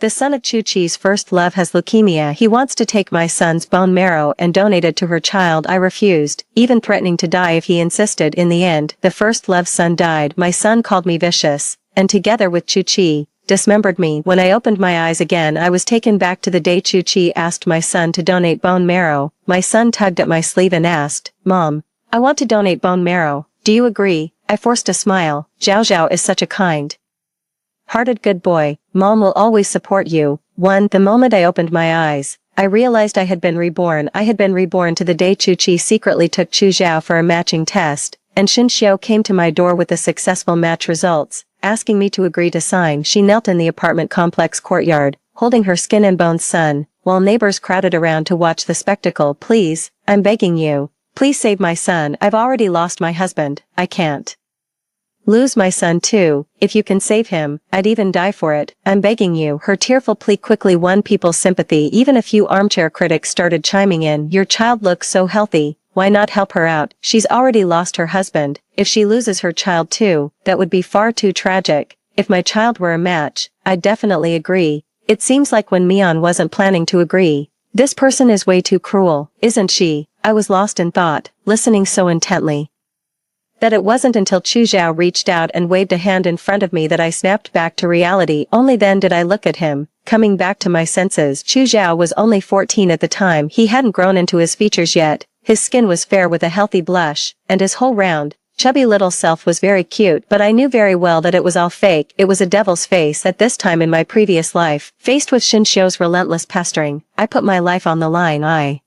The son of Chu-Chi's first love has leukemia. He wants to take my son's bone marrow and donate it to her child. I refused, even threatening to die if he insisted. In the end, the first love's son died. My son called me vicious, and together with Chu-Chi, dismembered me. When I opened my eyes again, I was taken back to the day Chu-Chi asked my son to donate bone marrow. My son tugged at my sleeve and asked, "Mom, I want to donate bone marrow. Do you agree?" I forced a smile. Zhao Zhao is such a kind-hearted good boy. Mom will always support you. The moment I opened my eyes, I realized I had been reborn. I had been reborn to the day Chu-Chi secretly took Chu Zhao for a matching test, and Xin Xiao came to my door with the successful match results, asking me to agree to sign. She knelt in the apartment complex courtyard, holding her skin and bones son, while neighbors crowded around to watch the spectacle. "Please, I'm begging you. Please save my son. I've already lost my husband. I can't lose my son too. If you can save him, I'd even die for it. I'm begging you." Her tearful plea quickly won people's sympathy. Even a few armchair critics started chiming in. "Your child looks so healthy. Why not help her out? She's already lost her husband. If she loses her child too, that would be far too tragic. If my child were a match, I'd definitely agree." It seems like when Mian wasn't planning to agree. This person is way too cruel, isn't she? I was lost in thought, listening so intently that it wasn't until Chu Zhao reached out and waved a hand in front of me that I snapped back to reality. Only then did I look at him, coming back to my senses. Chu Zhao was only 14 at the time. He hadn't grown into his features yet. His skin was fair with a healthy blush, and his whole round, chubby little self was very cute, but I knew very well that it was all fake. It was a devil's face. At this time in my previous life, faced with Xin Xiu's relentless pestering, I put my life on the line. I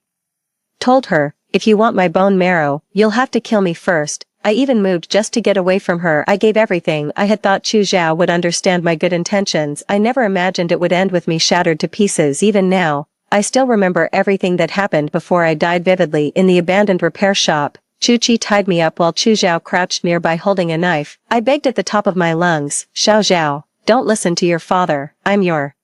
told her, "If you want my bone marrow, you'll have to kill me first." I even moved just to get away from her. I gave everything. I had thought Chu Zhao would understand my good intentions. I never imagined it would end with me shattered to pieces. Even now, I still remember everything that happened before I died vividly. In the abandoned repair shop, Chu-Chi tied me up while Chu Zhao crouched nearby holding a knife. I begged at the top of my lungs, "Xiao Zhao, don't listen to your father. I'm your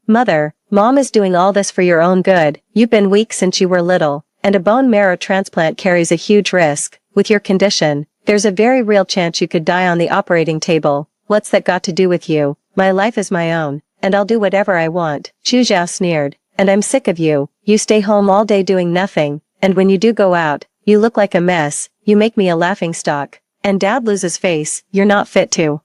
mother. Mom is doing all this for your own good. You've been weak since you were little, and a bone marrow transplant carries a huge risk. With your condition, there's a very real chance you could die on the operating table. What's that got to do with you? My life is my own, and I'll do whatever I want." Chu Zhao sneered, "And I'm sick of you. You stay home all day doing nothing, and when you do go out, you look like a mess. You make me a laughingstock. And Dad loses face. You're not fit to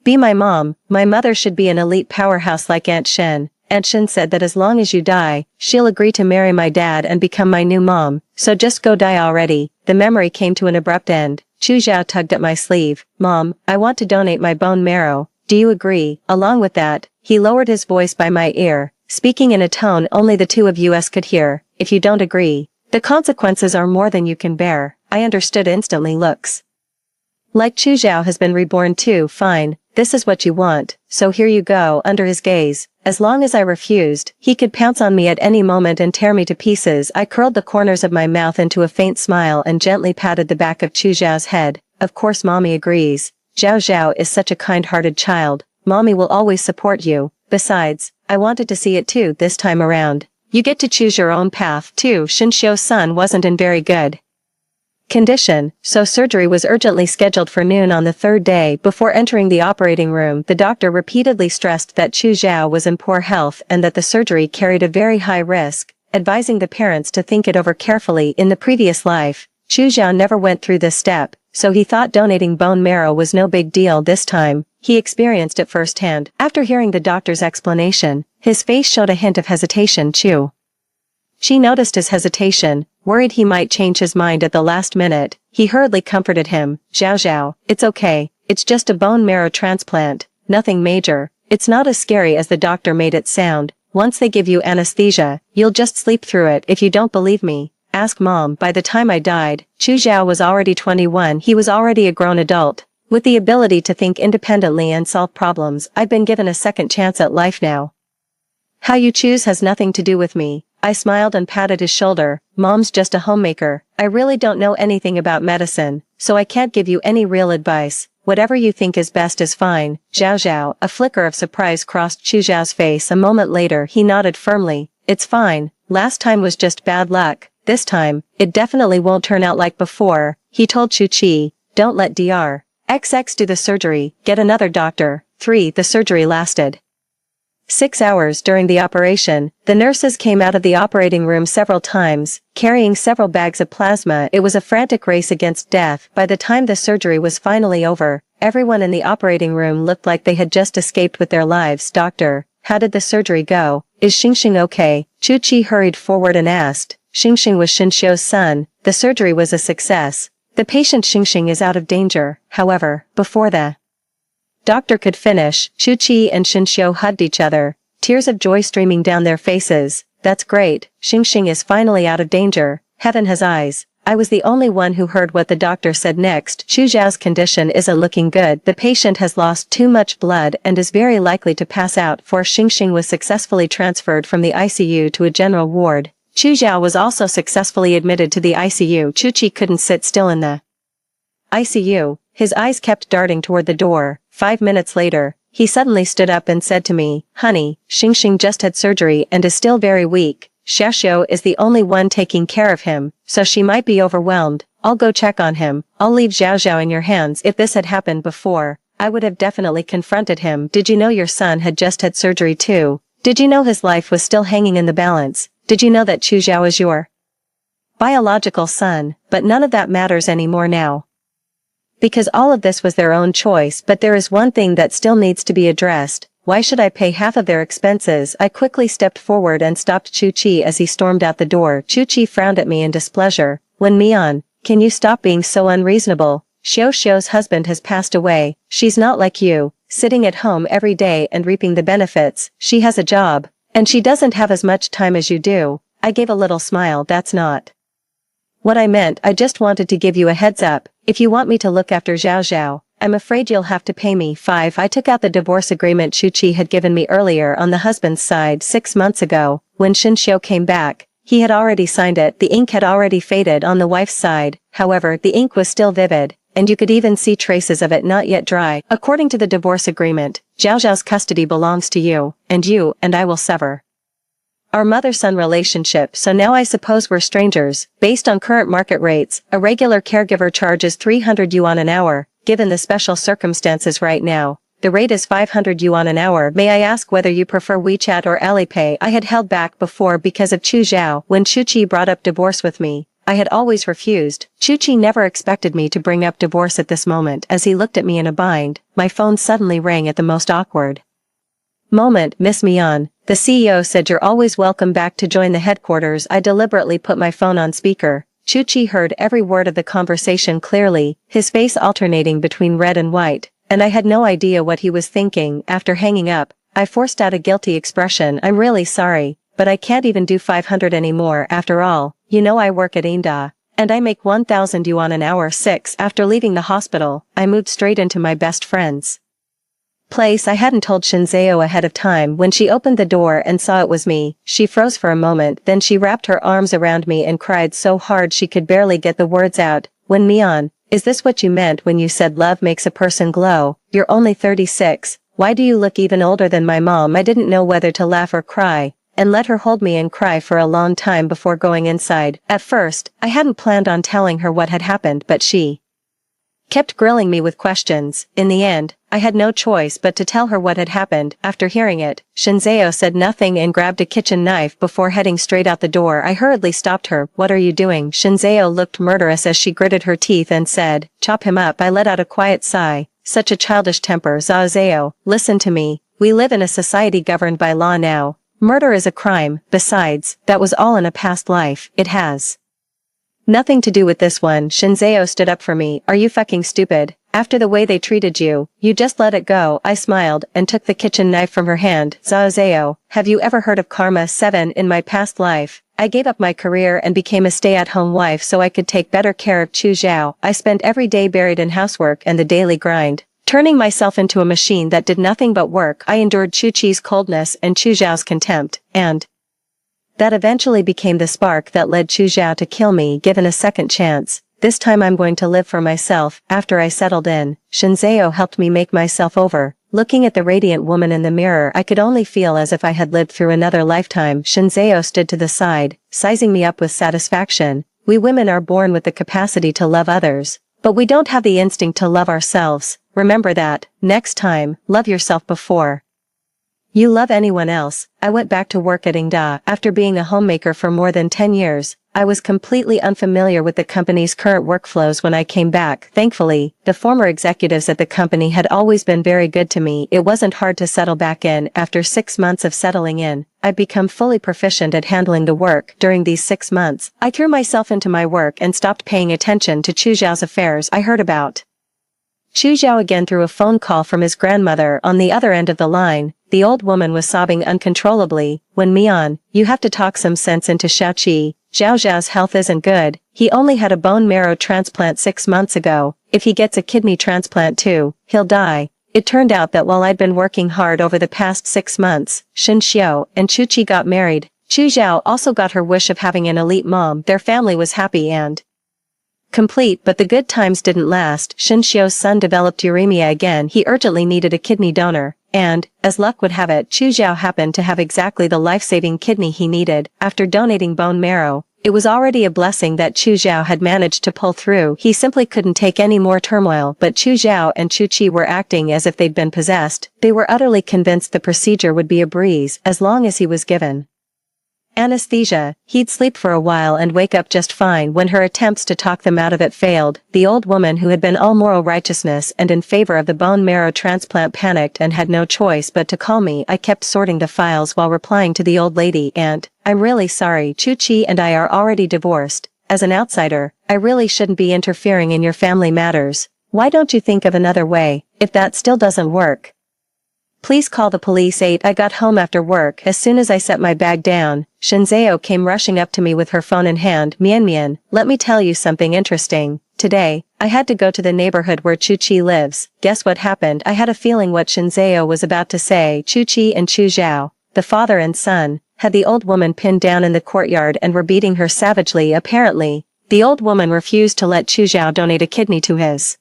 be my mom. My mother should be an elite powerhouse like Aunt Shen. Aunt Shen said that as long as you die, she'll agree to marry my dad and become my new mom. So just go die already." The memory came to an abrupt end. Chu Zhao tugged at my sleeve. "Mom, I want to donate my bone marrow. Do you agree?" Along with that, he lowered his voice by my ear, speaking in a tone only the two of us could hear. "If you don't agree, the consequences are more than you can bear." I understood instantly. Looks like Chu Zhao has been reborn too. Fine, this is what you want, so here you go. Under his gaze, as long as I refused, he could pounce on me at any moment and tear me to pieces. I curled the corners of my mouth into a faint smile and gently patted the back of Chu Zhao's head. "Of course Mommy agrees. Zhao Zhao is such a kind-hearted child. Mommy will always support you. Besides, I wanted to see it too this time around. You get to choose your own path too." Xin Xiu's son wasn't in very good condition, so surgery was urgently scheduled for noon on the third day. Before entering the operating room, the doctor repeatedly stressed that Chu Zhao was in poor health and that the surgery carried a very high risk, advising the parents to think it over carefully. In the previous life, Chu Zhao never went through this step, so he thought donating bone marrow was no big deal. This time, he experienced it firsthand. After hearing the doctor's explanation, his face showed a hint of hesitation. She noticed his hesitation, worried he might change his mind at the last minute. He hurriedly comforted him. "Zhao Zhao, it's okay. It's just a bone marrow transplant. Nothing major. It's not as scary as the doctor made it sound. Once they give you anesthesia, you'll just sleep through it. If you don't believe me, ask Mom." By the time I died, Chu Zhao was already 21. He was already a grown adult, with the ability to think independently and solve problems. I've been given a second chance at life now. How you choose has nothing to do with me. I smiled and patted his shoulder. "Mom's just a homemaker. I really don't know anything about medicine, so I can't give you any real advice. Whatever you think is best is fine." Zhao Zhao, a flicker of surprise crossed Chu Zhao's face. A moment later he nodded firmly. "It's fine. Last time was just bad luck. This time, it definitely won't turn out like before." He told Chu-Chi, "Don't let Dr. XX do the surgery. Get another doctor." 3. The surgery lasted 6 hours during the operation. The nurses came out of the operating room several times, carrying several bags of plasma. It was a frantic race against death. By the time the surgery was finally over, everyone in the operating room looked like they had just escaped with their lives. Doctor, how did the surgery go? Is Xingxing okay? Chu Qi hurried forward and asked. Xingxing was Xinxiu's son. The surgery was a success. The patient Xingxing is out of danger. However, before the doctor could finish, Chu Qi and Xinxiu hugged each other, tears of joy streaming down their faces. That's great, Xingxing is finally out of danger. Heaven has eyes. I was the only one who heard what the doctor said next. Chu Zhao's condition isn't looking good. The patient has lost too much blood and is very likely to pass out. For Xingxing was successfully transferred from the ICU to a general ward. Chu Zhao was also successfully admitted to the ICU. Chu Qi couldn't sit still in the ICU. His eyes kept darting toward the door. 5 minutes later, he suddenly stood up and said to me, "Honey, Xingxing just had surgery and is still very weak. Xiaoxiu is the only one taking care of him, so she might be overwhelmed. I'll go check on him. I'll leave Xiaoxiu in your hands." If this had happened before, I would have definitely confronted him. Did you know your son had just had surgery too? Did you know his life was still hanging in the balance? Did you know that Chu Zhao is your biological son? But none of that matters anymore now, because all of this was their own choice. But there is one thing that still needs to be addressed. Why should I pay half of their expenses? I quickly stepped forward and stopped Chu Qi as he stormed out the door. Chu Qi frowned at me in displeasure. Wen Mian, can you stop being so unreasonable? Xiaoxiu's husband has passed away. She's not like you, sitting at home every day and reaping the benefits. She has a job, and she doesn't have as much time as you do. I gave a little smile. That's not what I meant. I just wanted to give you a heads up. If you want me to look after Zhao Zhao, I'm afraid you'll have to pay me. 5. I took out the divorce agreement Chu Qi had given me earlier on the husband's side 6 months ago. When Xinxiu came back, he had already signed it. The ink had already faded on the wife's side. However, the ink was still vivid, and you could even see traces of it not yet dry. According to the divorce agreement, Zhao Zhao's custody belongs to you and I will sever our mother-son relationship. So now I suppose we're strangers. Based on current market rates, a regular caregiver charges 300 yuan an hour. Given the special circumstances right now, the rate is 500 yuan an hour. May I ask whether you prefer WeChat or Alipay? I had held back before because of Chu Zhao. When Chu Qi brought up divorce with me, I had always refused. Chu Qi never expected me to bring up divorce at this moment. As he looked at me in a bind, my phone suddenly rang at the most awkward moment. Miss Mian, the CEO said you're always welcome back to join the headquarters. I deliberately put my phone on speaker. Chu Qi heard every word of the conversation clearly, his face alternating between red and white, and I had no idea what he was thinking. After hanging up, I forced out a guilty expression. I'm really sorry, but I can't even do 500 anymore. After all, you know I work at Ainda, and I make 1,000 yuan an hour. 6. After leaving the hospital, I moved straight into my best friend's place. I hadn't told Xinxiu ahead of time. When she opened the door and saw it was me, she froze for a moment. Then she wrapped her arms around me and cried so hard she could barely get the words out. Wen Mian, is this what you meant when you said love makes a person glow? You're only 36. Why do you look even older than my mom? I didn't know whether to laugh or cry, and let her hold me and cry for a long time before going inside. At first, I hadn't planned on telling her what had happened, but she kept grilling me with questions. In the end, I had no choice but to tell her what had happened. After hearing it, Xinxiu said nothing and grabbed a kitchen knife before heading straight out the door. I hurriedly stopped her. What are you doing? Xinxiu looked murderous as she gritted her teeth and said, chop him up. I let out a quiet sigh. Such a childish temper. Zhao, listen to me. We live in a society governed by law now. Murder is a crime. Besides, that was all in a past life. It has nothing to do with this one. Xinxiu stood up for me. Are you fucking stupid? After the way they treated you, you just let it go. I smiled and took the kitchen knife from her hand. Zhao, have you ever heard of karma? 7. In my past life, I gave up my career and became a stay-at-home wife so I could take better care of Chu Zhao. I spent every day buried in housework and the daily grind, turning myself into a machine that did nothing but work. I endured Chu Qi's coldness and Chu Zhao's contempt, and that eventually became the spark that led Chu Zhao to kill me. Given a second chance, this time I'm going to live for myself. After I settled in, Xinxiu helped me make myself over. Looking at the radiant woman in the mirror, I could only feel as if I had lived through another lifetime. Xinxiu stood to the side, sizing me up with satisfaction. We women are born with the capacity to love others, but we don't have the instinct to love ourselves. Remember that. Next time, love yourself before You love anyone else. I went back to work at Ingda. After being a homemaker for more than 10 years, I was completely unfamiliar with the company's current workflows when I came back. Thankfully, the former executives at the company had always been very good to me. It wasn't hard to settle back in. After 6 months of settling in, I'd become fully proficient at handling the work. During these 6 months, I threw myself into my work and stopped paying attention to Chu Zhao's affairs I heard about. Chu Zhao again threw a phone call from his grandmother on the other end of the line. The old woman was sobbing uncontrollably. When Mian, you have to talk some sense into Xiaoqi. Zhao Zhao's health isn't good. He only had a bone marrow transplant 6 months ago. If he gets a kidney transplant too, he'll die. It turned out that while I'd been working hard over the past 6 months, Shen Xiao and Chu Qi got married. Chu Zhao also got her wish of having an elite mom. Their family was happy and complete, but the good times didn't last. Shen Xiao's son developed uremia again. He urgently needed a kidney donor, and, as luck would have it, Chu Zhao happened to have exactly the life-saving kidney he needed. After donating bone marrow, it was already a blessing that Chu Zhao had managed to pull through. He simply couldn't take any more turmoil, but Chu Zhao and Chu Qi were acting as if they'd been possessed. They were utterly convinced the procedure would be a breeze as long as he was given anesthesia. He'd sleep for a while and wake up just fine. When her attempts to talk them out of it failed, the old woman who had been all moral righteousness and in favor of the bone marrow transplant panicked and had no choice but to call me. I kept sorting the files while replying to the old lady. And, I'm really sorry, Chu Qi and I are already divorced. As an outsider, I really shouldn't be interfering in your family matters. Why don't you think of another way? If that still doesn't work, please call the police. 8. I got home after work. As soon as I set my bag down, Shenxiao came rushing up to me with her phone in hand. Mian Mian, let me tell you something interesting. Today, I had to go to the neighborhood where Chu Qi lives. Guess what happened? I had a feeling what Shenxiao was about to say. Chu Qi and Chu Zhao, the father and son, had the old woman pinned down in the courtyard and were beating her savagely. Apparently, the old woman refused to let Chu Zhao donate a kidney to his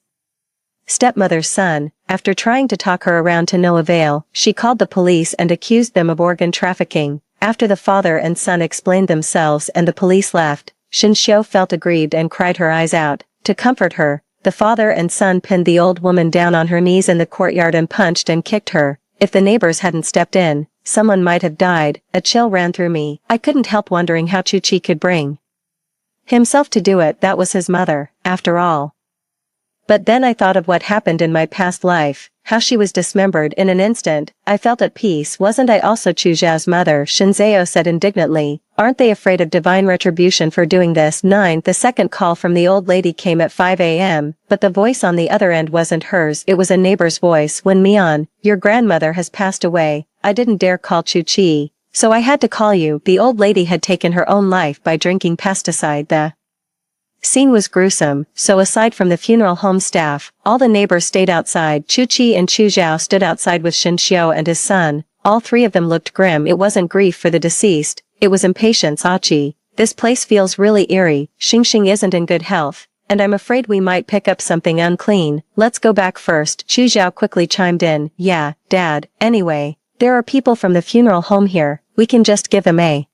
stepmother's son. After trying to talk her around to no avail, she called the police and accused them of organ trafficking. After the father and son explained themselves and the police left, Shen Xiao felt aggrieved and cried her eyes out. To comfort her, the father and son pinned the old woman down on her knees in the courtyard and punched and kicked her. If the neighbors hadn't stepped in, someone might have died. A chill ran through me. I couldn't help wondering how Chu Qi could bring himself to do it. That was his mother, after all. But then I thought of what happened in my past life, how she was dismembered in an instant. I felt at peace. Wasn't I also Chu Zhao's mother? Shenxiao said indignantly. Aren't they afraid of divine retribution for doing this? 9. The second call from the old lady came at 5 a.m., but the voice on the other end wasn't hers. It was a neighbor's voice. When Mian, your grandmother has passed away, I didn't dare call Chu Qi, so I had to call you. The old lady had taken her own life by drinking pesticide. The scene was gruesome, so aside from the funeral home staff, all the neighbors stayed outside. Chu Qi and Chu Zhao stood outside with Shen Xiao and his son. All three of them looked grim. It wasn't grief for the deceased, it was impatience. Achi, this place feels really eerie. Xingxing isn't in good health, and I'm afraid we might pick up something unclean. Let's go back first. Chu Zhao quickly chimed in. Yeah, Dad. Anyway, there are people from the funeral home here. We can just give them a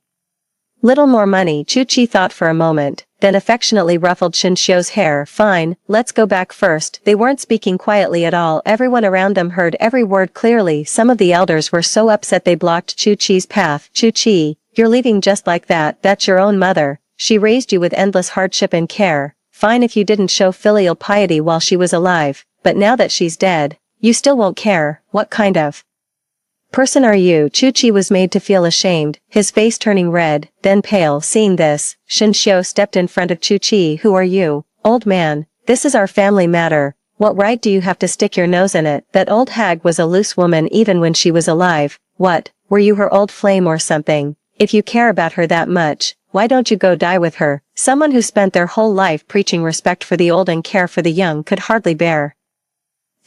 little more money. Chu Qi thought for a moment, then affectionately ruffled Shen Xiao's hair. Fine, let's go back first. They weren't speaking quietly at all. Everyone around them heard every word clearly. Some of the elders were so upset they blocked Chu Qi's path. Chu Qi, you're leaving just like that. That's your own mother. She raised you with endless hardship and care. Fine if you didn't show filial piety while she was alive, but now that she's dead, you still won't care. What kind of person are you? Chu Qi was made to feel ashamed, his face turning red, then pale. Seeing this, Shen Xiao stepped in front of Chu Qi. Who are you? Old man, this is our family matter. What right do you have to stick your nose in it? That old hag was a loose woman even when she was alive. What, were you her old flame or something? If you care about her that much, why don't you go die with her? Someone who spent their whole life preaching respect for the old and care for the young could hardly bear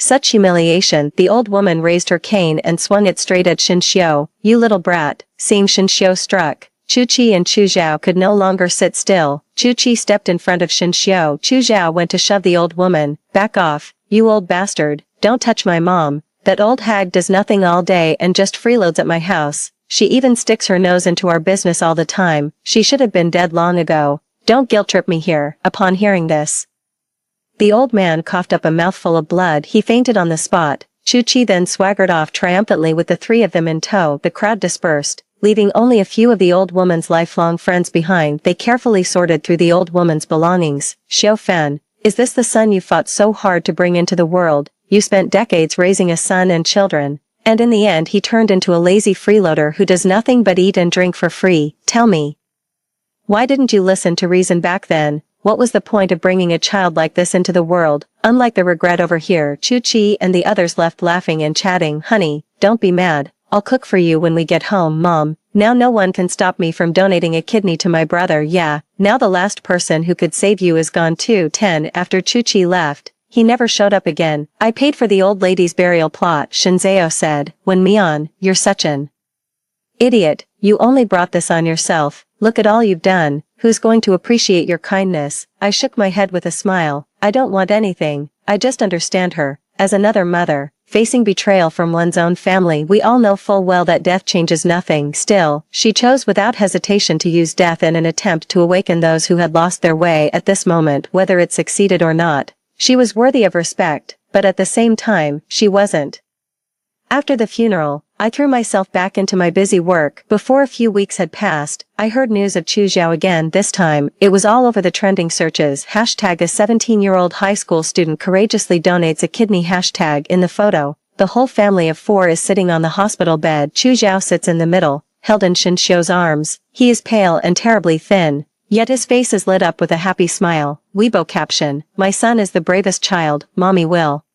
such humiliation. The old woman raised her cane and swung it straight at Shen Xiao. You little brat. Seeing Shen Xiao struck, Chu Qi and Chu Zhao could no longer sit still. Chu Qi stepped in front of Shen Xiao. Chu Zhao went to shove the old woman. Back off, you old bastard. Don't touch my mom. That old hag does nothing all day and just freeloads at my house. She even sticks her nose into our business all the time. She should have been dead long ago. Don't guilt trip me here. Upon hearing this, the old man coughed up a mouthful of blood. He fainted on the spot. Chu Chi then swaggered off triumphantly with the three of them in tow. The crowd dispersed, leaving only a few of the old woman's lifelong friends behind. They carefully sorted through the old woman's belongings. Xiao Fan, is this the son you fought so hard to bring into the world? You spent decades raising a son and children, and in the end he turned into a lazy freeloader who does nothing but eat and drink for free. Tell me, why didn't you listen to reason back then? What was the point of bringing a child like this into the world? Unlike the regret over here, Chu Chi and the others left laughing and chatting. Honey, don't be mad. I'll cook for you when we get home, Mom. Now no one can stop me from donating a kidney to my brother. Yeah, now the last person who could save you is gone too. 10 After Chu Chi left, he never showed up again. I paid for the old lady's burial plot, Shinzeo said. When Mion, you're such an idiot. You only brought this on yourself. Look at all you've done. Who's going to appreciate your kindness? I shook my head with a smile. I don't want anything. I just understand her. As another mother, facing betrayal from one's own family, we all know full well that death changes nothing. Still, she chose without hesitation to use death in an attempt to awaken those who had lost their way at this moment. Whether it succeeded or not, she was worthy of respect, but at the same time, she wasn't. After the funeral, I threw myself back into my busy work. Before a few weeks had passed, I heard news of Chu Zhao again. This time, it was all over the trending searches. Hashtag a 17-year-old high school student courageously donates a kidney. Hashtag in the photo, the whole family of 4 is sitting on the hospital bed. Chu Zhao sits in the middle, held in Shin Xiu's arms. He is pale and terribly thin, yet his face is lit up with a happy smile. Weibo caption, my son is the bravest child, Mommy will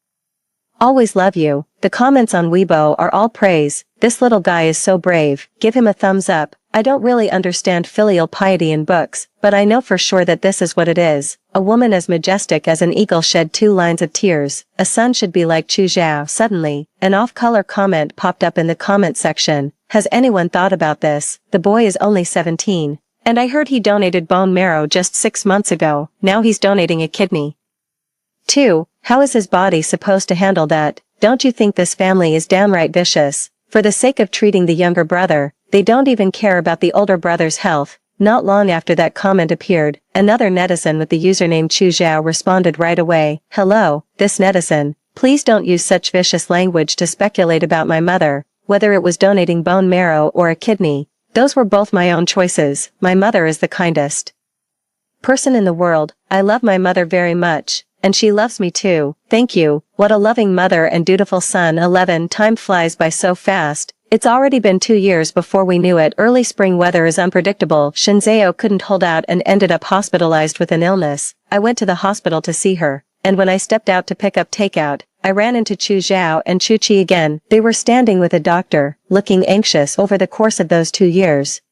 always love you. The comments on Weibo are all praise. This little guy is so brave, give him a thumbs up. I don't really understand filial piety in books, but I know for sure that this is what it is. A woman as majestic as an eagle shed 2 lines of tears. A son should be like Chu Zhao. Suddenly, an off-color comment popped up in the comment section. Has anyone thought about this? The boy is only 17. And I heard he donated bone marrow just 6 months ago. Now he's donating a kidney. 2. How is his body supposed to handle that? Don't you think this family is downright vicious? For the sake of treating the younger brother, they don't even care about the older brother's health. Not long after that comment appeared, another netizen with the username Chu Zhao responded right away. Hello, this netizen. Please don't use such vicious language to speculate about my mother, whether it was donating bone marrow or a kidney. Those were both my own choices. My mother is the kindest person in the world. I love my mother very much. And she loves me too. Thank you. What a loving mother and dutiful son. 11 Time flies by so fast. It's already been 2 years before we knew it. Early spring weather is unpredictable. Shinzeo couldn't hold out and ended up hospitalized with an illness. I went to the hospital to see her, and when I stepped out to pick up takeout, I ran into Chu Zhao and Chu Chi again. They were standing with a doctor, looking anxious. Over the course of those 2 years,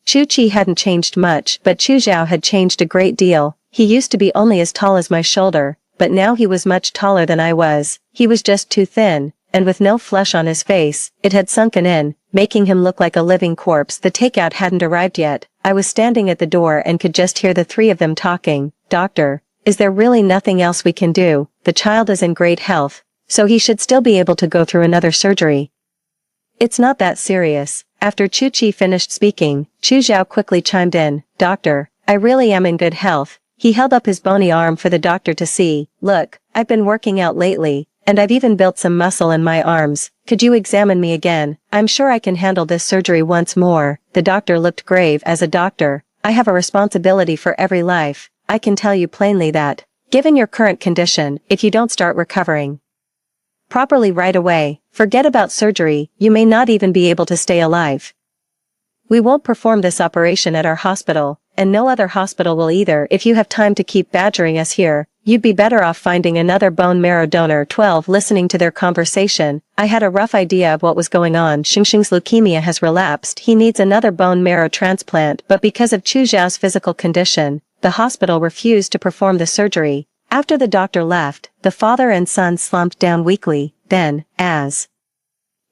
Chu Chi hadn't changed much, but Chu Zhao had changed a great deal. He used to be only as tall as my shoulder, but now he was much taller than I was. He was just too thin, and with no flesh on his face. It had sunken in, making him look like a living corpse. The takeout hadn't arrived yet. I was standing at the door and could just hear the 3 of them talking. Doctor, is there really nothing else we can do? The child is in great health, so he should still be able to go through another surgery. It's not that serious. After Chu Chi finished speaking, Chu Zhao quickly chimed in. Doctor, I really am in good health. He held up his bony arm for the doctor to see. Look, I've been working out lately, and I've even built some muscle in my arms. Could you examine me again? I'm sure I can handle this surgery once more. The doctor looked grave. As a doctor, I have a responsibility for every life. I can tell you plainly that, given your current condition, if you don't start recovering properly right away, forget about surgery, you may not even be able to stay alive. We won't perform this operation at our hospital, and no other hospital will either. If you have time to keep badgering us here, you'd be better off finding another bone marrow donor. 12 Listening to their conversation, I had a rough idea of what was going on. Xingxing's leukemia has relapsed. He needs another bone marrow transplant, but because of Chu Zhao's physical condition, the hospital refused to perform the surgery. After the doctor left, the father and son slumped down weakly. Then, as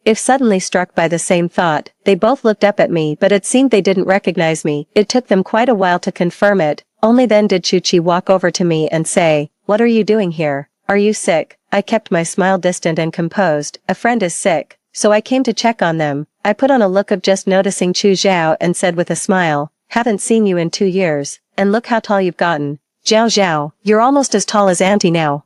if suddenly struck by the same thought, they both looked up at me, but it seemed they didn't recognize me. It took them quite a while to confirm it. Only then did Chu Chi walk over to me and say, "What are you doing here? Are you sick?" I kept my smile distant and composed. A friend is sick, so I came to check on them. I put on a look of just noticing Chu Zhao and said with a smile, "Haven't seen you in 2 years, and look how tall you've gotten. Zhao, you're almost as tall as Auntie now."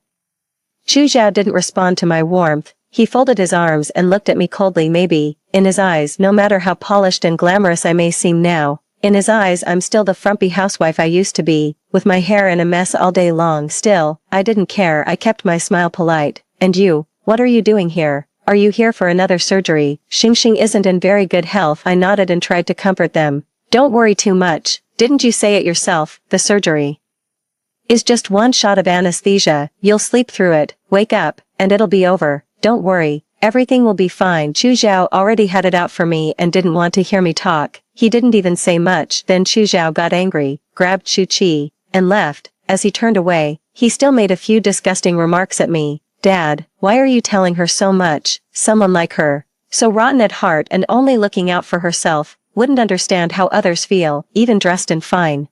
Chu Zhao didn't respond to my warmth. He folded his arms and looked at me coldly. Maybe, in his eyes, no matter how polished and glamorous I may seem now, in his eyes I'm still the frumpy housewife I used to be, with my hair in a mess all day long. Still, I didn't care. I kept my smile polite. And you, what are you doing here? Are you here for another surgery? Xingxing isn't in very good health. I nodded and tried to comfort them. Don't worry too much. Didn't you say it yourself? The surgery is just one shot of anesthesia. You'll sleep through it, wake up, and it'll be over. Don't worry. Everything will be fine. Chu Zhao already had it out for me and didn't want to hear me talk. He didn't even say much. Then Chu Zhao got angry, grabbed Chu Qi, and left. As he turned away, he still made a few disgusting remarks at me. Dad, why are you telling her so much? Someone like her, so rotten at heart and only looking out for herself, wouldn't understand how others feel, even dressed in fine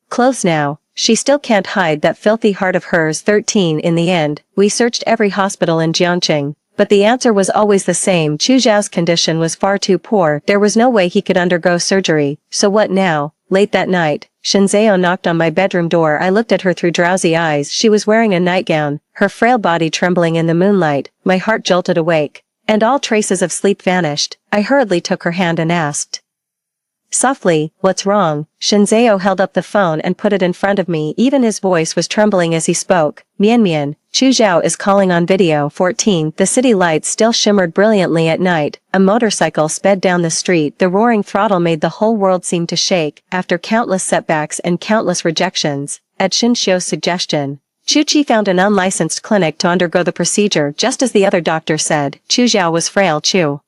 clothes now. She still can't hide that filthy heart of hers. 13 In the end, we searched every hospital in Jiangqing, but the answer was always the same. Chu Zhao's condition was far too poor. There was no way he could undergo surgery. So what now? Late that night, Shinzao knocked on my bedroom door. I looked at her through drowsy eyes. She was wearing a nightgown, her frail body trembling in the moonlight. My heart jolted awake, and all traces of sleep vanished. I hurriedly took her hand and asked softly, "What's wrong?" Shinzao held up the phone and put it in front of me. Even his voice was trembling as he spoke. Mian, Chu Zhao is calling on video. 14 The city lights still shimmered brilliantly at night. A motorcycle sped down the street. The roaring throttle made the whole world seem to shake. After countless setbacks and countless rejections, at Xinxiu's suggestion, Chu Qi found an unlicensed clinic to undergo the procedure. Just as the other doctor said, Chu Zhao was frail. Chu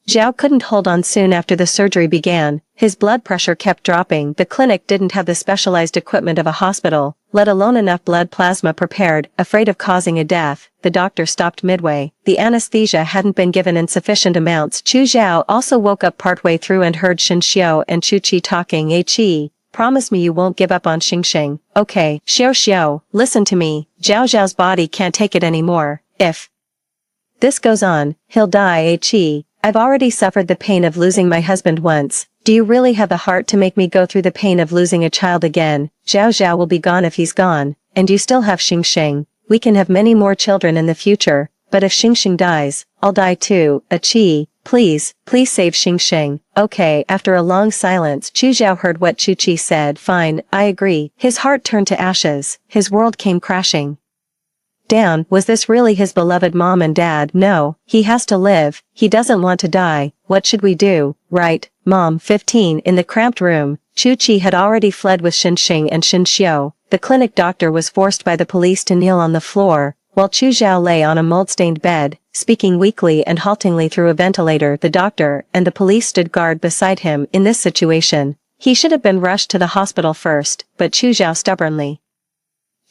Zhao couldn't hold on. Soon after the surgery began, his blood pressure kept dropping. The clinic didn't have the specialized equipment of a hospital, let alone enough blood plasma prepared. Afraid of causing a death, the doctor stopped midway. The anesthesia hadn't been given in sufficient amounts. Chu Zhao also woke up partway through and heard Xinxiu and Chu Qi talking. "Hey Qi, promise me you won't give up on Xingxing." "Okay, Xiao, listen to me. Zhao Zhao's body can't take it anymore. If this goes on, he'll die. Hey Qi, I've already suffered the pain of losing my husband once. Do you really have the heart to make me go through the pain of losing a child again? Zhao Zhao will be gone if he's gone, and you still have Xingxing. We can have many more children in the future, but if Xingxing dies, I'll die too. Qi, please save Xingxing." "Okay." After a long silence, Chu Zhao heard what Chu Qi said. "Fine, I agree." His heart turned to ashes. His world came crashing down. Was this really his beloved mom and dad? No, he has to live. He doesn't want to die. What should we do? Right, Mom. 15 In the cramped room, Chu Qi had already fled with Xinxing and Xinxiu. The clinic doctor was forced by the police to kneel on the floor, while Chu Zhao lay on a mold-stained bed, speaking weakly and haltingly through a ventilator. The doctor and the police stood guard beside him. In this situation, he should have been rushed to the hospital first, but Chu Zhao stubbornly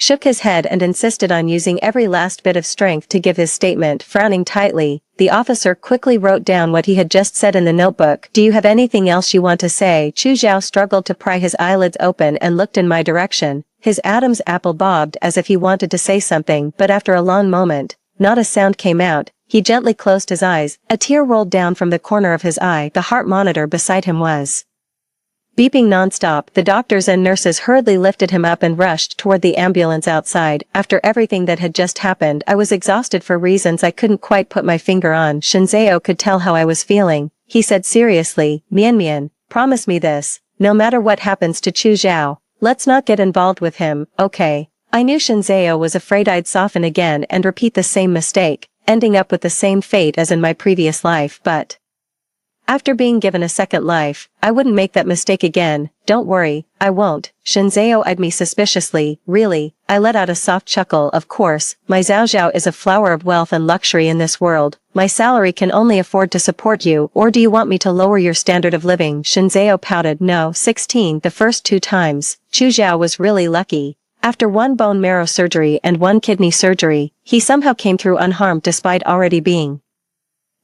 shook his head and insisted on using every last bit of strength to give his statement. Frowning tightly, the officer quickly wrote down what he had just said in the notebook. "Do you have anything else you want to say?" Chu Zhao struggled to pry his eyelids open and looked in my direction. His Adam's apple bobbed as if he wanted to say something, but after a long moment, not a sound came out. He gently closed his eyes. A tear rolled down from the corner of his eye. The heart monitor beside him was beeping nonstop. The doctors and nurses hurriedly lifted him up and rushed toward the ambulance outside. After everything that had just happened, I was exhausted for reasons I couldn't quite put my finger on. Shinzao could tell how I was feeling. He said seriously, Mian, promise me this. No matter what happens to Chu Zhao, let's not get involved with him, okay? I knew Shinzao was afraid I'd soften again and repeat the same mistake, ending up with the same fate as in my previous life, but after being given a second life, I wouldn't make that mistake again. "Don't worry, I won't." Shinzao eyed me suspiciously. "Really?" I let out a soft chuckle. "Of course, my Zhao Zhao is a flower of wealth and luxury in this world. My salary can only afford to support you. Or do you want me to lower your standard of living?" Shinzao pouted. "No." 16 The first 2 times, Chu Zhao was really lucky. After 1 bone marrow surgery and 1 kidney surgery, he somehow came through unharmed despite already being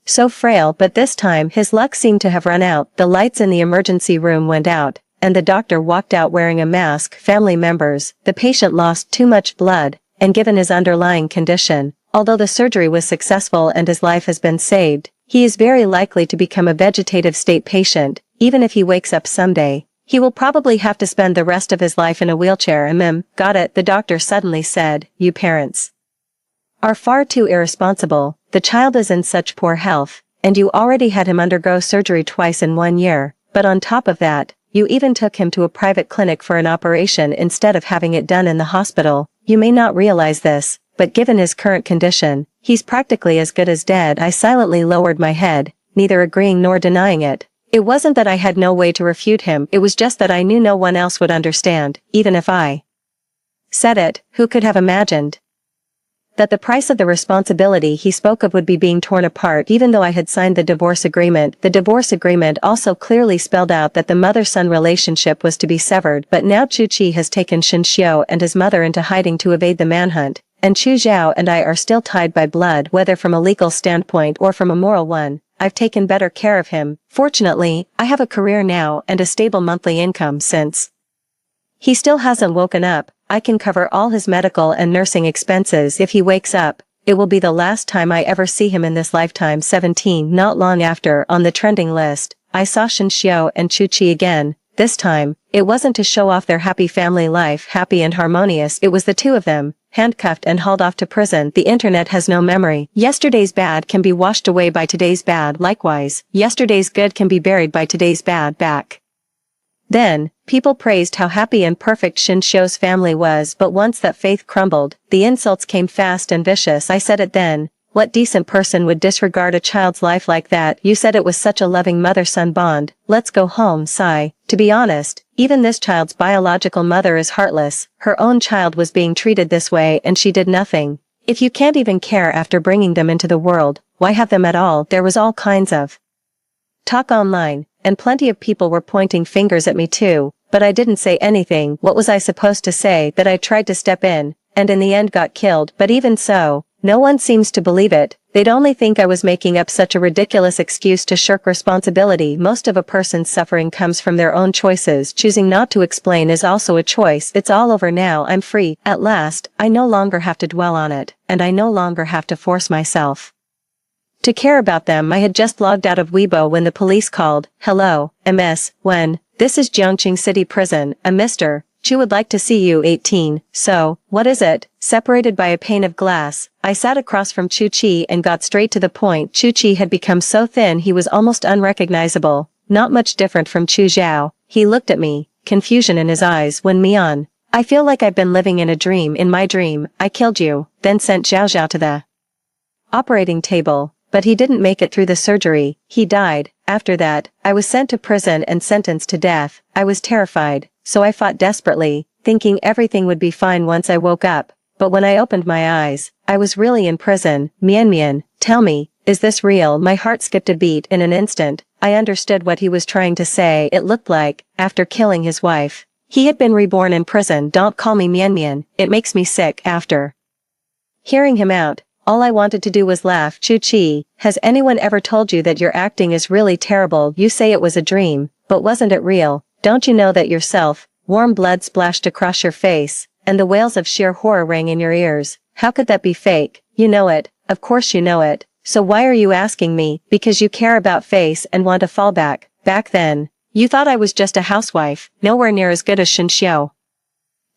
so frail. But this time his luck seemed to have run out. The lights in the emergency room went out, and the doctor walked out wearing a mask. "Family members, the patient lost too much blood, and given his underlying condition, although the surgery was successful and his life has been saved, he is very likely to become a vegetative state patient. Even if he wakes up someday, he will probably have to spend the rest of his life in a wheelchair." Got it, the doctor suddenly said. "You parents are far too irresponsible. the child is in such poor health, and you already had him undergo surgery twice in 1 year, but on top of that, you even took him to a private clinic for an operation instead of having it done in the hospital. You may not realize this, but given his current condition, he's practically as good as dead." I silently lowered my head, neither agreeing nor denying it. It wasn't that I had no way to refute him, it was just that I knew no one else would understand, even if I said it. Who could have imagined that the price of the responsibility he spoke of would be being torn apart? Even though I had signed the divorce agreement also clearly spelled out that the mother-son relationship was to be severed. But now Chu Chi has taken Shin Xiu and his mother into hiding to evade the manhunt, and Chu Zhao and I are still tied by blood, whether from a legal standpoint or from a moral one. I've taken better care of him. Fortunately, I have a career now and a stable monthly income. Since he still hasn't woken up, I can cover all his medical and nursing expenses. If he wakes up, it will be the last time I ever see him in this lifetime. 17. Not long after, on the trending list, I saw Shin Xiu and Chu Chi again. This time, it wasn't to show off their happy family life, happy and harmonious. It was the two of them, handcuffed and hauled off to prison. The internet has no memory. Yesterday's bad can be washed away by today's bad. Likewise, yesterday's good can be buried by today's bad. Back then, people praised how happy and perfect Shin Xiu's family was, but once that faith crumbled, the insults came fast and vicious. I said it then. What decent person would disregard a child's life like that? You said it was such a loving mother-son bond. Let's go home. Sigh. To be honest, even this child's biological mother is heartless. Her own child was being treated this way and she did nothing. If you can't even care after bringing them into the world, why have them at all? There was all kinds of talk online, and plenty of people were pointing fingers at me too, but I didn't say anything. What was I supposed to say? That I tried to step in, and in the end got killed? But even so, no one seems to believe it. They'd only think I was making up such a ridiculous excuse to shirk responsibility. Most of a person's suffering comes from their own choices. Choosing not to explain is also a choice. It's all over now. I'm free. At last, I no longer have to dwell on it, and I no longer have to force myself to care about them. I had just logged out of Weibo when the police called. Hello, MS, Wen. This is Jiangqing City Prison. A Mr. Chu would like to see you. 18. So, what is it? Separated by a pane of glass, I sat across from Chu Chi and got straight to the point. Chu Chi had become so thin he was almost unrecognizable, not much different from Chu Zhao. He looked at me, confusion in his eyes. When Mian, I feel like I've been living in a dream. In my dream, I killed you, then sent Zhao Zhao to the operating table. But he didn't make it through the surgery. He died. After that, I was sent to prison and sentenced to death. I was terrified, so I fought desperately, thinking everything would be fine once I woke up. But when I opened my eyes, I was really in prison. Mian, tell me, is this real? My heart skipped a beat. In an instant, I understood what he was trying to say. It looked like, after killing his wife, he had been reborn in prison. Don't call me Mian. It makes me sick. After hearing him out, all I wanted to do was laugh. Chu Chi, has anyone ever told you that your acting is really terrible? You say it was a dream, but wasn't it real? Don't you know that yourself? Warm blood splashed across your face, and the wails of sheer horror rang in your ears. How could that be fake? You know it. Of course you know it. So why are you asking me? Because you care about face and want a fallback. Back then, you thought I was just a housewife, nowhere near as good as Shin Xiu.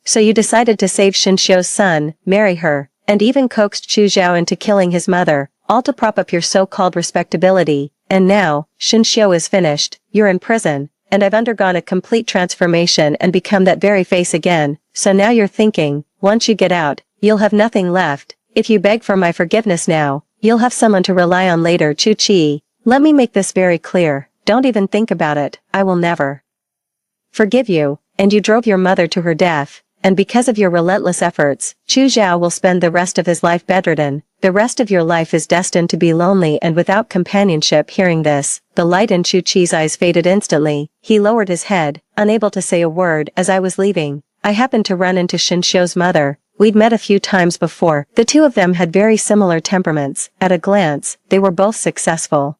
So you decided to save Shin Xiu's son, marry her, and even coaxed Chu Zhao into killing his mother, all to prop up your so-called respectability. And now, Shin Xiu is finished, you're in prison, and I've undergone a complete transformation and become that very face again. So now you're thinking, once you get out, you'll have nothing left. If you beg for my forgiveness now, you'll have someone to rely on later. Chu Chi, let me make this very clear. Don't even think about it. I will never forgive you. And you drove your mother to her death. And because of your relentless efforts, Chu Zhao will spend the rest of his life bedridden. The rest of your life is destined to be lonely and without companionship. Hearing this, the light in Chu Chi's eyes faded instantly. He lowered his head, unable to say a word. As I was leaving, I happened to run into Shin Xiu's mother. We'd met a few times before. The two of them had very similar temperaments. At a glance, they were both successful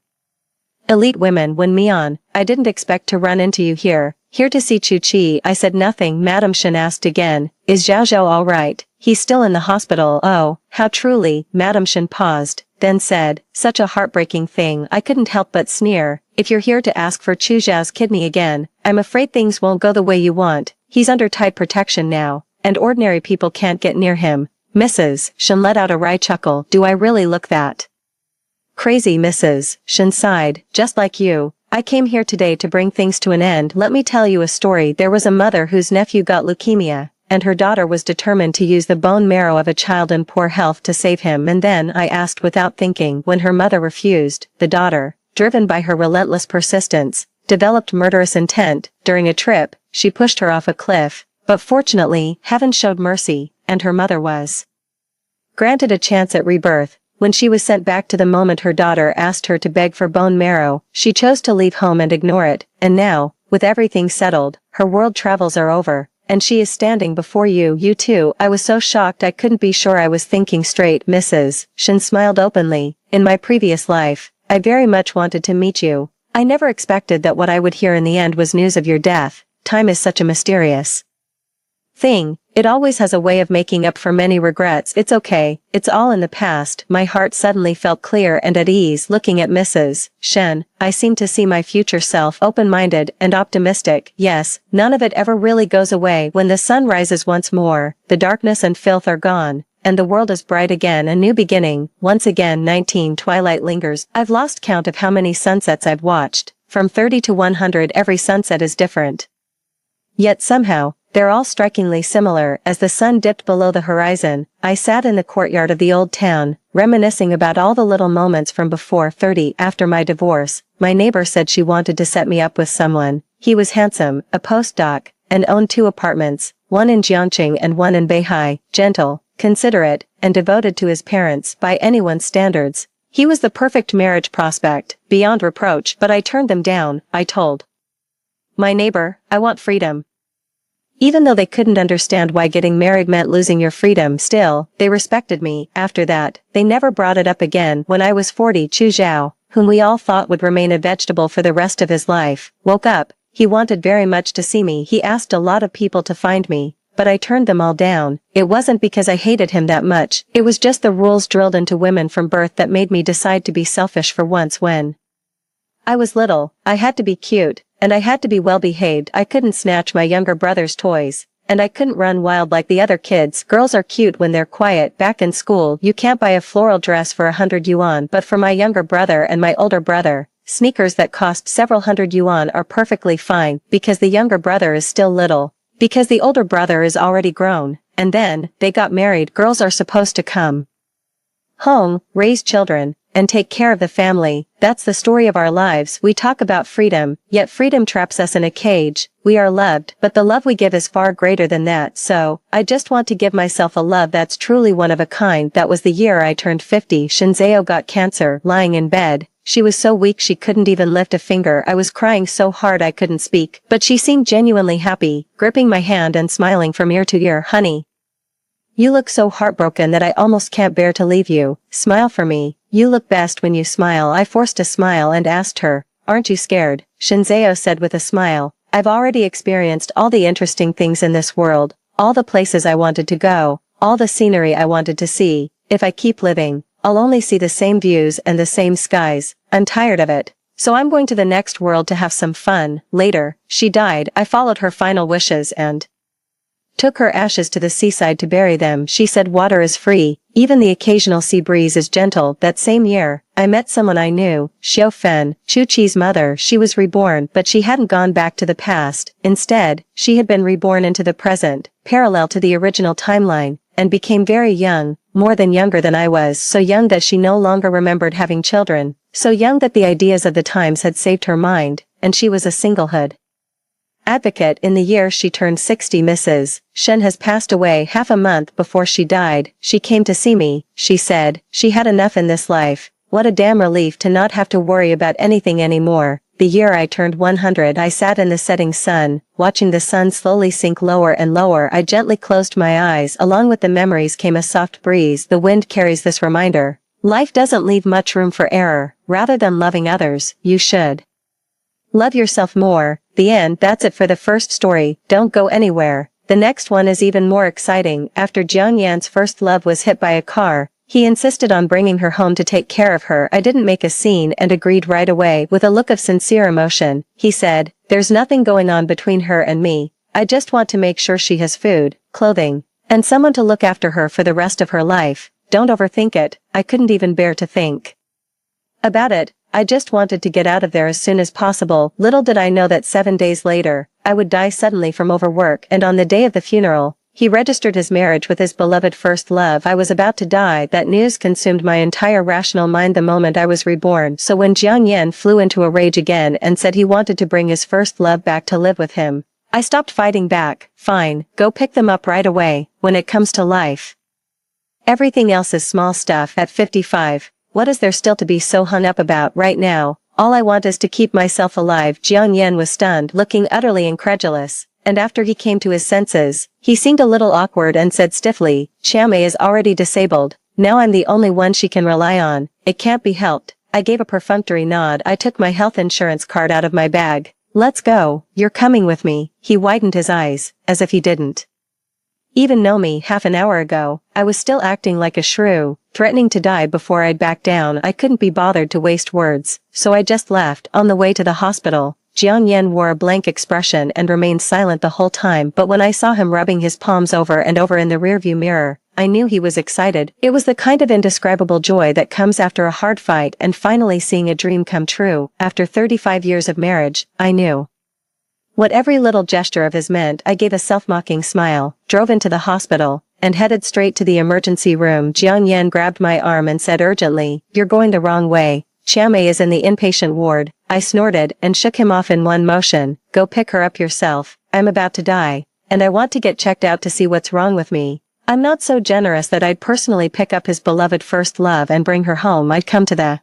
elite women. When Mian, I didn't expect to run into you here. Here to see Chu Chi. I said nothing. Madam Shin asked again, is Zhao Zhao all right? He's still in the hospital. Oh, how truly. Madam Shin paused, then said, such a heartbreaking thing. I couldn't help but sneer. If you're here to ask for Chu Zhao's kidney again, I'm afraid things won't go the way you want. He's under tight protection now, and ordinary people can't get near him. Mrs. Shin let out a wry chuckle. Do I really look that Crazy Mrs. Shin sighed, just like you. I came here today to bring things to an end. Let me tell you a story. There was a mother whose nephew got leukemia, and her daughter was determined to use the bone marrow of a child in poor health to save him. And then I asked without thinking. When her mother refused, the daughter, driven by her relentless persistence, developed murderous intent. During a trip, she pushed her off a cliff, but fortunately, heaven showed mercy, and her mother was granted a chance at rebirth. When she was sent back to the moment her daughter asked her to beg for bone marrow, she chose to leave home and ignore it, and now, with everything settled, her world travels are over, and she is standing before you. You too. I was so shocked I couldn't be sure I was thinking straight. Mrs. Shin smiled openly. In my previous life, I very much wanted to meet you. I never expected that what I would hear in the end was news of your death. Time is such a mysterious thing. It always has a way of making up for many regrets. It's okay, it's all in the past. My heart suddenly felt clear and at ease looking at Mrs. Shen. I seemed to see my future self open-minded and optimistic. Yes, none of it ever really goes away. When the sun rises once more, the darkness and filth are gone, and the world is bright again, a new beginning. Once again 19 twilight lingers. I've lost count of how many sunsets I've watched. From 30 to 100, every sunset is different. Yet somehow, they're all strikingly similar. As the sun dipped below the horizon, I sat in the courtyard of the old town, reminiscing about all the little moments from before 30. After my divorce, my neighbor said she wanted to set me up with someone. He was handsome, a postdoc, and owned 2 apartments, one in Jiangqing and one in Beihai. Gentle, considerate, and devoted to his parents by anyone's standards. He was the perfect marriage prospect, beyond reproach, but I turned them down. I told my neighbor, I want freedom. Even though they couldn't understand why getting married meant losing your freedom, still, they respected me. After that, they never brought it up again. When I was 40, Chu Zhao, whom we all thought would remain a vegetable for the rest of his life, woke up. He wanted very much to see me. He asked a lot of people to find me, but I turned them all down. It wasn't because I hated him that much, it was just the rules drilled into women from birth that made me decide to be selfish for once. When I was little, I had to be cute, and I had to be well-behaved. I couldn't snatch my younger brother's toys, and I couldn't run wild like the other kids. Girls are cute when they're quiet. Back in school, you can't buy a floral dress for 100 yuan, but for my younger brother and my older brother, sneakers that cost several hundred yuan are perfectly fine, because the younger brother is still little, because the older brother is already grown, and then, they got married. Girls are supposed to come home, raise children, and take care of the family. That's the story of our lives. We talk about freedom, yet freedom traps us in a cage. We are loved, but the love we give is far greater than that. So, I just want to give myself a love that's truly one of a kind. That was the year I turned 50. Shinzeo got cancer. Lying in bed, she was so weak she couldn't even lift a finger. I was crying so hard I couldn't speak, but she seemed genuinely happy, gripping my hand and smiling from ear to ear. Honey, you look so heartbroken that I almost can't bear to leave you. Smile for me. You look best when you smile. I forced a smile and asked her, aren't you scared? Shinzeo said with a smile, I've already experienced all the interesting things in this world, all the places I wanted to go, all the scenery I wanted to see. If I keep living, I'll only see the same views and the same skies. I'm tired of it. So I'm going to the next world to have some fun. Later, she died. I followed her final wishes and took her ashes to the seaside to bury them. She said water is free, even the occasional sea breeze is gentle. That same year, I met someone I knew, Xiao Fen, Chu Chi's mother. She was reborn, but she hadn't gone back to the past. Instead, she had been reborn into the present, parallel to the original timeline, and became very young, more than younger than I was, so young that she no longer remembered having children, so young that the ideas of the times had saved her mind, and she was a singlehood advocate. In the year she turned 60, Mrs. Shen has passed away. Half a month before she died, she came to see me. She said, she had enough in this life. What a damn relief to not have to worry about anything anymore. The year I turned 100, I sat in the setting sun, watching the sun slowly sink lower and lower. I gently closed my eyes. Along with the memories came a soft breeze. The wind carries this reminder. Life doesn't leave much room for error. Rather than loving others, you should love yourself more. The end. That's it for the first story. Don't go anywhere. The next one is even more exciting. After Jiang Yan's first love was hit by a car, he insisted on bringing her home to take care of her. I didn't make a scene and agreed right away. With a look of sincere emotion, he said, there's nothing going on between her and me. I just want to make sure she has food, clothing, and someone to look after her for the rest of her life. Don't overthink it. I couldn't even bear to think About it, I just wanted to get out of there as soon as possible. Little did I know that 7 days later, I would die suddenly from overwork, and on the day of the funeral, he registered his marriage with his beloved first love. I was about to die. That news consumed my entire rational mind the moment I was reborn. So when Jiang Yan flew into a rage again and said he wanted to bring his first love back to live with him, I stopped fighting back. Fine, go pick them up right away. When it comes to life, everything else is small stuff. At 55, what is there still to be so hung up about? Right now, all I want is to keep myself alive. Jiang Yan was stunned, looking utterly incredulous. And after he came to his senses, he seemed a little awkward and said stiffly, Xiaomei is already disabled. Now I'm the only one she can rely on. It can't be helped. I gave a perfunctory nod. I took my health insurance card out of my bag. Let's go. You're coming with me. He widened his eyes, as if he didn't even know me. Half an hour ago, I was still acting like a shrew, threatening to die before I'd back down. I couldn't be bothered to waste words, so I just left. On the way to the hospital, Jiang Yan wore a blank expression and remained silent the whole time, but when I saw him rubbing his palms over and over in the rearview mirror, I knew he was excited. It was the kind of indescribable joy that comes after a hard fight and finally seeing a dream come true. After 35 years of marriage, I knew what every little gesture of his meant. I gave a self-mocking smile, drove into the hospital, and headed straight to the emergency room. Jiang Yan grabbed my arm and said urgently, "You're going the wrong way. Xiaomei is in the inpatient ward." I snorted and shook him off in one motion. "Go pick her up yourself. I'm about to die, and I want to get checked out to see what's wrong with me. I'm not so generous that I'd personally pick up his beloved first love and bring her home. I'd come to the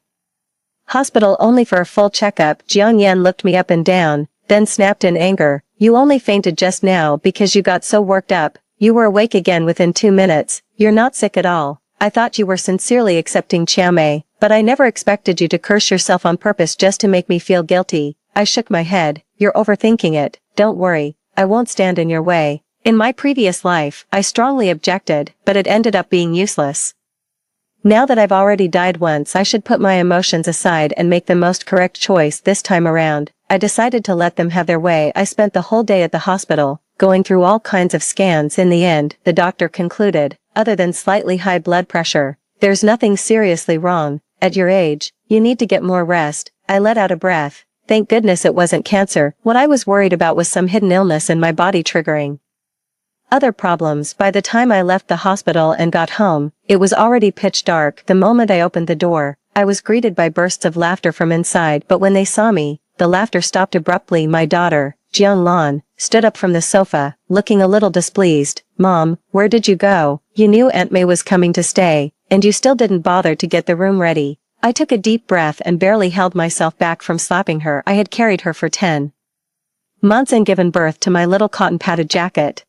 hospital only for a full checkup." Jiang Yan looked me up and down, then snapped in anger, "You only fainted just now because you got so worked up. You were awake again within 2 minutes. You're not sick at all. I thought you were sincerely accepting Xiaomei, but I never expected you to curse yourself on purpose just to make me feel guilty." I shook my head. "You're overthinking it. Don't worry, I won't stand in your way. In my previous life, I strongly objected, but it ended up being useless. Now that I've already died once, I should put my emotions aside and make the most correct choice this time around." I decided to let them have their way. I spent the whole day at the hospital, going through all kinds of scans. In the end, the doctor concluded, other than slightly high blood pressure, there's nothing seriously wrong. "At your age, you need to get more rest." I let out a breath. Thank goodness it wasn't cancer. What I was worried about was some hidden illness in my body triggering other problems. By the time I left the hospital and got home, it was already pitch dark. The moment I opened the door, I was greeted by bursts of laughter from inside, but when they saw me, the laughter stopped abruptly. My daughter, Jiang Lan, stood up from the sofa, looking a little displeased. "Mom, where did you go? You knew Aunt May was coming to stay, and you still didn't bother to get the room ready." I took a deep breath and barely held myself back from slapping her. I had carried her for 10 months and given birth to my little cotton-padded jacket.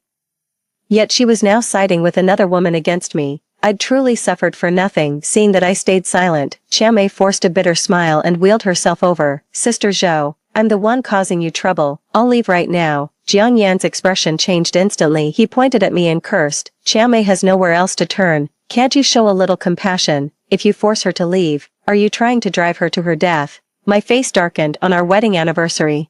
Yet she was now siding with another woman against me. I'd truly suffered for nothing. Seeing that I stayed silent, Xiaomei forced a bitter smile and wheeled herself over. "Sister Zhou, I'm the one causing you trouble. I'll leave right now." Jiang Yan's expression changed instantly. He pointed at me and cursed. "Xiaomei has nowhere else to turn. Can't you show a little compassion? If you force her to leave, are you trying to drive her to her death?" My face darkened. On our wedding anniversary,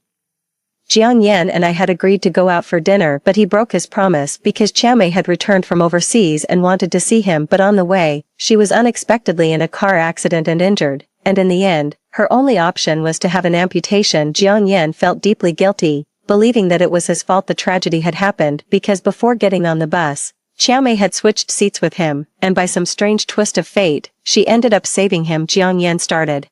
Jiang Yan and I had agreed to go out for dinner, but he broke his promise because Xiaomei had returned from overseas and wanted to see him. But on the way, she was unexpectedly in a car accident and injured, and in the end, her only option was to have an amputation. Jiang Yan felt deeply guilty, believing that it was his fault the tragedy had happened, because before getting on the bus, Xiaomei had switched seats with him, and by some strange twist of fate, she ended up saving him. Jiang Yan started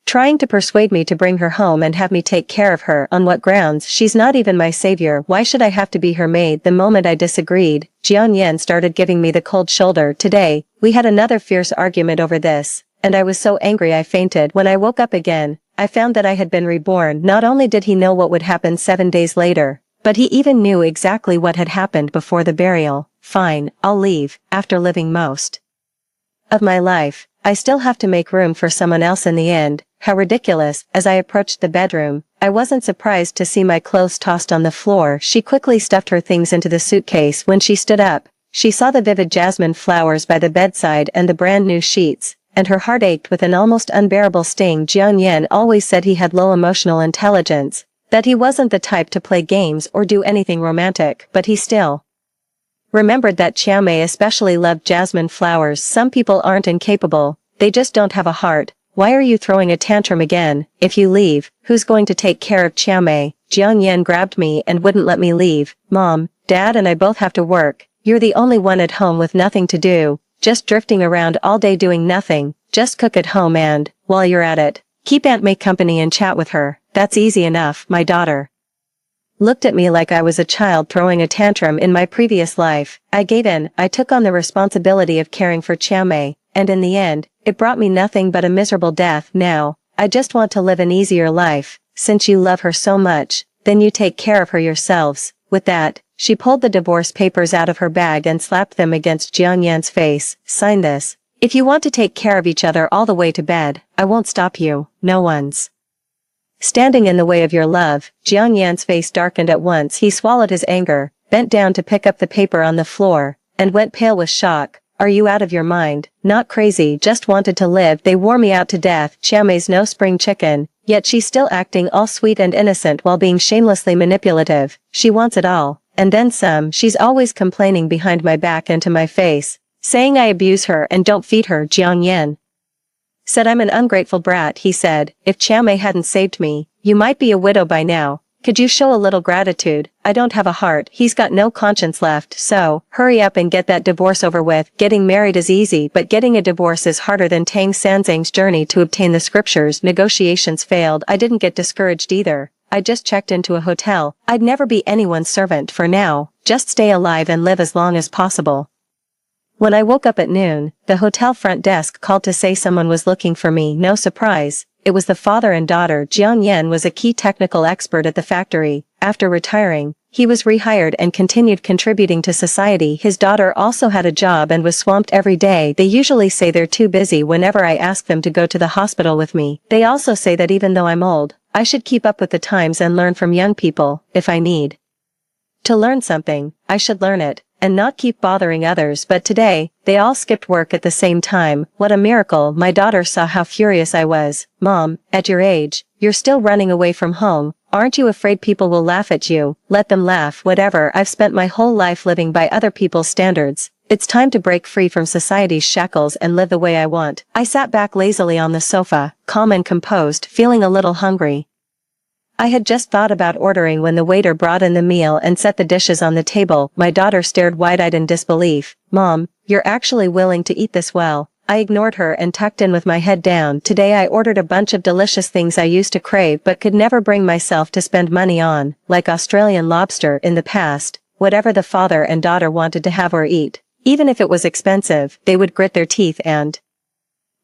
trying to persuade me to bring her home and have me take care of her. On what grounds? She's not even my savior. Why should I have to be her maid? The moment I disagreed, Jiang Yan started giving me the cold shoulder. Today, we had another fierce argument over this, and I was so angry I fainted. When I woke up again, I found that I had been reborn. Not only did he know what would happen 7 days later, but he even knew exactly what had happened before the burial. Fine, I'll leave. After living most of my life, I still have to make room for someone else in the end. How ridiculous. As I approached the bedroom, I wasn't surprised to see my clothes tossed on the floor. She quickly stuffed her things into the suitcase. When she stood up, she saw the vivid jasmine flowers by the bedside and the brand new sheets, and her heart ached with an almost unbearable sting. Jiang Yan always said he had low emotional intelligence, that he wasn't the type to play games or do anything romantic, but he still remembered that Xiaomei especially loved jasmine flowers. Some people aren't incapable, they just don't have a heart. why are you throwing a tantrum again? If you leave, who's going to take care of Chiamei? Jiang Yan grabbed me and wouldn't let me leave. Mom, Dad and I both have to work. You're the only one at home with nothing to do, just drifting around all day doing nothing. Just cook at home and, while you're at it, keep Aunt May company and chat with her. That's easy enough. My daughter looked at me like I was a child throwing a tantrum in my previous life. I gave in. I took on the responsibility of caring for Chiamei, and in the end, it brought me nothing but a miserable death. Now, I just want to live an easier life. Since you love her so much, then you take care of her yourselves. With that, she pulled the divorce papers out of her bag and slapped them against Jiang Yan's face. Sign this. If you want to take care of each other all the way to bed, I won't stop you. No one's standing in the way of your love. Jiang Yan's face darkened at once. He swallowed his anger, bent down to pick up the paper on the floor, and went pale with shock. Are you out of your mind? Not crazy, just wanted to live. They wore me out to death. Chiamei's no spring chicken, yet she's still acting all sweet and innocent while being shamelessly manipulative. She wants it all, and then some. She's always complaining behind my back and to my face, saying I abuse her and don't feed her. Jiang Yan said I'm an ungrateful brat. He said, if Chiamei hadn't saved me, you might be a widow by now. Could you show a little gratitude? I don't have a heart. He's got no conscience left, so, hurry up and get that divorce over with. Getting married is easy, but getting a divorce is harder than Tang Sanzang's journey to obtain the scriptures. Negotiations failed. I didn't get discouraged either. I just checked into a hotel. I'd never be anyone's servant for now. Just stay alive and live as long as possible. When I woke up at noon, the hotel front desk called to say someone was looking for me. No surprise, it was the father and daughter. Jiang Yan was a key technical expert at the factory. After retiring, he was rehired and continued contributing to society. His daughter also had a job and was swamped every day. They usually say they're too busy whenever I ask them to go to the hospital with me. They also say that even though I'm old, I should keep up with the times and learn from young people. If I need to learn something, I should learn it, and not keep bothering others. But today, they all skipped work at the same time. What a miracle. My daughter saw how furious I was. Mom, at your age, you're still running away from home. Aren't you afraid people will laugh at you? Let them laugh. Whatever. I've spent my whole life living by other people's standards. It's time to break free from society's shackles and live the way I want. I sat back lazily on the sofa, calm and composed, feeling a little hungry. I had just thought about ordering when the waiter brought in the meal and set the dishes on the table. My daughter stared wide-eyed in disbelief. Mom, you're actually willing to eat this well? I ignored her and tucked in with my head down. Today I ordered a bunch of delicious things I used to crave but could never bring myself to spend money on, like Australian lobster in the past. Whatever the father and daughter wanted to have or eat, even if it was expensive, they would grit their teeth and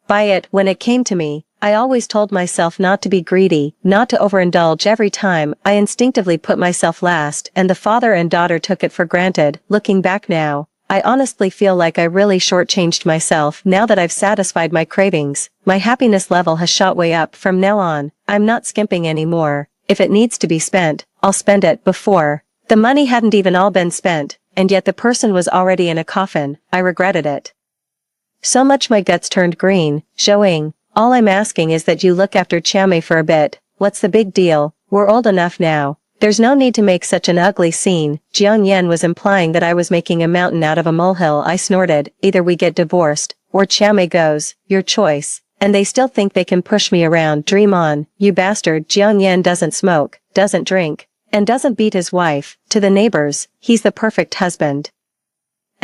buy it. When it came to me, I always told myself not to be greedy, not to overindulge. Every time, I instinctively put myself last, and the father and daughter took it for granted. Looking back now, I honestly feel like I really shortchanged myself. Now that I've satisfied my cravings, my happiness level has shot way up. From now on, I'm not skimping anymore. If it needs to be spent, I'll spend it. Before, the money hadn't even all been spent, and yet the person was already in a coffin. I regretted it so much my guts turned green. Showing. All I'm asking is that you look after Chiamei for a bit. What's the big deal? We're old enough now. There's no need to make such an ugly scene. Jiang Yan was implying that I was making a mountain out of a molehill. I snorted. Either we get divorced, or Chiamei goes. Your choice. And they still think they can push me around. Dream on, you bastard. Jiang Yan doesn't smoke, doesn't drink, and doesn't beat his wife. To the neighbors, he's the perfect husband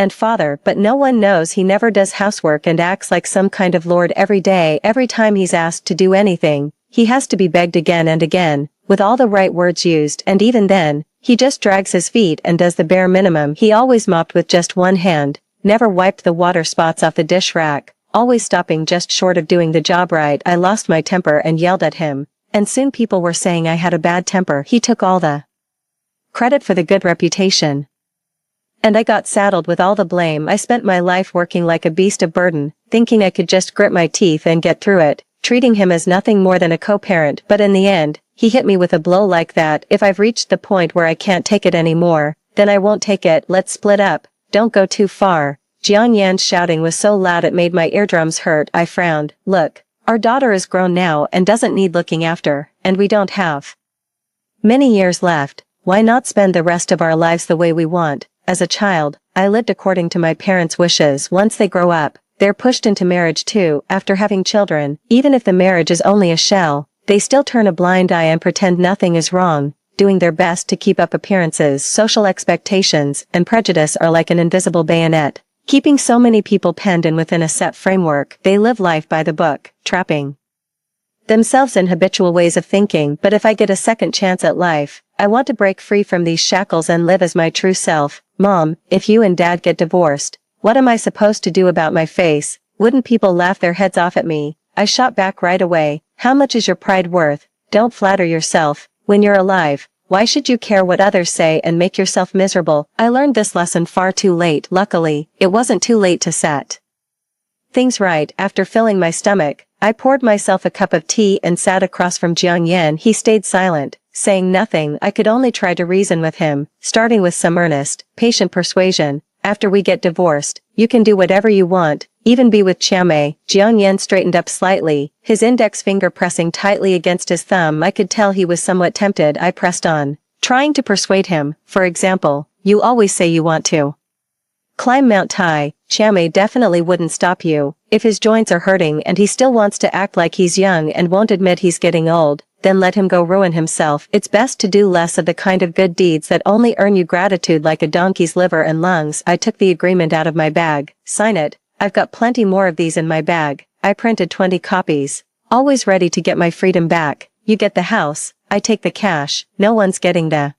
and father, but no one knows he never does housework and acts like some kind of lord every day. Every time he's asked to do anything, he has to be begged again and again, with all the right words used, and even then, he just drags his feet and does the bare minimum. He always mopped with just one hand, never wiped the water spots off the dish rack, always stopping just short of doing the job right. I lost my temper and yelled at him, and soon people were saying I had a bad temper. He took all the credit for the good reputation, and I got saddled with all the blame. I spent my life working like a beast of burden, thinking I could just grit my teeth and get through it, treating him as nothing more than a co-parent. But in the end, he hit me with a blow like that. If I've reached the point where I can't take it anymore, then I won't take it. Let's split up. Don't go too far. Jiang Yan's shouting was so loud it made my eardrums hurt. I frowned. Look, our daughter is grown now and doesn't need looking after, and we don't have many years left. Why not spend the rest of our lives the way we want? As a child, I lived according to my parents' wishes. Once they grow up, they're pushed into marriage too, after having children. Even if the marriage is only a shell, they still turn a blind eye and pretend nothing is wrong, doing their best to keep up appearances. Social expectations and prejudice are like an invisible bayonet, keeping so many people penned in within a set framework. They live life by the book, trapping themselves in habitual ways of thinking. But if I get a second chance at life, I want to break free from these shackles and live as my true self. Mom, if you and Dad get divorced, what am I supposed to do about my face? Wouldn't people laugh their heads off at me? I shot back right away. How much is your pride worth? Don't flatter yourself. When you're alive, why should you care what others say and make yourself miserable? I learned this lesson far too late. Luckily, it wasn't too late to set things right. After filling my stomach, I poured myself a cup of tea and sat across from Jiang Yan. He stayed silent, saying nothing. I could only try to reason with him, starting with some earnest, patient persuasion. After we get divorced, you can do whatever you want, even be with Chiamei. Jiang Yan straightened up slightly, his index finger pressing tightly against his thumb. I could tell he was somewhat tempted. I pressed on, trying to persuade him. For example, you always say you want to climb Mount Tai. Chiamei definitely wouldn't stop you. If his joints are hurting and he still wants to act like he's young and won't admit he's getting old, then let him go ruin himself. It's best to do less of the kind of good deeds that only earn you gratitude, like a donkey's liver and lungs. I took the agreement out of my bag. Sign it. I've got plenty more of these in my bag. I printed 20 copies. Always ready to get my freedom back. You get the house, I take the cash. No one's getting the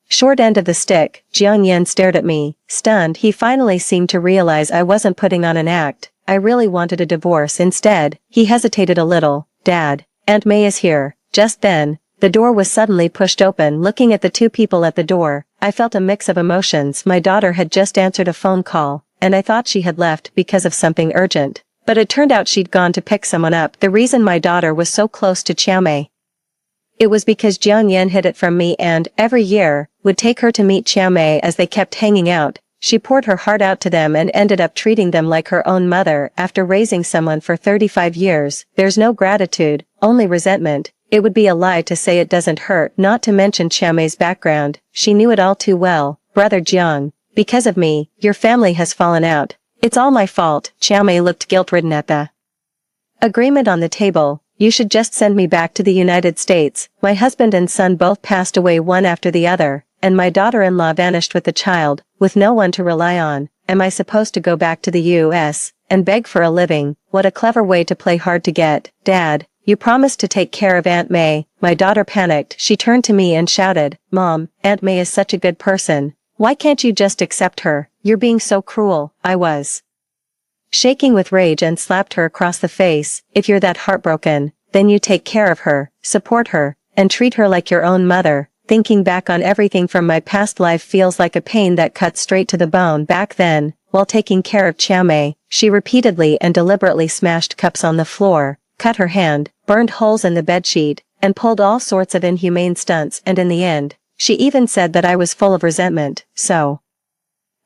short end of the stick. Jiang Yan stared at me, stunned. He finally seemed to realize I wasn't putting on an act. I really wanted a divorce. Instead, he hesitated a little. Dad, Aunt May is here. Just then, the door was suddenly pushed open. Looking at the two people at the door, I felt a mix of emotions. My daughter had just answered a phone call, and I thought she had left because of something urgent. But it turned out she'd gone to pick someone up. The reason my daughter was so close to Chiamei, it was because Jiang Yan hid it from me and, every year, would take her to meet Chiamei. As they kept hanging out, she poured her heart out to them and ended up treating them like her own mother. After raising someone for 35 years, there's no gratitude, only resentment. It would be a lie to say it doesn't hurt. Not to mention Chiamei's background, she knew it all too well. Brother Jiang, because of me, your family has fallen out. It's all my fault. Chiamei looked guilt-ridden at the agreement on the table. You should just send me back to the United States. My husband and son both passed away one after the other, and my daughter-in-law vanished with the child, with no one to rely on. Am I supposed to go back to the U.S. and beg for a living? What a clever way to play hard to get. Dad, you promised to take care of Aunt May. My daughter panicked. She turned to me and shouted, Mom, Aunt May is such a good person. Why can't you just accept her? You're being so cruel. I was shaking with rage and slapped her across the face. If you're that heartbroken, then you take care of her, support her, and treat her like your own mother. Thinking back on everything from my past life feels like a pain that cuts straight to the bone. Back then, while taking care of Chiamei, she repeatedly and deliberately smashed cups on the floor, cut her hand, burned holes in the bedsheet, and pulled all sorts of inhumane stunts. And in the end, she even said that I was full of resentment. So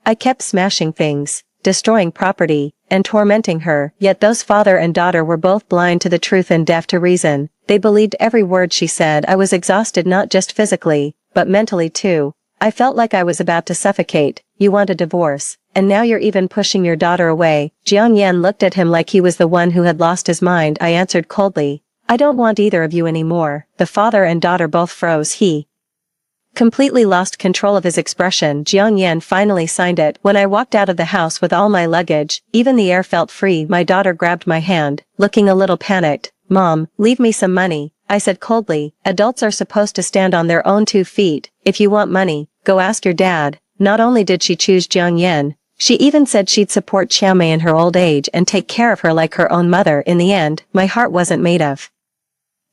I kept smashing things, destroying property, and tormenting her. Yet those father and daughter were both blind to the truth and deaf to reason. They believed every word she said. I was exhausted, not just physically, but mentally too. I felt like I was about to suffocate. You want a divorce, and now you're even pushing your daughter away. Jiang Yan looked at him like he was the one who had lost his mind. I answered coldly, I don't want either of you anymore. The father and daughter both froze. He completely lost control of his expression. Jiang Yan finally signed it. When I walked out of the house with all my luggage, even the air felt free. My daughter grabbed my hand, looking a little panicked. Mom, leave me some money, I said coldly. Adults are supposed to stand on their own 2 feet. If you want money, go ask your dad. Not only did she choose Jiang Yan, she even said she'd support Chiamei in her old age and take care of her like her own mother. In the end, my heart wasn't made of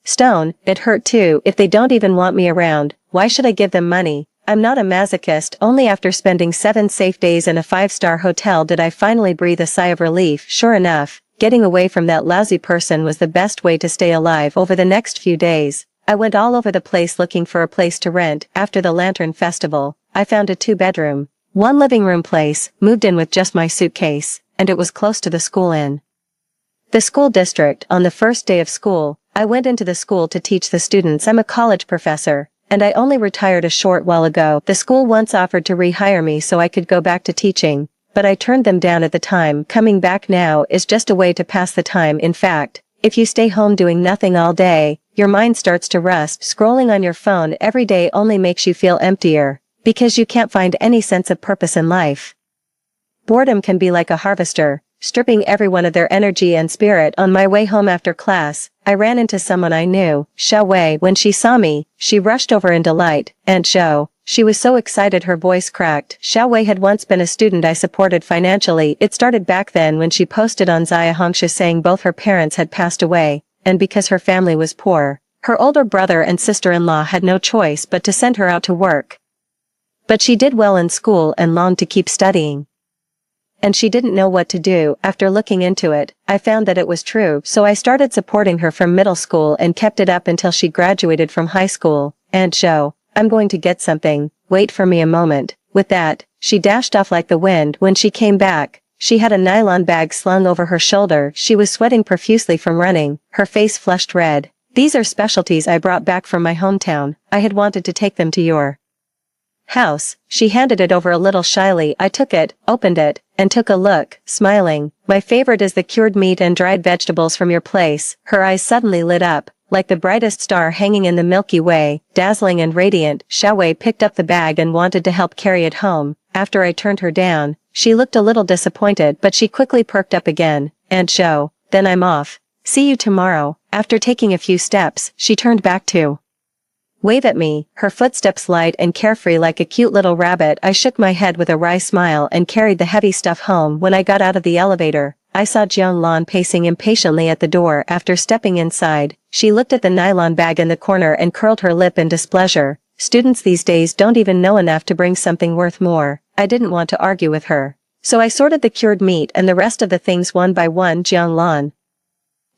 stone. It hurt too. If they don't even want me around, why should I give them money? I'm not a masochist. Only after spending 7 safe days in a 5-star hotel did I finally breathe a sigh of relief. Sure enough, getting away from that lousy person was the best way to stay alive. Over the next few days, I went all over the place looking for a place to rent. After the Lantern Festival, I found a 2-bedroom, 1 living room place, moved in with just my suitcase, and it was close to the school in the school district. On the first day of school, I went into the school to teach the students. I'm a college professor, and I only retired a short while ago. The school once offered to rehire me so I could go back to teaching, but I turned them down at the time. Coming back now is just a way to pass the time. In fact, if you stay home doing nothing all day, your mind starts to rust. Scrolling on your phone every day only makes you feel emptier, because you can't find any sense of purpose in life. Boredom can be like a harvester, stripping everyone of their energy and spirit. On my way home after class, I ran into someone I knew, Xiao Wei. When she saw me, she rushed over in delight. "Aunt Zhou." She was so excited her voice cracked. Xiao Wei had once been a student I supported financially. It started back then when she posted on Zaya Hongsha saying both her parents had passed away, and because her family was poor, her older brother and sister-in-law had no choice but to send her out to work. But she did well in school and longed to keep studying. And she didn't know what to do. After looking into it, I found that it was true, so I started supporting her from middle school and kept it up until she graduated from high school. "Aunt Zhou, I'm going to get something, wait for me a moment." With that, she dashed off like the wind. When she came back, she had a nylon bag slung over her shoulder. She was sweating profusely from running, her face flushed red. "These are specialties I brought back from my hometown. I had wanted to take them to your house." She handed it over a little shyly. I took it, opened it, and took a look, smiling. "My favorite is the cured meat and dried vegetables from your place." Her eyes suddenly lit up, like the brightest star hanging in the Milky Way, dazzling and radiant. Xiao Wei picked up the bag and wanted to help carry it home. After I turned her down, she looked a little disappointed, but she quickly perked up again. "Aunt Zhou, then I'm off. See you tomorrow." After taking a few steps, she turned back to wave at me, her footsteps light and carefree like a cute little rabbit. I shook my head with a wry smile and carried the heavy stuff home. When I got out of the elevator, I saw Jiang Lan pacing impatiently at the door. After stepping inside, she looked at the nylon bag in the corner and curled her lip in displeasure. Students these days don't even know enough to bring something worth more. I didn't want to argue with her, so I sorted the cured meat and the rest of the things one by one. Jiang Lan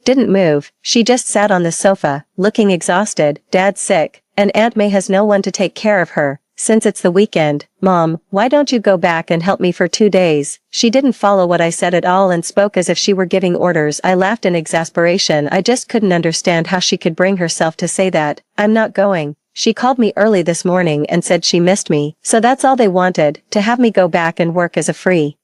didn't move. She just sat on the sofa, looking exhausted. "Dad's sick, and Aunt May has no one to take care of her, since it's the weekend. Mom, why don't you go back and help me for 2 days?" She didn't follow what I said at all and spoke as if she were giving orders. I laughed in exasperation. I just couldn't understand how she could bring herself to say that. "I'm not going. She called me early this morning and said she missed me, so that's all they wanted, to have me go back and work as a free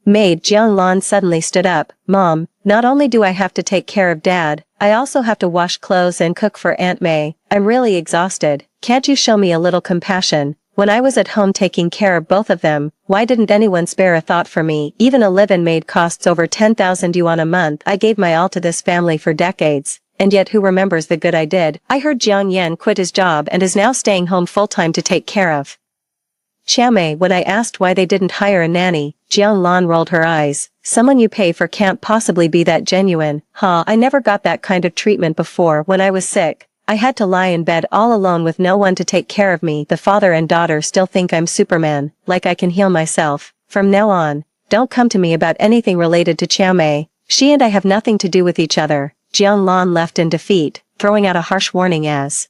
maid." Jiang Lan suddenly stood up. "Mom, not only do I have to take care of Dad, I also have to wash clothes and cook for Aunt May. I'm really exhausted. Can't you show me a little compassion? When I was at home taking care of both of them, why didn't anyone spare a thought for me? Even a live-in maid costs over 10,000 yuan a month. I gave my all to this family for decades, and yet who remembers the good I did?" I heard Jiang Yan quit his job and is now staying home full-time to take care of Xiao Mei. When I asked why they didn't hire a nanny, Jiang Lan rolled her eyes. "Someone you pay for can't possibly be that genuine." "Huh, I never got that kind of treatment before. When I was sick, I had to lie in bed all alone with no one to take care of me. The father and daughter still think I'm Superman, like I can heal myself. From now on, don't come to me about anything related to Xiao Mei. She and I have nothing to do with each other." Jiang Lan left in defeat, throwing out a harsh warning as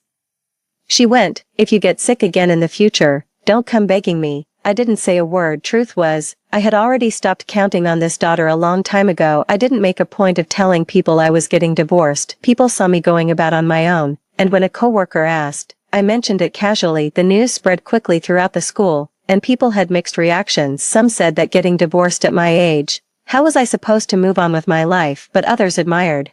she went. "If you get sick again in the future, don't come begging me." I didn't say a word. Truth was, I had already stopped counting on this daughter a long time ago. I didn't make a point of telling people I was getting divorced. People saw me going about on my own, and when a coworker asked, I mentioned it casually. The news spread quickly throughout the school, and people had mixed reactions. Some said that getting divorced at my age, how was I supposed to move on with my life? But others admired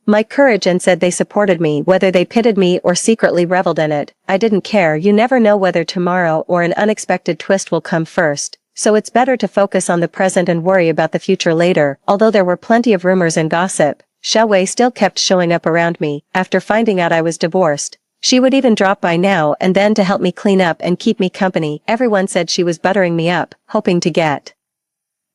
my courage and said they supported me, whether they pitied me or secretly reveled in it. I didn't care. You never know whether tomorrow or an unexpected twist will come first, so it's better to focus on the present and worry about the future later. Although there were plenty of rumors and gossip, Xiao Wei still kept showing up around me. After finding out I was divorced, she would even drop by now and then to help me clean up and keep me company. Everyone said she was buttering me up, hoping to get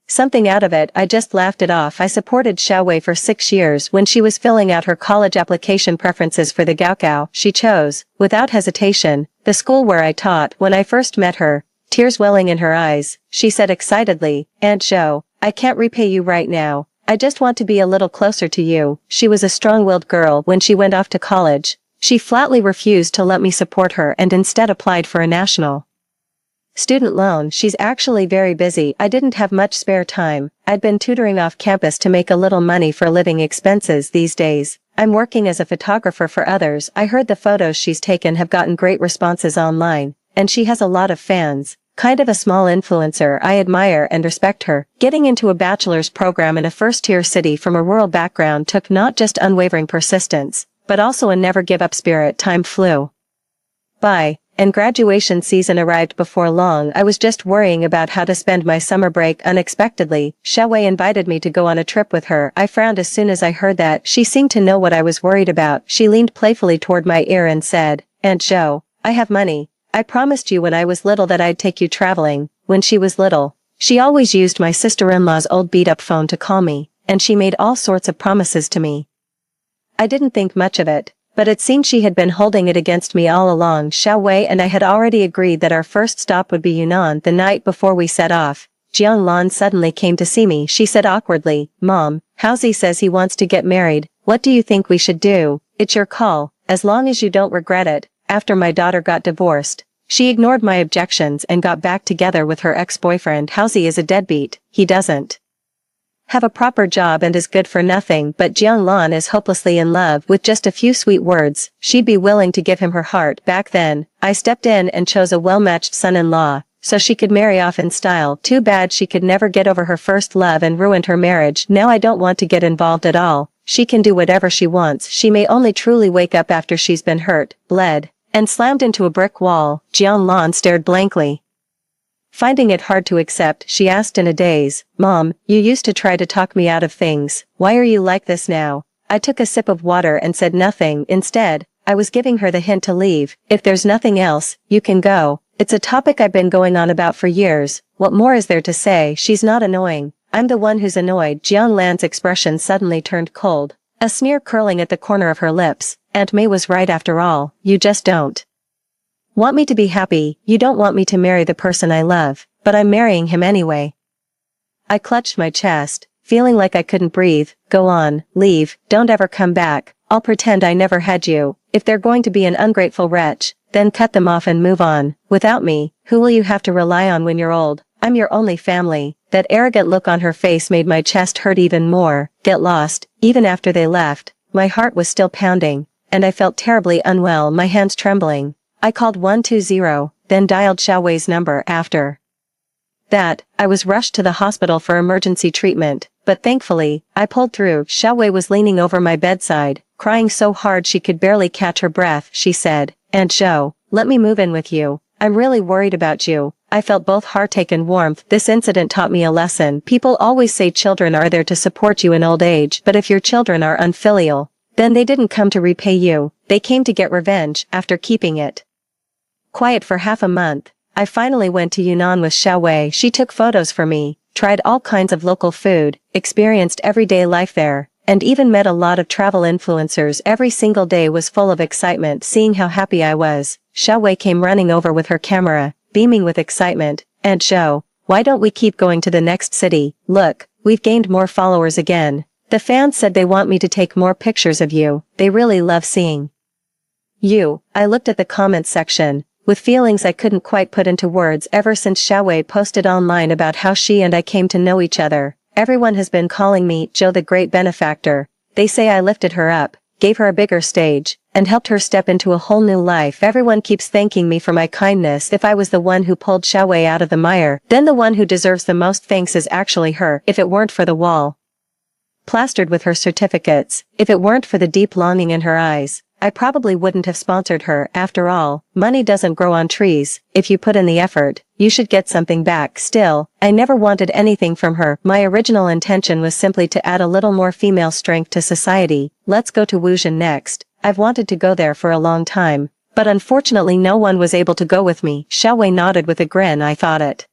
something out of it. I just laughed it off. I supported Xiao Wei for 6 years. When she was filling out her college application preferences for the Gaokao, she chose, without hesitation, the school where I taught. When I first met her, tears welling in her eyes, she said excitedly, "Aunt Zhou, I can't repay you right now. I just want to be a little closer to you." She was a strong-willed girl. When she went off to college, she flatly refused to let me support her and instead applied for a national student loan. She's actually very busy. I didn't have much spare time. I'd been tutoring off campus to make a little money for living expenses. These days, I'm working as a photographer for others. I heard the photos she's taken have gotten great responses online, and she has a lot of fans. Kind of a small influencer. I admire and respect her. Getting into a bachelor's program in a first-tier city from a rural background took not just unwavering persistence, but also a never-give-up spirit. Time flew by, and graduation season arrived before long. I was just worrying about how to spend my summer break. Unexpectedly, Xiaowei invited me to go on a trip with her. I frowned as soon as I heard that. She seemed to know what I was worried about. She leaned playfully toward my ear and said, "Aunt Zhou, I have money. I promised you when I was little that I'd take you traveling." When she was little, she always used my sister-in-law's old beat-up phone to call me, and she made all sorts of promises to me. I didn't think much of it, but it seemed she had been holding it against me all along. Xiaowei and I had already agreed that our first stop would be Yunnan. The night before we set off, Jianglan suddenly came to see me. She said awkwardly, "Mom, Haozi says he wants to get married. What do you think we should do? It's your call, as long as you don't regret it." After my daughter got divorced, she ignored my objections and got back together with her ex-boyfriend. Haozi is a deadbeat. He doesn't have a proper job and is good for nothing, but Jianglan is hopelessly in love. With just a few sweet words, she'd be willing to give him her heart. Back then, I stepped in and chose a well-matched son-in-law, so she could marry off in style. Too bad she could never get over her first love and ruined her marriage. Now I don't want to get involved at all. She can do whatever she wants. She may only truly wake up after she's been hurt, bled, and slammed into a brick wall. Jianglan stared blankly. Finding it hard to accept, she asked in a daze, "Mom, you used to try to talk me out of things. Why are you like this now?" I took a sip of water and said nothing. Instead, I was giving her the hint to leave. "If there's nothing else, you can go. It's a topic I've been going on about for years. What more is there to say? She's not annoying. I'm the one who's annoyed." Jianglan's expression suddenly turned cold, a sneer curling at the corner of her lips. Aunt May was right after all. You just don't want me to be happy. You don't want me to marry the person I love, but I'm marrying him anyway. I clutched my chest, feeling like I couldn't breathe. "Go on, leave, don't ever come back. I'll pretend I never had you. If they're going to be an ungrateful wretch, then cut them off and move on. Without me, who will you have to rely on when you're old? I'm your only family." That arrogant look on her face made my chest hurt even more. Get lost. Even after they left, my heart was still pounding, and I felt terribly unwell, my hands trembling. I called 120, then dialed Xiaowei's number. After that, I was rushed to the hospital for emergency treatment, but thankfully, I pulled through. Xiaowei was leaning over my bedside, crying so hard she could barely catch her breath. She said, "Aunt Zhou, let me move in with you. I'm really worried about you." I felt both heartache and warmth. This incident taught me a lesson. People always say children are there to support you in old age, but if your children are unfilial, then they didn't come to repay you, they came to get revenge. After keeping it quiet for half a month, I finally went to Yunnan with Xiaowei. She took photos for me, tried all kinds of local food, experienced everyday life there, and even met a lot of travel influencers. Every single day was full of excitement. Seeing how happy I was, Xiaowei came running over with her camera, beaming with excitement. "Aunt Zhou, why don't we keep going to the next city? Look, we've gained more followers again. The fans said they want me to take more pictures of you. They really love seeing you." I looked at the comments section, with feelings I couldn't quite put into words. Ever since Xiaowei posted online about how she and I came to know each other, everyone has been calling me Zhou the Great Benefactor. They say I lifted her up, gave her a bigger stage, and helped her step into a whole new life. Everyone keeps thanking me for my kindness. If I was the one who pulled Xiaowei out of the mire, then the one who deserves the most thanks is actually her. If it weren't for the wall plastered with her certificates, if it weren't for the deep longing in her eyes, I probably wouldn't have sponsored her. After all, money doesn't grow on trees. If you put in the effort, you should get something back. Still, I never wanted anything from her. My original intention was simply to add a little more female strength to society. Let's go to Wuzhen next. I've wanted to go there for a long time, but unfortunately no one was able to go with me. Xiaowei nodded with a grin. I thought it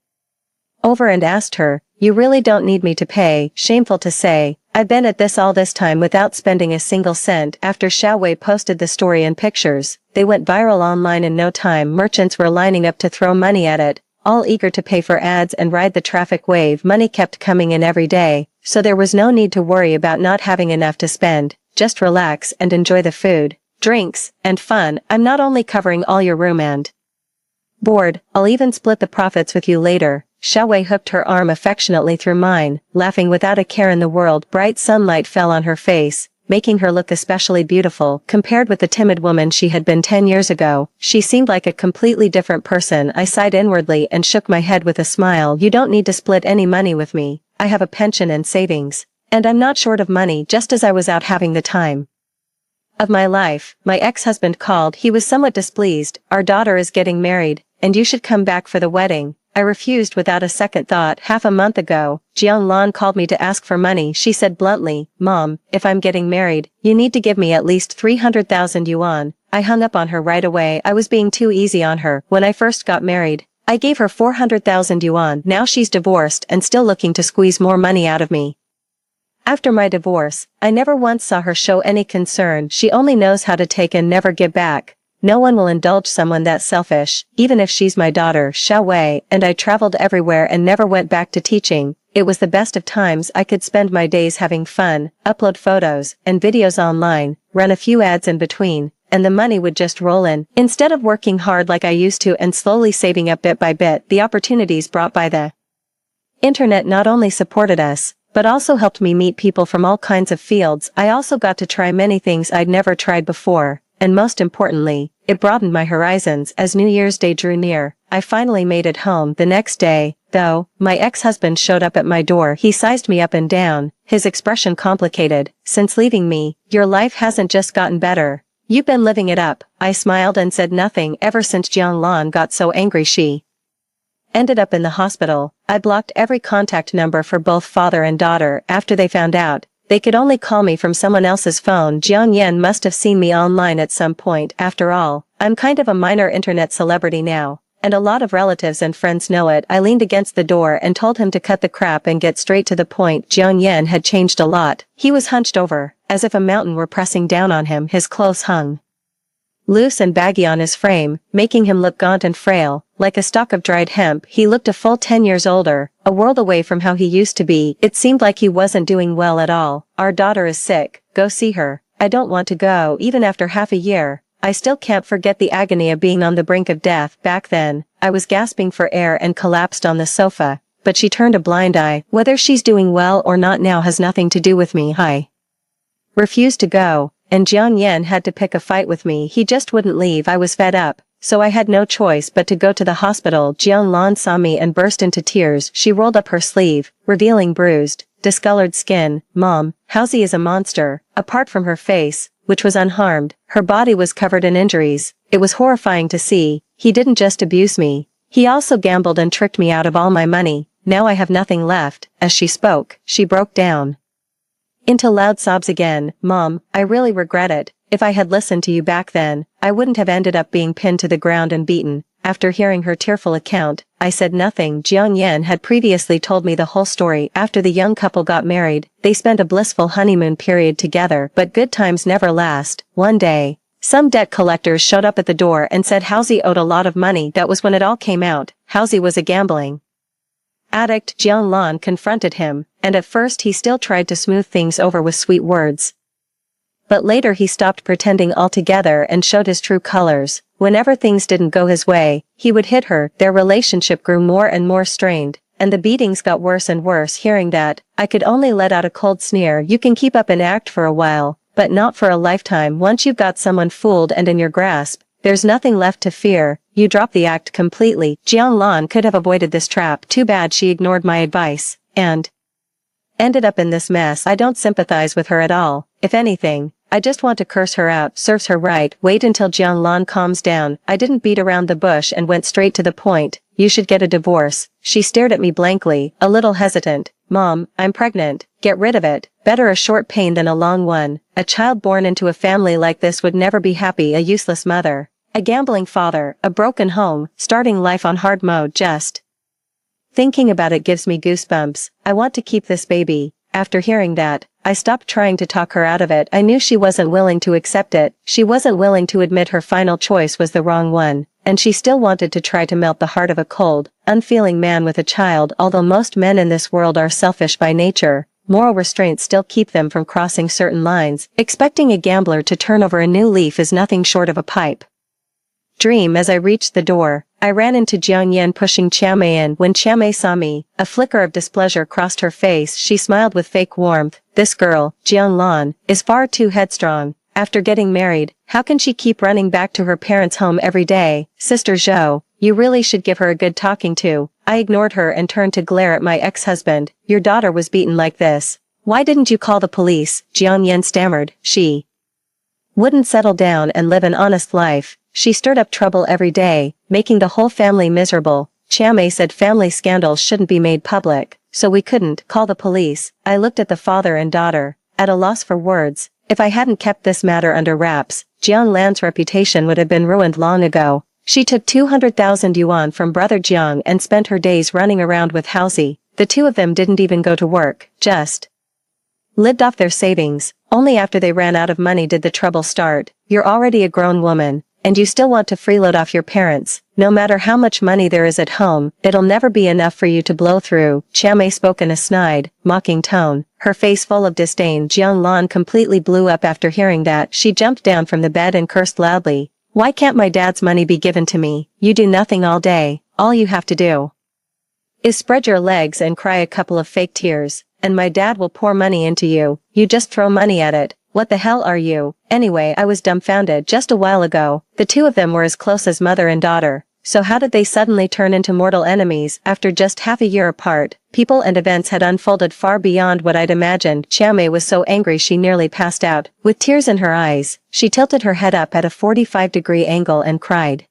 over and asked her, "You really don't need me to pay?" Shameful to say, I've been at this all this time without spending a single cent. After Xiaowei posted the story and pictures, they went viral online in no time. Merchants were lining up to throw money at it, all eager to pay for ads and ride the traffic wave. Money kept coming in every day, so there was no need to worry about not having enough to spend. Just relax and enjoy the food, drinks, and fun. I'm not only covering all your room and board, I'll even split the profits with you later. Xiaowei hooked her arm affectionately through mine, laughing without a care in the world. Bright sunlight fell on her face, making her look especially beautiful compared with the timid woman she had been 10 years ago. She seemed like a completely different person. I sighed inwardly and shook my head with a smile. You don't need to split any money with me. I have a pension and savings. And I'm not short of money, just as I was out having the time of my life. My ex-husband called. He was somewhat displeased. Our daughter is getting married, and you should come back for the wedding. I refused without a second thought. Half a month ago, Jianglan called me to ask for money. She said bluntly, Mom, if I'm getting married, you need to give me at least 300,000 yuan. I hung up on her right away. I was being too easy on her. When I first got married, I gave her 400,000 yuan. Now she's divorced and still looking to squeeze more money out of me. After my divorce, I never once saw her show any concern. She only knows how to take and never give back. No one will indulge someone that selfish, even if she's my daughter. Xiao Wei and I traveled everywhere and never went back to teaching. It was the best of times. I could spend my days having fun, upload photos and videos online, run a few ads in between, and the money would just roll in. Instead of working hard like I used to and slowly saving up bit by bit, the opportunities brought by the internet not only supported us, but also helped me meet people from all kinds of fields. I also got to try many things I'd never tried before. And most importantly, it broadened my horizons. As New Year's Day drew near, I finally made it home. The next day, though, my ex-husband showed up at my door. He sized me up and down, his expression complicated. Since leaving me, your life hasn't just gotten better. You've been living it up. I smiled and said nothing. Ever since Jianglan got so angry she ended up in the hospital. I blocked every contact number for both father and daughter. After they found out, they could only call me from someone else's phone. Jiang Yan must have seen me online at some point. After all, I'm kind of a minor internet celebrity now, and a lot of relatives and friends know it. I leaned against the door and told him to cut the crap and get straight to the point. Jiang Yan had changed a lot. He was hunched over, as if a mountain were pressing down on him. His clothes hung loose and baggy on his frame, making him look gaunt and frail, like a stalk of dried hemp. He looked a full 10 years older, a world away from how he used to be. It seemed like he wasn't doing well at all. Our daughter is sick. Go see her. I don't want to go. Even after half a year, I still can't forget the agony of being on the brink of death. Back then, I was gasping for air and collapsed on the sofa, but she turned a blind eye. Whether she's doing well or not now has nothing to do with me. I refused to go, and Jiang Yan had to pick a fight with me. He just wouldn't leave. I was fed up, so I had no choice but to go to the hospital. Jiang Lan saw me and burst into tears. She rolled up her sleeve, revealing bruised, discolored skin. Mom, Hauzi is a monster. Apart from her face, which was unharmed, her body was covered in injuries. It was horrifying to see. He didn't just abuse me. He also gambled and tricked me out of all my money. Now I have nothing left. As she spoke, she broke down into loud sobs again. Mom, I really regret it. If I had listened to you back then, I wouldn't have ended up being pinned to the ground and beaten. After hearing her tearful account, I said nothing. Jiang Yan had previously told me the whole story. After the young couple got married, they spent a blissful honeymoon period together, but good times never last. One day, some debt collectors showed up at the door and said Hauzi owed a lot of money. That was when it all came out. Hauzi was a gambling addict. Jiang Lan confronted him, and at first he still tried to smooth things over with sweet words. But later he stopped pretending altogether and showed his true colors. Whenever things didn't go his way, he would hit her. Their relationship grew more and more strained, and the beatings got worse and worse. Hearing that, I could only let out a cold sneer. You can keep up an act for a while, but not for a lifetime. Once you've got someone fooled and in your grasp, there's nothing left to fear. You drop the act completely. Jiang Lan could have avoided this trap. Too bad she ignored my advice, and ended up in this mess. I don't sympathize with her at all. If anything, I just want to curse her out. Serves her right. Wait until Jiang Lan calms down. I didn't beat around the bush and went straight to the point. You should get a divorce. She stared at me blankly, a little hesitant. Mom, I'm pregnant. Get rid of it. Better a short pain than a long one. A child born into a family like this would never be happy. A useless mother, a gambling father, a broken home, starting life on hard mode. Just thinking about it gives me goosebumps. I want to keep this baby. After hearing that, I stopped trying to talk her out of it. I knew she wasn't willing to accept it. She wasn't willing to admit her final choice was the wrong one, and she still wanted to try to melt the heart of a cold, unfeeling man with a child. Although most men in this world are selfish by nature, moral restraints still keep them from crossing certain lines. Expecting a gambler to turn over a new leaf is nothing short of a pipe dream. As I reached the door, I ran into Jiang Yan pushing Chiamei in. When Chiamei saw me, a flicker of displeasure crossed her face. She smiled with fake warmth. This girl, Jiang Lan, is far too headstrong. After getting married, how can she keep running back to her parents' home every day? Sister Zhou, you really should give her a good talking to. I ignored her and turned to glare at my ex-husband. Your daughter was beaten like this. Why didn't you call the police? Jiang Yan stammered. She wouldn't settle down and live an honest life. She stirred up trouble every day, making the whole family miserable. Chiamei said family scandals shouldn't be made public, so we couldn't call the police. I looked at the father and daughter, at a loss for words. If I hadn't kept this matter under wraps, Jiang Lan's reputation would have been ruined long ago. She took 200,000 yuan from brother Jiang and spent her days running around with Haozi. The two of them didn't even go to work, just lived off their savings. Only after they ran out of money did the trouble start. You're already a grown woman, and you still want to freeload off your parents. No matter how much money there is at home, it'll never be enough for you to blow through. Chiamei spoke in a snide, mocking tone, her face full of disdain. Jiang Lan completely blew up after hearing that. She jumped down from the bed and cursed loudly. Why can't my dad's money be given to me? You do nothing all day. All you have to do is spread your legs and cry a couple of fake tears, and my dad will pour money into you. You just throw money at it. What the hell are you? Anyway, I was dumbfounded. Just a while ago, the two of them were as close as mother and daughter. So how did they suddenly turn into mortal enemies after just half a year apart? People and events had unfolded far beyond what I'd imagined. Chiamei was so angry she nearly passed out. With tears in her eyes, she tilted her head up at a 45-degree angle and cried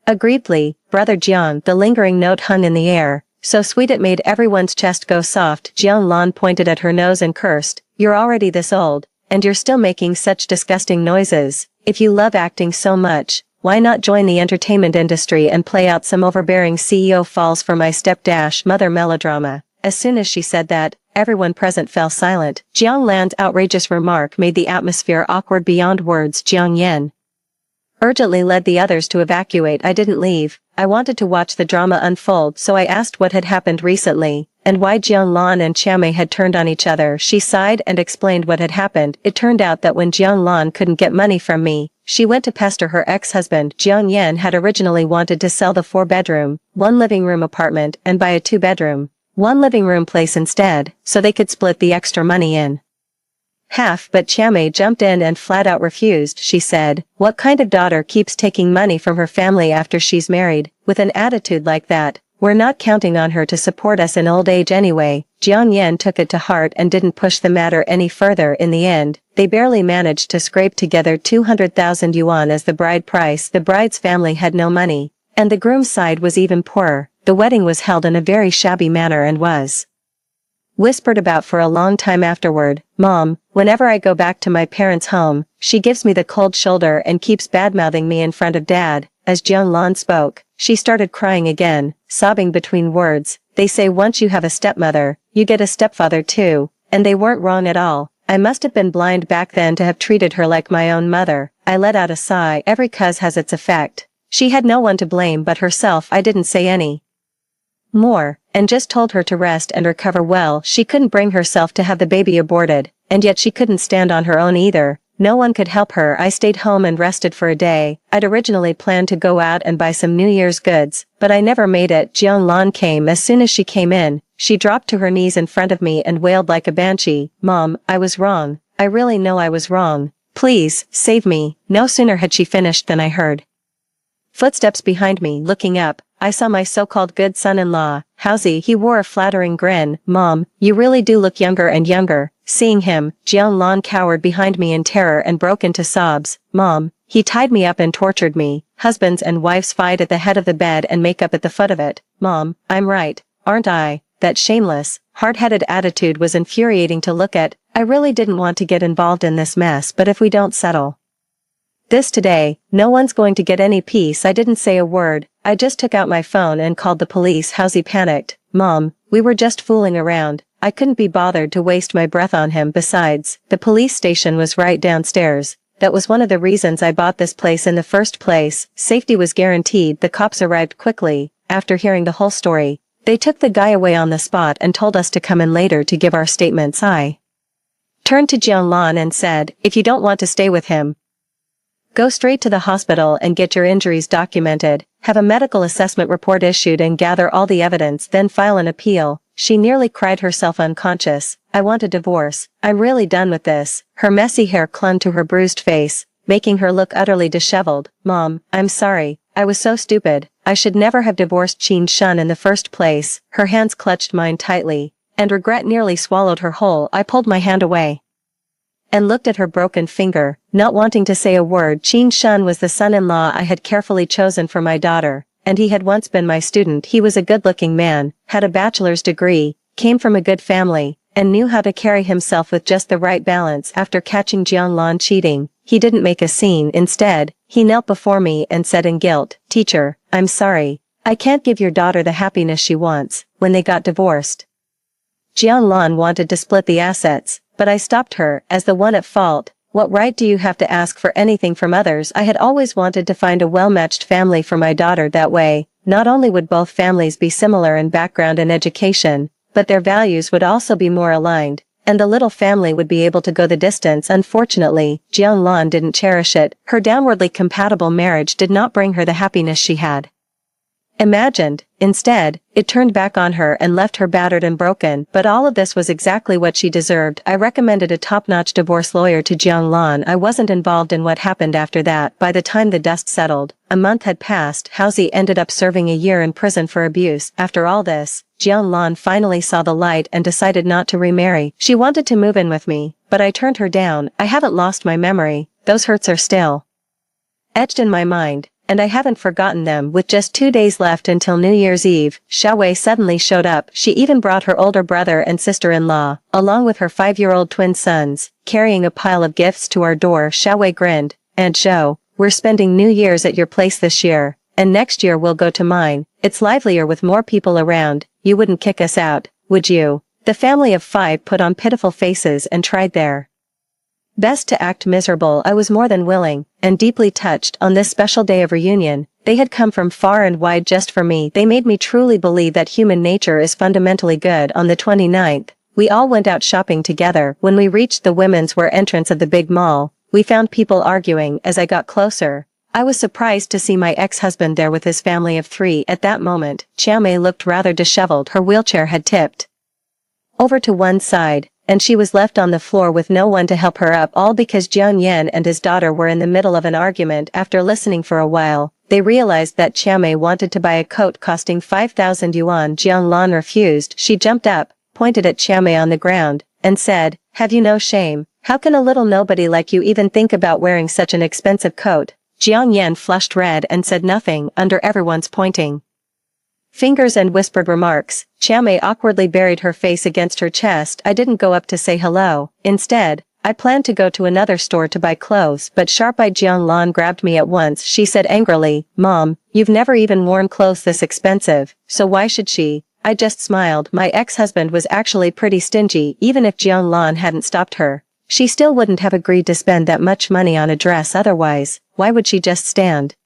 aggrievedly, Brother Jiang. The lingering note hung in the air, so sweet it made everyone's chest go soft. Jiang Lan pointed at her nose and cursed, you're already this old, and you're still making such disgusting noises. If you love acting so much, why not join the entertainment industry and play out some overbearing CEO falls for my step-mother melodrama? As soon as she said that, everyone present fell silent. Jiang Lan's outrageous remark made the atmosphere awkward beyond words. Jiang Yan urgently led the others to evacuate. I didn't leave. I wanted to watch the drama unfold, so I asked what had happened recently, and why Jiang Lan and Chiamei had turned on each other. She sighed and explained what had happened. It turned out that when Jiang Lan couldn't get money from me, she went to pester her ex-husband. Jiang Yan had originally wanted to sell the 4-bedroom, 1-living-room apartment and buy a 2-bedroom, 1-living-room place instead, so they could split the extra money in half, but Chiamei jumped in and flat out refused. She said, what kind of daughter keeps taking money from her family after she's married? With an attitude like that, we're not counting on her to support us in old age anyway. Jiang Yan took it to heart and didn't push the matter any further. In the end, they barely managed to scrape together 200,000 yuan as the bride price. The bride's family had no money, and the groom's side was even poorer. The wedding was held in a very shabby manner and was whispered about for a long time afterward. Mom, whenever I go back to my parents' home, she gives me the cold shoulder and keeps badmouthing me in front of Dad. As Jiang Lan spoke, she started crying again, sobbing between words. They say once you have a stepmother, you get a stepfather too, and they weren't wrong at all. I must have been blind back then to have treated her like my own mother. I let out a sigh. Every cuz has its effect. She had no one to blame but herself. I didn't say any more, and just told her to rest and recover well. She couldn't bring herself to have the baby aborted, and yet she couldn't stand on her own either. No one could help her. I stayed home and rested for a day. I'd originally planned to go out and buy some New Year's goods, but I never made it. Jiang Lan came. As soon as she came in, she dropped to her knees in front of me and wailed like a banshee. Mom, I was wrong. I really know I was wrong. Please, save me. No sooner had she finished than I heard footsteps behind me. Looking up, I saw my so-called good son-in-law, Haozi. He wore a flattering grin. Mom, you really do look younger and younger. Seeing him, Jiang Lan cowered behind me in terror and broke into sobs. Mom, he tied me up and tortured me. Husbands and wives fight at the head of the bed and make up at the foot of it. Mom, I'm right, aren't I? That shameless, hard-headed attitude was infuriating to look at. I really didn't want to get involved in this mess, but if we don't settle this today, no one's going to get any peace. I didn't say a word. I just took out my phone and called the police. Haozi panicked. Mom, we were just fooling around. I couldn't be bothered to waste my breath on him. Besides, the police station was right downstairs. That was one of the reasons I bought this place in the first place. Safety was guaranteed. The cops arrived quickly. After hearing the whole story, they took the guy away on the spot and told us to come in later to give our statements. I turned to Jiang Lan and said, if you don't want to stay with him, Go straight to the hospital and get your injuries documented, have a medical assessment report issued and gather all the evidence, then file an appeal. She nearly cried herself unconscious. I want a divorce. I'm really done with this. Her messy hair clung to her bruised face, making her look utterly disheveled. Mom, I'm sorry. I was so stupid. I should never have divorced Qin Shun in the first place. Her hands clutched mine tightly, and regret nearly swallowed her whole. I pulled my hand away and looked at her broken finger, not wanting to say a word. Qin Shun was the son-in-law I had carefully chosen for my daughter, and he had once been my student. He was a good-looking man, had a bachelor's degree, came from a good family, and knew how to carry himself with just the right balance. After catching Jianlan cheating, he didn't make a scene. Instead, he knelt before me and said in guilt, "Teacher, I'm sorry. I can't give your daughter the happiness she wants." When they got divorced, Jianlan wanted to split the assets, but I stopped her as the one at fault. What right do you have to ask for anything from others? I had always wanted to find a well-matched family for my daughter. That way, not only would both families be similar in background and education, but their values would also be more aligned, and the little family would be able to go the distance. Unfortunately, Jianlan didn't cherish it. Her downwardly compatible marriage did not bring her the happiness she had imagined. Instead, it turned back on her and left her battered and broken. But all of this was exactly what she deserved. I recommended a top-notch divorce lawyer to Jianlan. I wasn't involved in what happened after that. By the time the dust settled, a month had passed. Haozi ended up serving a year in prison for abuse. After all this, Jianlan finally saw the light and decided not to remarry. She wanted to move in with me, but I turned her down. I haven't lost my memory. Those hurts are still etched in my mind, and I haven't forgotten them. With just 2 days left until New Year's Eve, Xiaowei suddenly showed up. She even brought her older brother and sister-in-law, along with her 5-year-old twin sons, carrying a pile of gifts to our door. Xiaowei grinned. "Aunt Zhou, we're spending New Year's at your place this year, and next year we'll go to mine. It's livelier with more people around. You wouldn't kick us out, would you?" The family of 5 put on pitiful faces and tried their best to act miserable. I was more than willing, and deeply touched. On this special day of reunion, they had come from far and wide just for me. They made me truly believe that human nature is fundamentally good. On the 29th, we all went out shopping together. When we reached the women's wear entrance of the big mall, we found people arguing. As I got closer, I was surprised to see my ex-husband there with his family of 3. At that moment, Xiaomei looked rather disheveled. Her wheelchair had tipped over to one side, and she was left on the floor with no one to help her up, all because Jiang Yan and his daughter were in the middle of an argument. After listening for a while, they realized that Xiaomei wanted to buy a coat costing 5,000 yuan. Jiang Lan refused. She jumped up, pointed at Xiaomei on the ground, and said, "Have you no shame? How can a little nobody like you even think about wearing such an expensive coat?" Jiang Yan flushed red and said nothing. Under everyone's pointing fingers and whispered remarks, Xiaomei awkwardly buried her face against her chest. I didn't go up to say hello. Instead, I planned to go to another store to buy clothes, but sharp-eyed Jianlan grabbed me at once. She said angrily, "Mom, you've never even worn clothes this expensive, so why should she?" I just smiled. My ex-husband was actually pretty stingy. Even if Jianlan hadn't stopped her, she still wouldn't have agreed to spend that much money on a dress. Otherwise, why would she just stand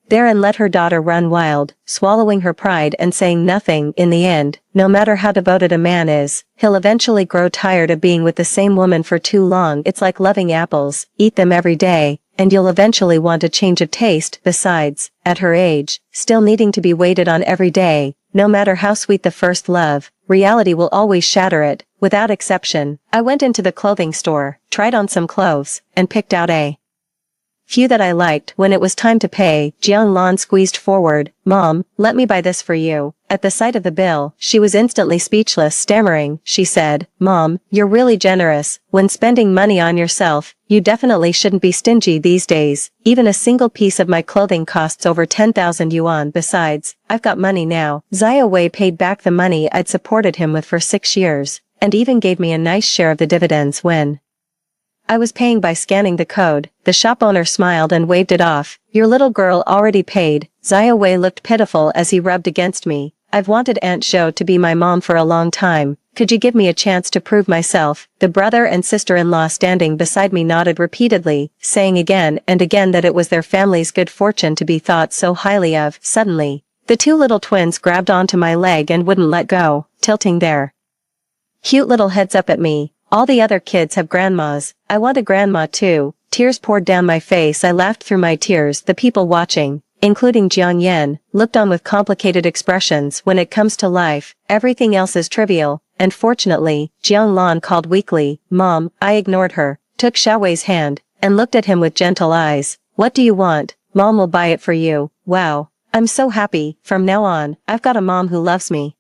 there and let her daughter run wild, swallowing her pride and saying nothing? In the end, no matter how devoted a man is, he'll eventually grow tired of being with the same woman for too long. It's like loving apples. Eat them every day, and you'll eventually want a change of taste. Besides, at her age, still needing to be waited on every day, no matter how sweet the first love, reality will always shatter it, without exception. I went into the clothing store, tried on some clothes, and picked out a few that I liked. When it was time to pay, Jiang Lan squeezed forward, "Mom, let me buy this for you." At the sight of the bill, she was instantly speechless. Stammering, she said, "Mom, you're really generous. When spending money on yourself, you definitely shouldn't be stingy these days. Even a single piece of my clothing costs over 10,000 yuan. Besides, I've got money now." Zhao Wei paid back the money I'd supported him with for 6 years, and even gave me a nice share of the dividends when I was paying by scanning the code. The shop owner smiled and waved it off. "Your little girl already paid." Zhao Wei looked pitiful as he rubbed against me. "I've wanted Aunt Zhou to be my mom for a long time. Could you give me a chance to prove myself?" The brother and sister-in-law standing beside me nodded repeatedly, saying again and again that it was their family's good fortune to be thought so highly of. Suddenly, the 2 little twins grabbed onto my leg and wouldn't let go, tilting their cute little heads up at me. "All the other kids have grandmas. I want a grandma too." Tears poured down my face. I laughed through my tears. The people watching, including Jiang Yan, looked on with complicated expressions. When it comes to life, everything else is trivial, and fortunately, Jiang Lan called weakly, "Mom." I ignored her, took Xiaowei's hand, and looked at him with gentle eyes. "What do you want? Mom will buy it for you." Wow. I'm so happy. From now on, I've got a mom who loves me.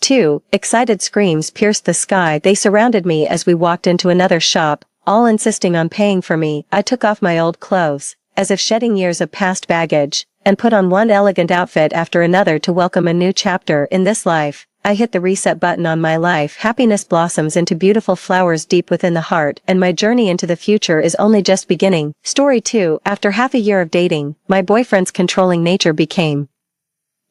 2. Excited screams pierced the sky. They surrounded me as we walked into another shop, all insisting on paying for me. I took off my old clothes, as if shedding years of past baggage, and put on one elegant outfit after another to welcome a new chapter in this life. I hit the reset button on my life. Happiness blossoms into beautiful flowers deep within the heart, and my journey into the future is only just beginning. Story 2. After half a year of dating, my boyfriend's controlling nature became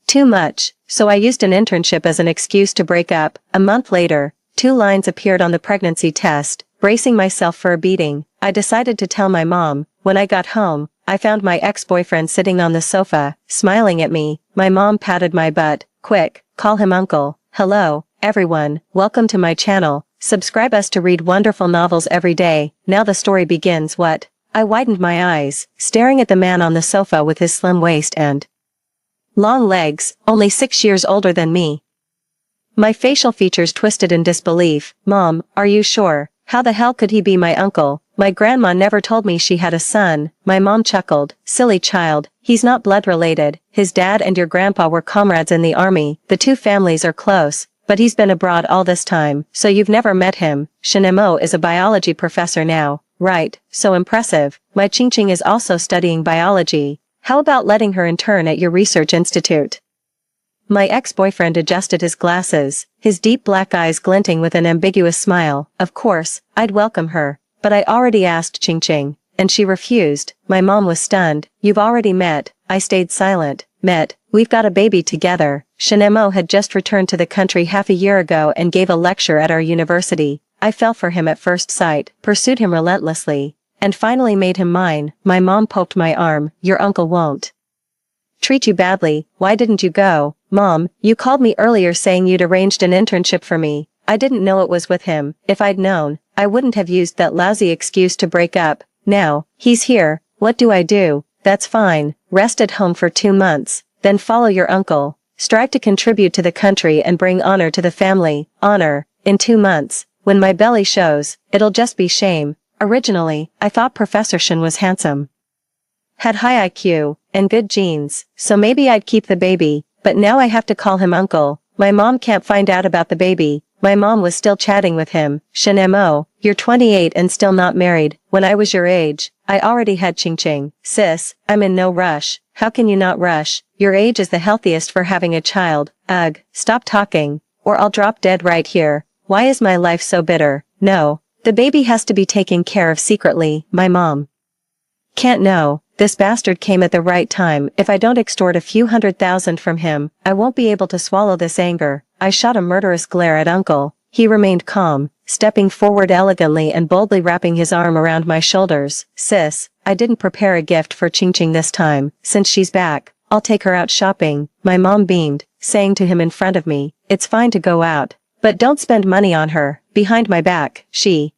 too much, so I used an internship as an excuse to break up. A month later, 2 lines appeared on the pregnancy test. Bracing myself for a beating, I decided to tell my mom. When I got home, I found my ex-boyfriend sitting on the sofa, smiling at me. My mom patted my butt. "Quick, call him uncle." Hello, everyone, welcome to my channel. Subscribe us to read wonderful novels every day. Now the story begins. What? I widened my eyes, staring at the man on the sofa with his slim waist and long legs, only 6 years older than me. My facial features twisted in disbelief. "Mom, are you sure? How the hell could he be my uncle? My grandma never told me she had a son." My mom chuckled. "Silly child, he's not blood related. His dad and your grandpa were comrades in the army. The 2 families are close, but he's been abroad all this time, so you've never met him. Shinemo is a biology professor now." "Right, so impressive. My Qingqing is also studying biology. How about letting her intern at your research institute?" My ex-boyfriend adjusted his glasses, his deep black eyes glinting with an ambiguous smile. "Of course, I'd welcome her, but I already asked Qingqing, and she refused." My mom was stunned. "You've already met?" I stayed silent. "Met? We've got a baby together." Shinemo had just returned to the country half a year ago and gave a lecture at our university. I fell for him at first sight, pursued him relentlessly, and finally made him mine. My mom poked my arm. "Your uncle won't treat you badly. Why didn't you go?" "Mom, you called me earlier saying you'd arranged an internship for me. I didn't know it was with him. If I'd known, I wouldn't have used that lousy excuse to break up. Now, he's here. What do I do?" "That's fine. Rest at home for 2 months, then follow your uncle. Strive to contribute to the country and bring honor to the family." Honor? In 2 months, when my belly shows, it'll just be shame. Originally, I thought Professor Shin was handsome, had high IQ, and good genes, so maybe I'd keep the baby, but now I have to call him uncle. My mom can't find out about the baby. My mom was still chatting with him. "Shinemo, you're 28 and still not married. When I was your age, I already had Qingqing." "Sis, I'm in no rush." "How can you not rush? Your age is the healthiest for having a child." "Ugh, stop talking, or I'll drop dead right here. Why is my life so bitter?" "No, the baby has to be taken care of secretly." "My mom can't know. This bastard came at the right time. If I don't extort a few $100,000 from him, I won't be able to swallow this anger." I shot a murderous glare at uncle. He remained calm, stepping forward elegantly and boldly wrapping his arm around my shoulders. "Sis, I didn't prepare a gift for Qingqing this time. Since she's back, I'll take her out shopping." My mom beamed, saying to him in front of me, "It's fine to go out, but don't spend money on her." Behind my back, she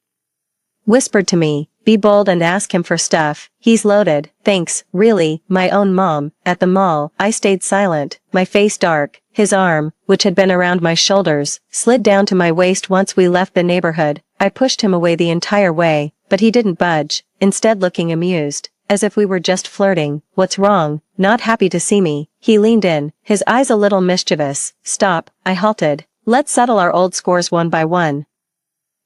whispered to me, "Be bold and ask him for stuff. He's loaded." "Thanks, really, my own mom." At the mall, I stayed silent, my face dark. His arm, which had been around my shoulders, slid down to my waist once we left the neighborhood. I pushed him away the entire way, but he didn't budge, instead looking amused, as if we were just flirting. "What's wrong? Not happy to see me?" He leaned in, his eyes a little mischievous. "Stop," I halted. "Let's settle our old scores one by one.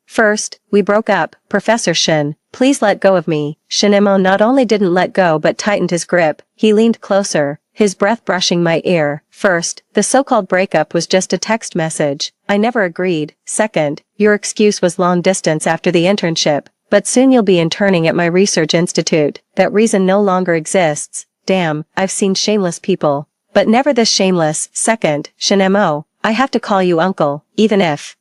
First, we broke up. Professor Shin, please let go of me." Shinemo not only didn't let go but tightened his grip. He leaned closer, his breath brushing my ear. "First, the so-called breakup was just a text message. I never agreed. Second, your excuse was long distance after the internship, but soon you'll be interning at my research institute. That reason no longer exists." Damn, I've seen shameless people, but never this shameless. "Second, Shinemo, I have to call you uncle, even if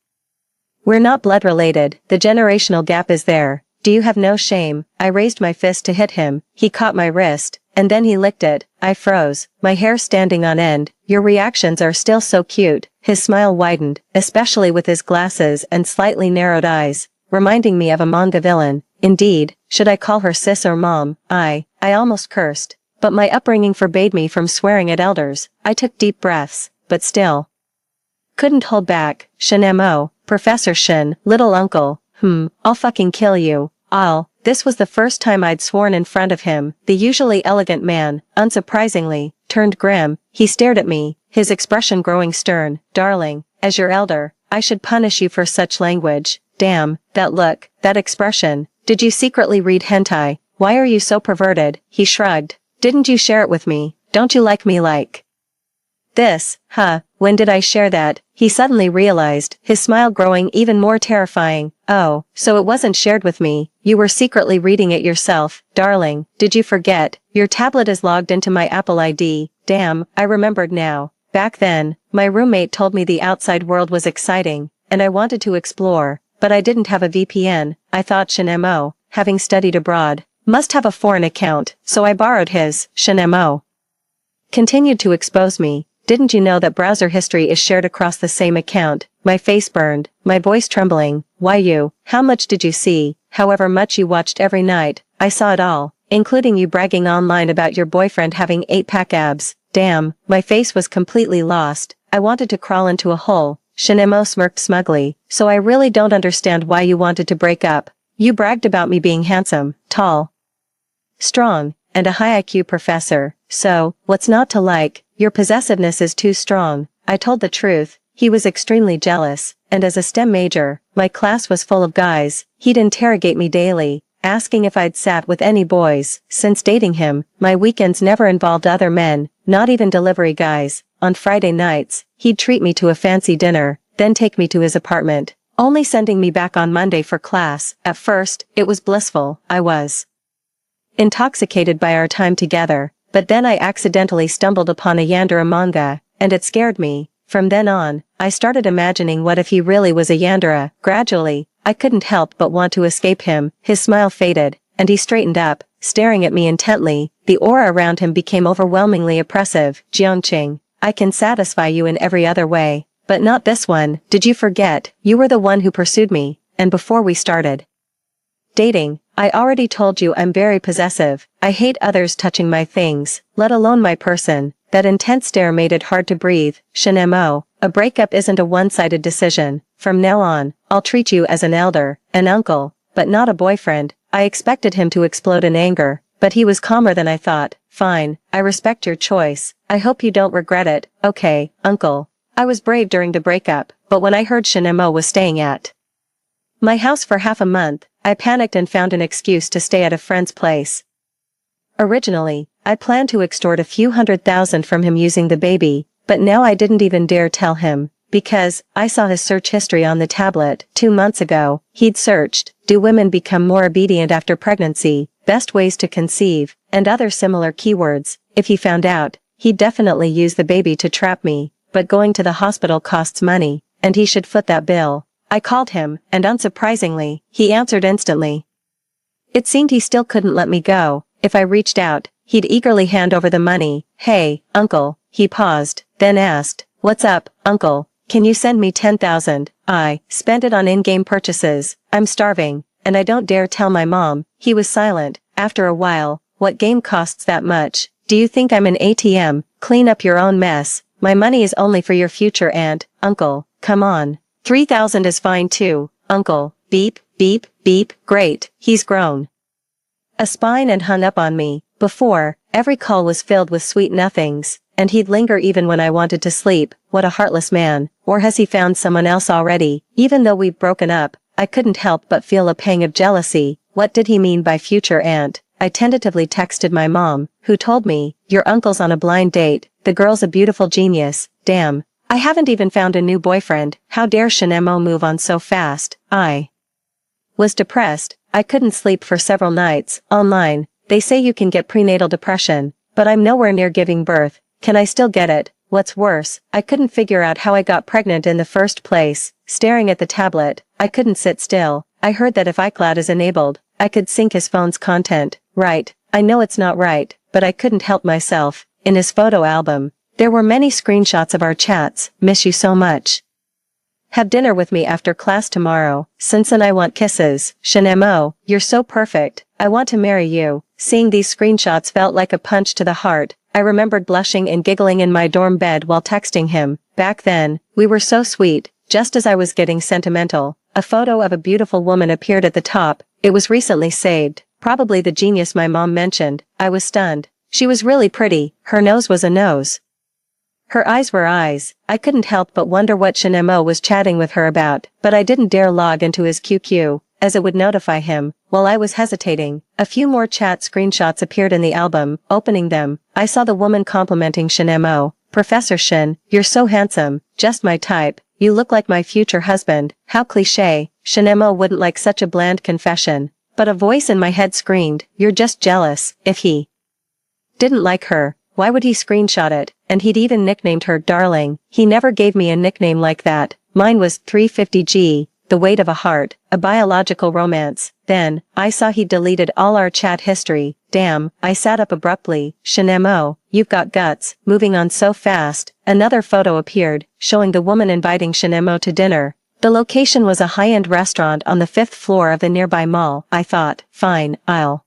we're not blood related. The generational gap is there. Do you have no shame?" I raised my fist to hit him. He caught my wrist, and then he licked it. I froze, my hair standing on end. "Your reactions are still so cute." His smile widened, especially with his glasses and slightly narrowed eyes, reminding me of a manga villain. "Indeed, Should I call her sis or mom? I almost cursed. But my upbringing forbade me from swearing at elders. I took deep breaths, but still couldn't hold back. Shin Professor Shin, little uncle, I'll fucking kill you. This was the first time I'd sworn in front of him. The usually elegant man, unsurprisingly, turned grim. He stared at me, his expression growing stern. Darling, as your elder, I should punish you for such language. Damn, that look, that expression. Did you secretly read hentai? Why are you so perverted? He shrugged. Didn't you share it with me? Don't you like me like this? When did I share that? He suddenly realized, his smile growing even more terrifying. Oh, so it wasn't shared with me. You were secretly reading it yourself. Darling, did you forget? Your tablet is logged into my Apple ID. Damn, I remembered now. Back then, my roommate told me the outside world was exciting, and I wanted to explore, but I didn't have a VPN. I thought Shin having studied abroad, must have a foreign account, so I borrowed his. Shin continued to expose me. Didn't you know that browser history is shared across the same account? My face burned, my voice trembling. Why you? How much did you see? However much you watched every night, I saw it all, including you bragging online about your boyfriend having 8-pack abs. Damn, my face was completely lost. I wanted to crawl into a hole. Shin smirked smugly. So I really don't understand why you wanted to break up. You bragged about me being handsome, tall, strong, and a high IQ professor. So, what's not to like? Your possessiveness is too strong. I told the truth. He was extremely jealous, and as a STEM major, my class was full of guys. He'd interrogate me daily, asking if I'd sat with any boys. Since dating him, my weekends never involved other men, not even delivery guys. On Friday nights, he'd treat me to a fancy dinner, then take me to his apartment, only sending me back on Monday for class. At first, it was blissful. I was intoxicated by our time together, but then I accidentally stumbled upon a yandere manga, and it scared me. From then on, I started imagining what if he really was a yandere. Gradually, I couldn't help but want to escape him. His smile faded, and he straightened up, staring at me intently. The aura around him became overwhelmingly oppressive. Jiangqing, I can satisfy you in every other way, but not this one. Did you forget? You were the one who pursued me, and before we started dating, I already told you I'm very possessive. I hate others touching my things, let alone my person. That intense stare made it hard to breathe. Shin a breakup isn't a one-sided decision. From now on, I'll treat you as an elder, an uncle, but not a boyfriend. I expected him to explode in anger, but he was calmer than I thought. Fine, I respect your choice. I hope you don't regret it. Okay, uncle. I was brave during the breakup, but when I heard Shin was staying at my house for half a month, I panicked and found an excuse to stay at a friend's place. Originally, I planned to extort a few $100,000 from him using the baby, but now I didn't even dare tell him, because I saw his search history on the tablet. 2 months ago, he'd searched, do women become more obedient after pregnancy, best ways to conceive, and other similar keywords. If he found out, he'd definitely use the baby to trap me, but going to the hospital costs money, and he should foot that bill. I called him, and unsurprisingly, he answered instantly. It seemed he still couldn't let me go. If I reached out, he'd eagerly hand over the money. Hey, uncle, he paused, then asked, what's up, uncle? Can you send me 10,000? I spent it on in-game purchases. I'm starving, and I don't dare tell my mom. He was silent. After a while, what game costs that much? Do you think I'm an ATM? Clean up your own mess. My money is only for your future and, uncle, come on. 3,000 is fine too, uncle. Beep, beep, beep. Great, he's grown a spine and hung up on me. Before, every call was filled with sweet nothings, and he'd linger even when I wanted to sleep. What a heartless man. Or has he found someone else already? Even though we've broken up, I couldn't help but feel a pang of jealousy. What did he mean by future aunt? I tentatively texted my mom, who told me, your uncle's on a blind date. The girl's a beautiful genius. Damn. I haven't even found a new boyfriend. How dare Shin move on so fast? I was depressed. I couldn't sleep for several nights. Online, they say you can get prenatal depression, but I'm nowhere near giving birth. Can I still get it? What's worse, I couldn't figure out how I got pregnant in the first place. Staring at the tablet, I couldn't sit still. I heard that if iCloud is enabled, I could sync his phone's content. Right, I know it's not right, but I couldn't help myself. In his photo album, there were many screenshots of our chats. Miss you so much. Have dinner with me after class tomorrow, since and I want kisses. Shinemo, you're so perfect. I want to marry you. Seeing these screenshots felt like a punch to the heart. I remembered blushing and giggling in my dorm bed while texting him. Back then, we were so sweet. Just as I was getting sentimental, a photo of a beautiful woman appeared at the top. It was recently saved. Probably the genius my mom mentioned. I was stunned. She was really pretty. Her nose was a nose. Her eyes were eyes. I couldn't help but wonder what Shinemo was chatting with her about, but I didn't dare log into his QQ, as it would notify him. While I was hesitating, a few more chat screenshots appeared in the album. Opening them, I saw the woman complimenting Shinemo. Professor Shin, you're so handsome, just my type. You look like my future husband. How cliché. Shinemo wouldn't like such a bland confession. But a voice in my head screamed, you're just jealous. If he didn't like her, why would he screenshot it? And he'd even nicknamed her Darling. He never gave me a nickname like that. Mine was 350G, the weight of a heart, a biological romance. Then, I saw he deleted all our chat history. Damn, I sat up abruptly. Shinemo, you've got guts. Moving on so fast, another photo appeared, showing the woman inviting Shinemo to dinner. The location was a high-end restaurant on the 5th floor of the nearby mall. I thought, fine, I'll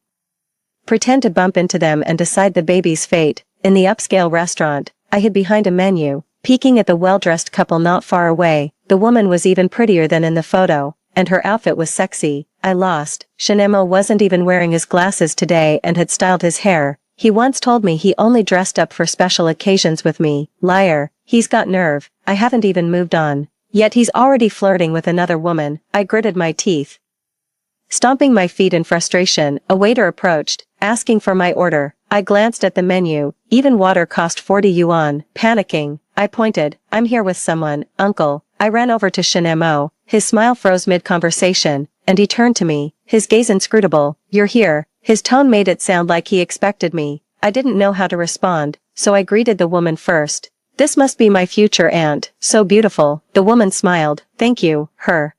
pretend to bump into them and decide the baby's fate. In the upscale restaurant, I hid behind a menu, peeking at the well-dressed couple not far away. The woman was even prettier than in the photo, and her outfit was sexy. I lost. Shinemo wasn't even wearing his glasses today and had styled his hair. He once told me he only dressed up for special occasions with me. Liar. He's got nerve. I haven't even moved on. Yet he's already flirting with another woman. I gritted my teeth. Stomping my feet in frustration, a waiter approached, asking for my order. I glanced at the menu. Even water cost 40 yuan. Panicking, I pointed. I'm here with someone, uncle. I ran over to Shinemo. His smile froze mid-conversation, and he turned to me, his gaze inscrutable. You're here. His tone made it sound like he expected me. I didn't know how to respond, so I greeted the woman first. This must be my future aunt. So beautiful. The woman smiled. Thank you. Her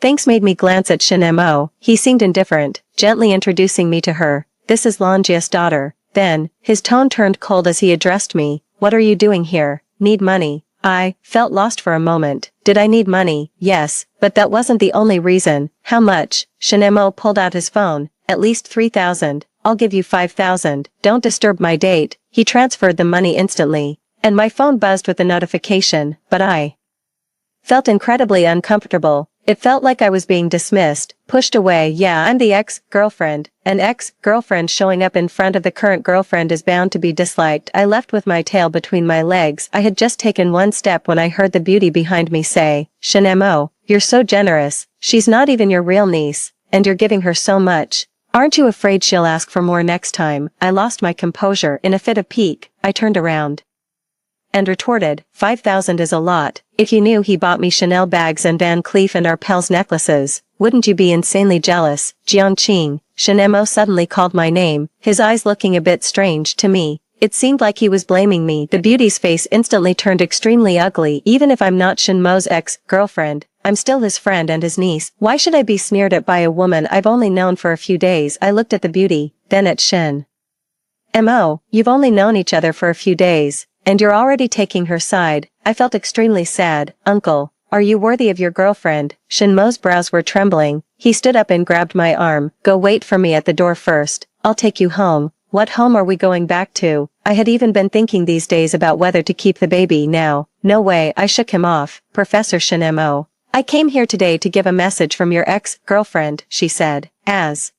thanks made me glance at Shinemo. He seemed indifferent, gently introducing me to her. This is Longia's daughter. Then, his tone turned cold as he addressed me. What are you doing here? Need money. I felt lost for a moment. Did I need money? Yes, but that wasn't the only reason. How much? Shinemo pulled out his phone. At least 3,000. I'll give you 5,000. Don't disturb my date. He transferred the money instantly, and my phone buzzed with a notification, but I felt incredibly uncomfortable. It felt like I was being dismissed, pushed away. Yeah, I'm the ex-girlfriend. An ex-girlfriend showing up in front of the current girlfriend is bound to be disliked. I left with my tail between my legs. I had just taken one step when I heard the beauty behind me say, Shinemo, you're so generous. She's not even your real niece, and you're giving her so much. Aren't you afraid she'll ask for more next time? I lost my composure. In a fit of pique, I turned around and retorted, 5,000 is a lot. If you knew he bought me Chanel bags and Van Cleef and Arpels necklaces, wouldn't you be insanely jealous? Jiangqing. Shinemo suddenly called my name, his eyes looking a bit strange to me. It seemed like he was blaming me. The beauty's face instantly turned extremely ugly. Even if I'm not Shinmo's ex-girlfriend, I'm still his friend and his niece. Why should I be sneered at by a woman I've only known for a few days? I looked at the beauty, then at Shin. Mo, you've only known each other for a few days, and you're already taking her side. I felt extremely sad. Uncle, are you worthy of your girlfriend? Shinmo's brows were trembling. He stood up and grabbed my arm. Go wait for me at the door first. I'll take you home. What home are we going back to? I had even been thinking these days about whether to keep the baby now. No way. I shook him off. Professor Shinemo, I came here today to give a message from your ex-girlfriend, she said. As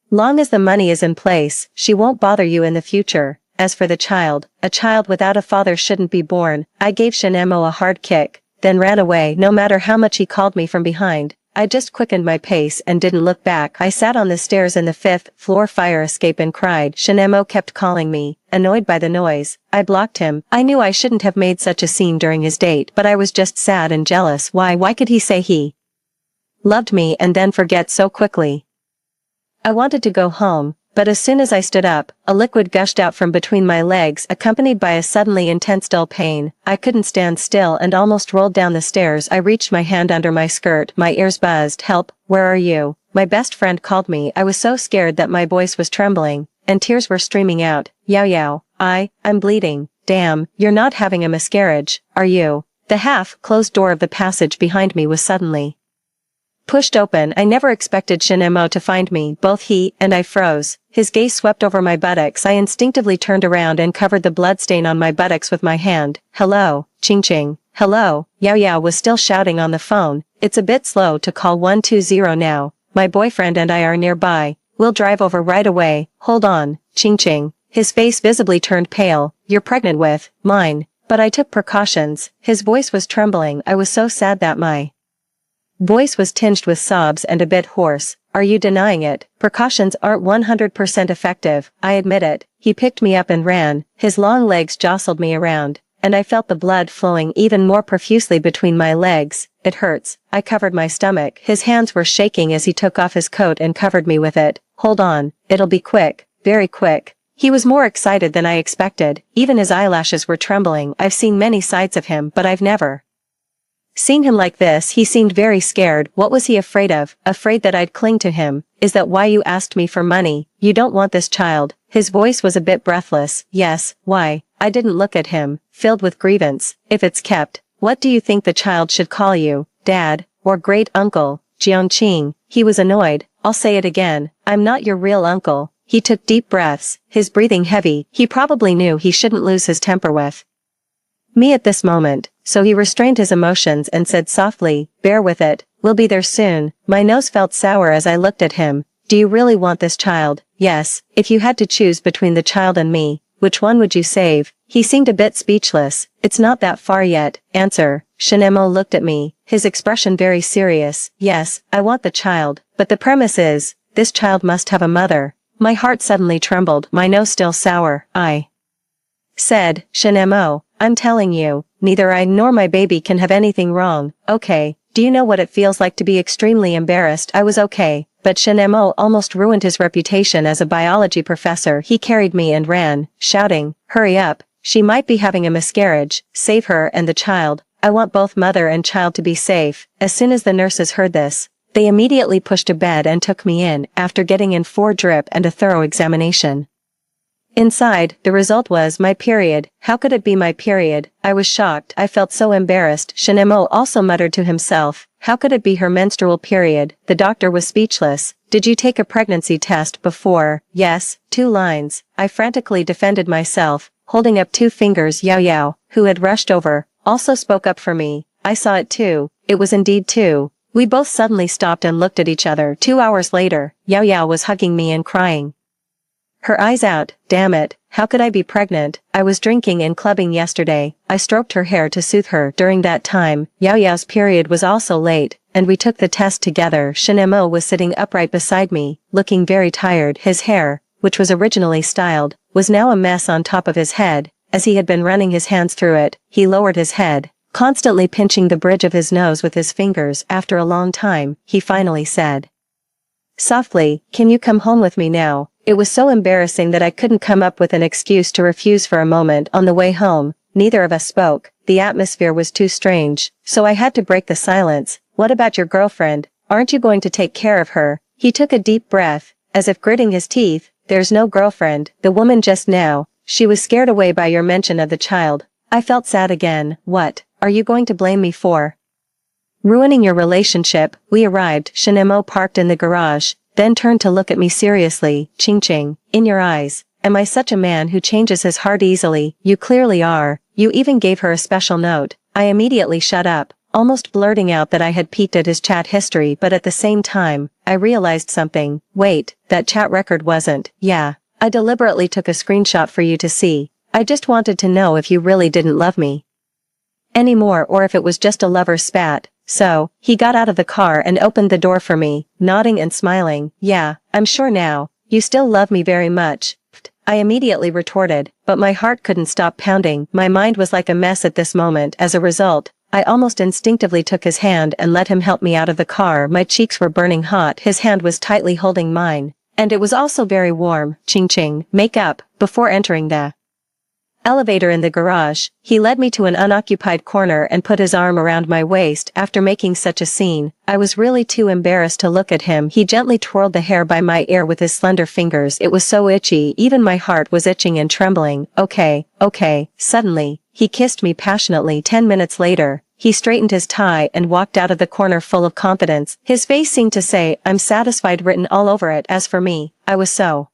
long as the money is in place, she won't bother you in the future. As for the child, a child without a father shouldn't be born. I gave Shinemo a hard kick, then ran away. No matter how much he called me from behind, I just quickened my pace and didn't look back. I sat on the stairs in the 5th floor fire escape and cried. Shinemo kept calling me, annoyed by the noise. I blocked him. I knew I shouldn't have made such a scene during his date, but I was just sad and jealous. Why could he say he loved me and then forget so quickly? I wanted to go home, but as soon as I stood up, a liquid gushed out from between my legs, accompanied by a suddenly intense dull pain. I couldn't stand still and almost rolled down the stairs. I reached my hand under my skirt. My ears buzzed. Help, where are you? My best friend called me. I was so scared that my voice was trembling, and tears were streaming out. Yao Yao, I'm bleeding. Damn, you're not having a miscarriage, are you? The half-closed door of the passage behind me was suddenly pushed open. I never expected Shinemo to find me. Both he and I froze. His gaze swept over my buttocks. I instinctively turned around and covered the bloodstain on my buttocks with my hand. Hello, Ching Ching. Hello, Yao Yao was still shouting on the phone. It's a bit slow to call 120 now. My boyfriend and I are nearby. We'll drive over right away. Hold on, Ching Ching. His face visibly turned pale. You're pregnant with mine. But I took precautions. His voice was trembling. I was so sad that my voice was tinged with sobs and a bit hoarse. Are you denying it? Precautions aren't 100% effective, I admit it. He picked me up and ran. His long legs jostled me around, and I felt the blood flowing even more profusely between my legs. It hurts. I covered my stomach. His hands were shaking as he took off his coat and covered me with it. Hold on. It'll be quick. Very quick. He was more excited than I expected. Even his eyelashes were trembling. I've seen many sides of him, but I've never seen him like this. He seemed very scared. What was he afraid of? Afraid that I'd cling to him. Is that why you asked me for money? You don't want this child? His voice was a bit breathless. Yes, why? I didn't look at him, filled with grievance. If it's kept, what do you think the child should call you? Dad? Or great uncle? Jiangqing. He was annoyed. I'll say it again. I'm not your real uncle. He took deep breaths, his breathing heavy. He probably knew he shouldn't lose his temper with me at this moment, so he restrained his emotions and said softly, bear with it, we'll be there soon. My nose felt sour as I looked at him. Do you really want this child? Yes. If you had to choose between the child and me, which one would you save? He seemed a bit speechless. It's not that far yet. Answer. Shinemo looked at me, his expression very serious. Yes, I want the child, but the premise is, this child must have a mother. My heart suddenly trembled, my nose still sour. I said, Shinemo, I'm telling you, neither I nor my baby can have anything wrong. Okay, do you know what it feels like to be extremely embarrassed? I was okay, but Shinemo almost ruined his reputation as a biology professor. He carried me and ran, shouting, hurry up, she might be having a miscarriage, save her and the child. I want both mother and child to be safe. As soon as the nurses heard this, they immediately pushed a bed and took me in, after getting in 4 drip and a thorough examination. Inside, the result was my period. How could it be my period? I was shocked. I felt so embarrassed. Shinemo also muttered to himself, how could it be her menstrual period? The doctor was speechless. Did you take a pregnancy test before? Yes, 2 lines. I frantically defended myself, holding up 2 fingers. Yao Yao, who had rushed over, also spoke up for me. I saw it too. It was indeed 2. We both suddenly stopped and looked at each other. 2 hours later, Yao Yao was hugging me and crying her eyes out. Damn it, how could I be pregnant? I was drinking and clubbing yesterday. I stroked her hair to soothe her. During that time, Yao Yao's period was also late, and we took the test together. Shinemo was sitting upright beside me, looking very tired. His hair, which was originally styled, was now a mess on top of his head. As he had been running his hands through it, he lowered his head, constantly pinching the bridge of his nose with his fingers. After a long time, he finally said softly, can you come home with me now? It was so embarrassing that I couldn't come up with an excuse to refuse. For a moment on the way home, neither of us spoke. The atmosphere was too strange, so I had to break the silence. What about your girlfriend? Aren't you going to take care of her? He took a deep breath, as if gritting his teeth. There's no girlfriend. The woman just now, she was scared away by your mention of the child. I felt sad again. What are you going to blame me for? Ruining your relationship. We arrived. Shinemo parked in the garage, then turned to look at me seriously. Ching Ching, in your eyes, am I such a man who changes his heart easily? You clearly are. You even gave her a special note. I immediately shut up, almost blurting out that I had peeked at his chat history, but at the same time, I realized something. Wait, that chat record wasn't. Yeah, I deliberately took a screenshot for you to see. I just wanted to know if you really didn't love me anymore or if it was just a lover's spat. So, he got out of the car and opened the door for me, nodding and smiling. Yeah, I'm sure now, you still love me very much. I immediately retorted, but my heart couldn't stop pounding. My mind was like a mess at this moment. As a result, I almost instinctively took his hand and let him help me out of the car. My cheeks were burning hot. His hand was tightly holding mine, and it was also very warm. Ching Ching, make up, before entering the Elevator in the garage. He led me to an unoccupied corner and put his arm around my waist. After making such a scene, I was really too embarrassed to look at him. He gently twirled the hair by my ear with his slender fingers. It was so itchy, even my heart was itching and trembling. Okay. Suddenly, he kissed me passionately. 10 minutes later, he straightened his tie and walked out of the corner full of confidence. His face seemed to say, "I'm satisfied," written all over it. As for me, I was so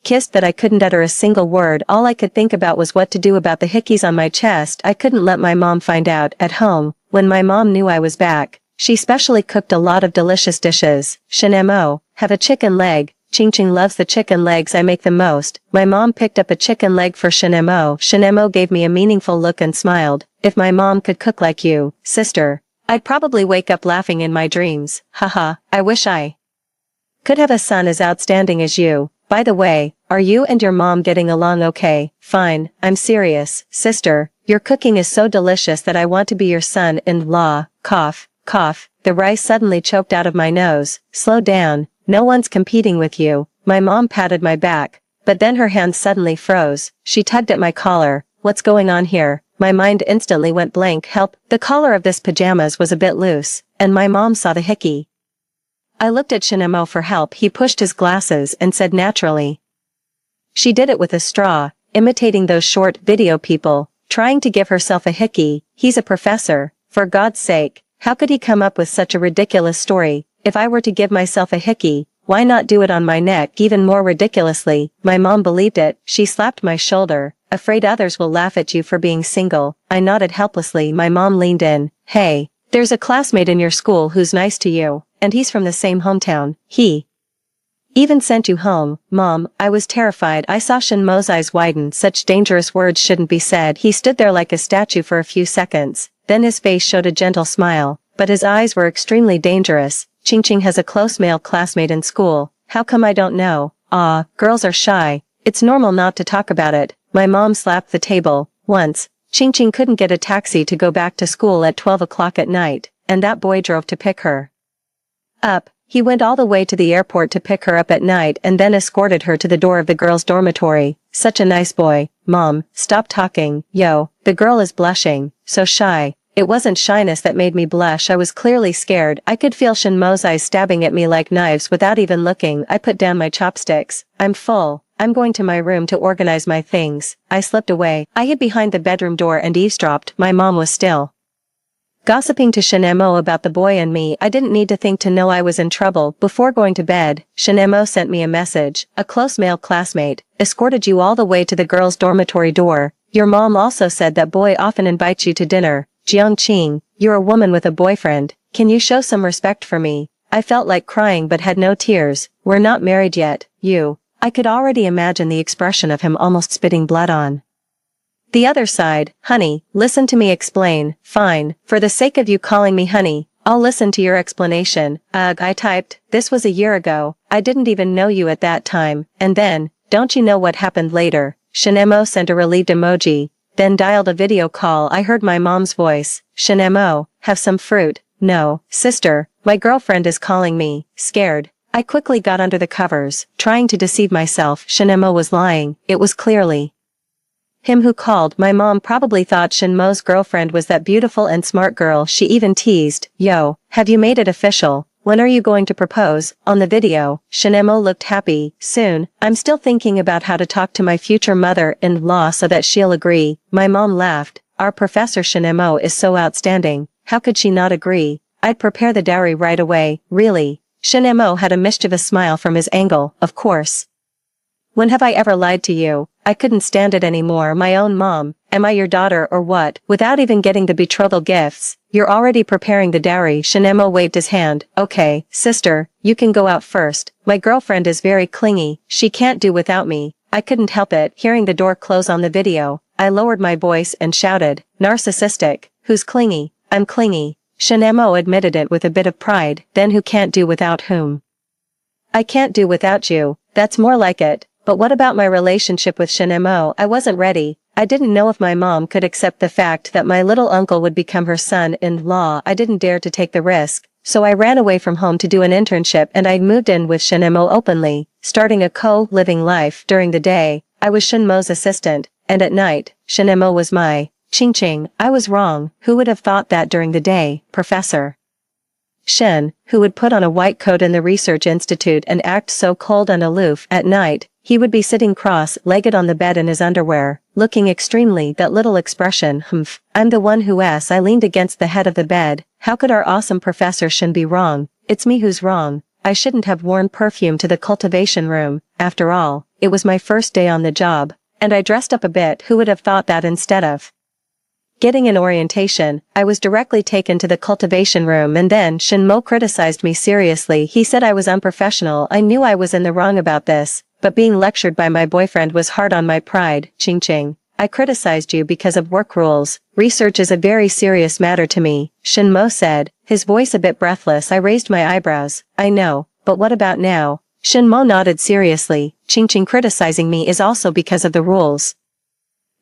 kissed that I couldn't utter a single word. All I could think about was what to do about the hickeys on my chest. I couldn't let my mom find out. At home, when my mom knew I was back, she specially cooked a lot of delicious dishes. Shinemo, have a chicken leg. Ching Ching loves the chicken legs I make the most. My mom picked up a chicken leg for Shinemo. Shinemo gave me a meaningful look and smiled. If my mom could cook like you, sister, I'd probably wake up laughing in my dreams. Haha, I wish I could have a son as outstanding as you. By the way, are you and your mom getting along okay? Fine, I'm serious, sister. Your cooking is so delicious that I want to be your son-in-law. Cough. The rice suddenly choked out of my nose. Slow down. No one's competing with you. My mom patted my back, but then her hand suddenly froze. She tugged at my collar. What's going on here? My mind instantly went blank. Help. The collar of this pajamas was a bit loose, and my mom saw the hickey. I looked at Shinemo for help. He pushed his glasses and said naturally. She did it with a straw, imitating those short video people, trying to give herself a hickey. He's a professor. For God's sake, how could he come up with such a ridiculous story? If I were to give myself a hickey, why not do it on my neck? Even more ridiculously, my mom believed it. She slapped my shoulder. Afraid others will laugh at you for being single. I nodded helplessly. My mom leaned in. Hey, there's a classmate in your school who's nice to you, and he's from the same hometown. He even sent you home. Mom, I was terrified. I saw Shinmo's eyes widen. Such dangerous words shouldn't be said. He stood there like a statue for a few seconds. Then his face showed a gentle smile, but his eyes were extremely dangerous. Ching Ching has a close male classmate in school. How come I don't know? Girls are shy. It's normal not to talk about it. My mom slapped the table. Once, Ching Ching couldn't get a taxi to go back to school at 12 o'clock at night, and that boy drove to pick her up. He went all the way to the airport to pick her up at night and then escorted her to the door of the girls' dormitory. Such a nice boy. Mom, stop talking. Yo, the girl is blushing. So shy. It wasn't shyness that made me blush. I was clearly scared. I could feel Shinmo's eyes stabbing at me like knives without even looking. I put down my chopsticks. I'm full. I'm going to my room to organize my things. I slipped away. I hid behind the bedroom door and eavesdropped. My mom was still gossiping to Shinemo about the boy and me. I didn't need to think to know I was in trouble. Before going to bed, Shinemo sent me a message. A close male classmate escorted you all the way to the girls' dormitory door. Your mom also said that boy often invites you to dinner. Jiang Qing, you're a woman with a boyfriend. Can you show some respect for me? I felt like crying but had no tears. We're not married yet. You. I could already imagine the expression of him almost spitting blood on the other side. Honey, listen to me explain. Fine, for the sake of you calling me honey, I'll listen to your explanation. Ugh, I typed, this was a year ago. I didn't even know you at that time. And then, don't you know what happened later? Shinemo sent a relieved emoji, then dialed a video call. I heard my mom's voice. Shinemo, have some fruit. No, sister, my girlfriend is calling me. Scared, I quickly got under the covers, trying to deceive myself. Shinemo was lying. It was clearly him who called. My mom probably thought Shinmo's girlfriend was that beautiful and smart girl. She even teased, yo, have you made it official? When are you going to propose? On the video, Shinemo looked happy. Soon. I'm still thinking about how to talk to my future mother-in-law so that she'll agree. My mom laughed. Our Professor Shinemo is so outstanding. How could she not agree? I'd prepare the dowry right away. Really? Shinemo had a mischievous smile from his angle. Of course. When have I ever lied to you? I couldn't stand it anymore. My own mom. Am I your daughter or what? Without even getting the betrothal gifts, you're already preparing the dowry. Shinemo waved his hand. Okay, sister, you can go out first. My girlfriend is very clingy. She can't do without me. I couldn't help it. Hearing the door close on the video, I lowered my voice and shouted, narcissistic. Who's clingy? I'm clingy. Shinemo admitted it with a bit of pride. Then who can't do without whom? I can't do without you. That's more like it. But what about my relationship with Shinemo? I wasn't ready. I didn't know if my mom could accept the fact that my little uncle would become her son-in-law. I didn't dare to take the risk, so I ran away from home to do an internship and I moved in with Shinemo openly, starting a co-living life. During the day, I was Shinmo's assistant, And at night, Shinemo was my ching-ching. I was wrong. Who would have thought that during the day, Professor Shin, who would put on a white coat in the research institute and act so cold and aloof, at night, he would be sitting cross-legged on the bed in his underwear, looking extremely that little expression, humph. I'm the one who asked. I leaned against the head of the bed. How could our awesome Professor Shin be wrong? It's me who's wrong. I shouldn't have worn perfume to the cultivation room. After all, it was my first day on the job, and I dressed up a bit. Who would have thought that instead of getting an orientation, I was directly taken to the cultivation room, and then Shinmo criticized me seriously. He said I was unprofessional. I knew I was in the wrong about this, but being lectured by my boyfriend was hard on my pride. Ching ching. I criticized you because of work rules. Research is a very serious matter to me, Shinmo said, his voice a bit breathless. I raised my eyebrows. I know, but what about now? Shinmo nodded seriously. Ching ching, criticizing me is also because of the rules.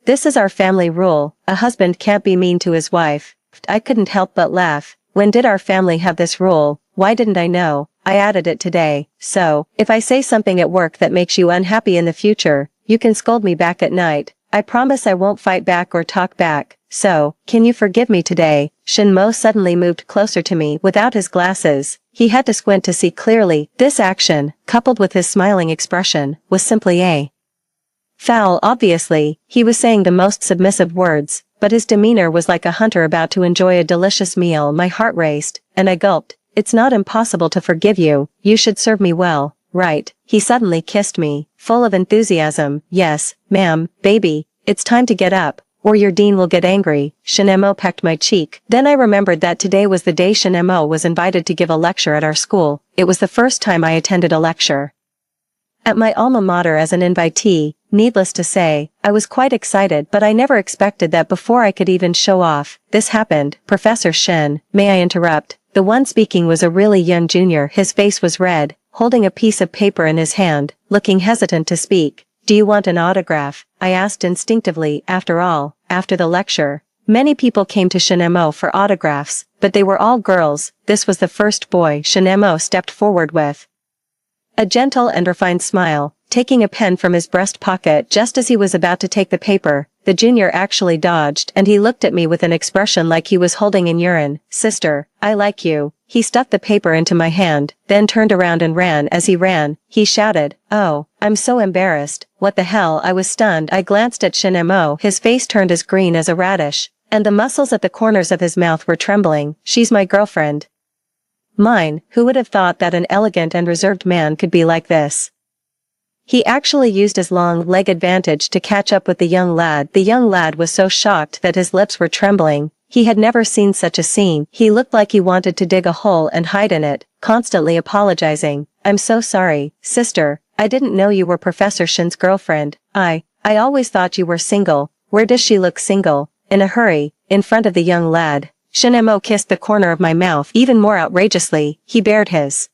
This is our family rule. A husband can't be mean to his wife. I couldn't help but laugh. When did our family have this rule? Why didn't I know? I added it today. So, if I say something at work that makes you unhappy in the future, you can scold me back at night. I promise I won't fight back or talk back. So, can you forgive me today? Shinmo suddenly moved closer to me. Without his glasses, he had to squint to see clearly. This action, coupled with his smiling expression, was simply a foul. Obviously, he was saying the most submissive words, but his demeanor was like a hunter about to enjoy a delicious meal. My heart raced, and I gulped. It's not impossible to forgive you. You should serve me well, right? He suddenly kissed me, full of enthusiasm. Yes, ma'am, baby, it's time to get up, or your dean will get angry. Shinemo pecked my cheek. Then I remembered that today was the day Shinemo was invited to give a lecture at our school. It was the first time I attended a lecture at my alma mater as an invitee. Needless to say, I was quite excited, but I never expected that before I could even show off, this happened. Professor Shin, may I interrupt? The one speaking was a really young junior. His face was red, holding a piece of paper in his hand, looking hesitant to speak. Do you want an autograph? I asked instinctively. After all, after the lecture, many people came to Shinemo for autographs, but they were all girls. This was the first boy. Shinemo stepped forward with a gentle and refined smile, taking a pen from his breast pocket. Just as he was about to take the paper, the junior actually dodged, and he looked at me with an expression like he was holding in urine. Sister, I like you. He stuck the paper into my hand, then turned around and ran. As he ran, he shouted, "Oh, I'm so embarrassed. What the hell?" I was stunned. I glanced at Shinemo. His face turned as green as a radish, and the muscles at the corners of his mouth were trembling. She's my girlfriend. Mine. Who would have thought that an elegant and reserved man could be like this? He actually used his long leg advantage to catch up with the young lad. The young lad was so shocked that his lips were trembling. He had never seen such a scene. He looked like he wanted to dig a hole and hide in it, constantly apologizing. I'm so sorry, sister. I didn't know you were Professor Shin's girlfriend. I always thought you were single. Where does she look single? In a hurry, in front of the young lad. Shinemo kissed the corner of my mouth. Even more outrageously, he bared his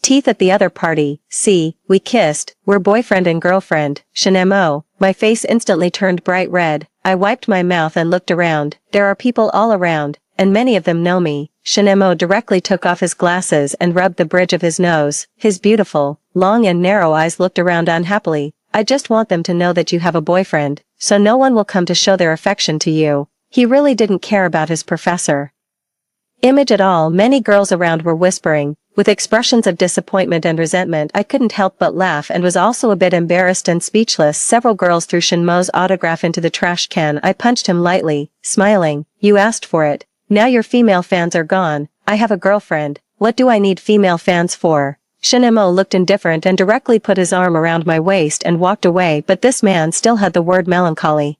teeth at the other party. See, we kissed. We're boyfriend and girlfriend. Shinemo. My face instantly turned bright red. I wiped my mouth and looked around. There are people all around, and many of them know me. Shinemo directly took off his glasses and rubbed the bridge of his nose. His beautiful, long and narrow eyes looked around unhappily. I just want them to know that you have a boyfriend, so no one will come to show their affection to you. He really didn't care about his professor image at all. Many girls around were whispering, with expressions of disappointment and resentment. I couldn't help but laugh and was also a bit embarrassed and speechless. Several girls threw Shinmo's autograph into the trash can. I punched him lightly, smiling. You asked for it. Now your female fans are gone. I have a girlfriend. What do I need female fans for? Shinemo looked indifferent and directly put his arm around my waist and walked away, but this man still had the word melancholy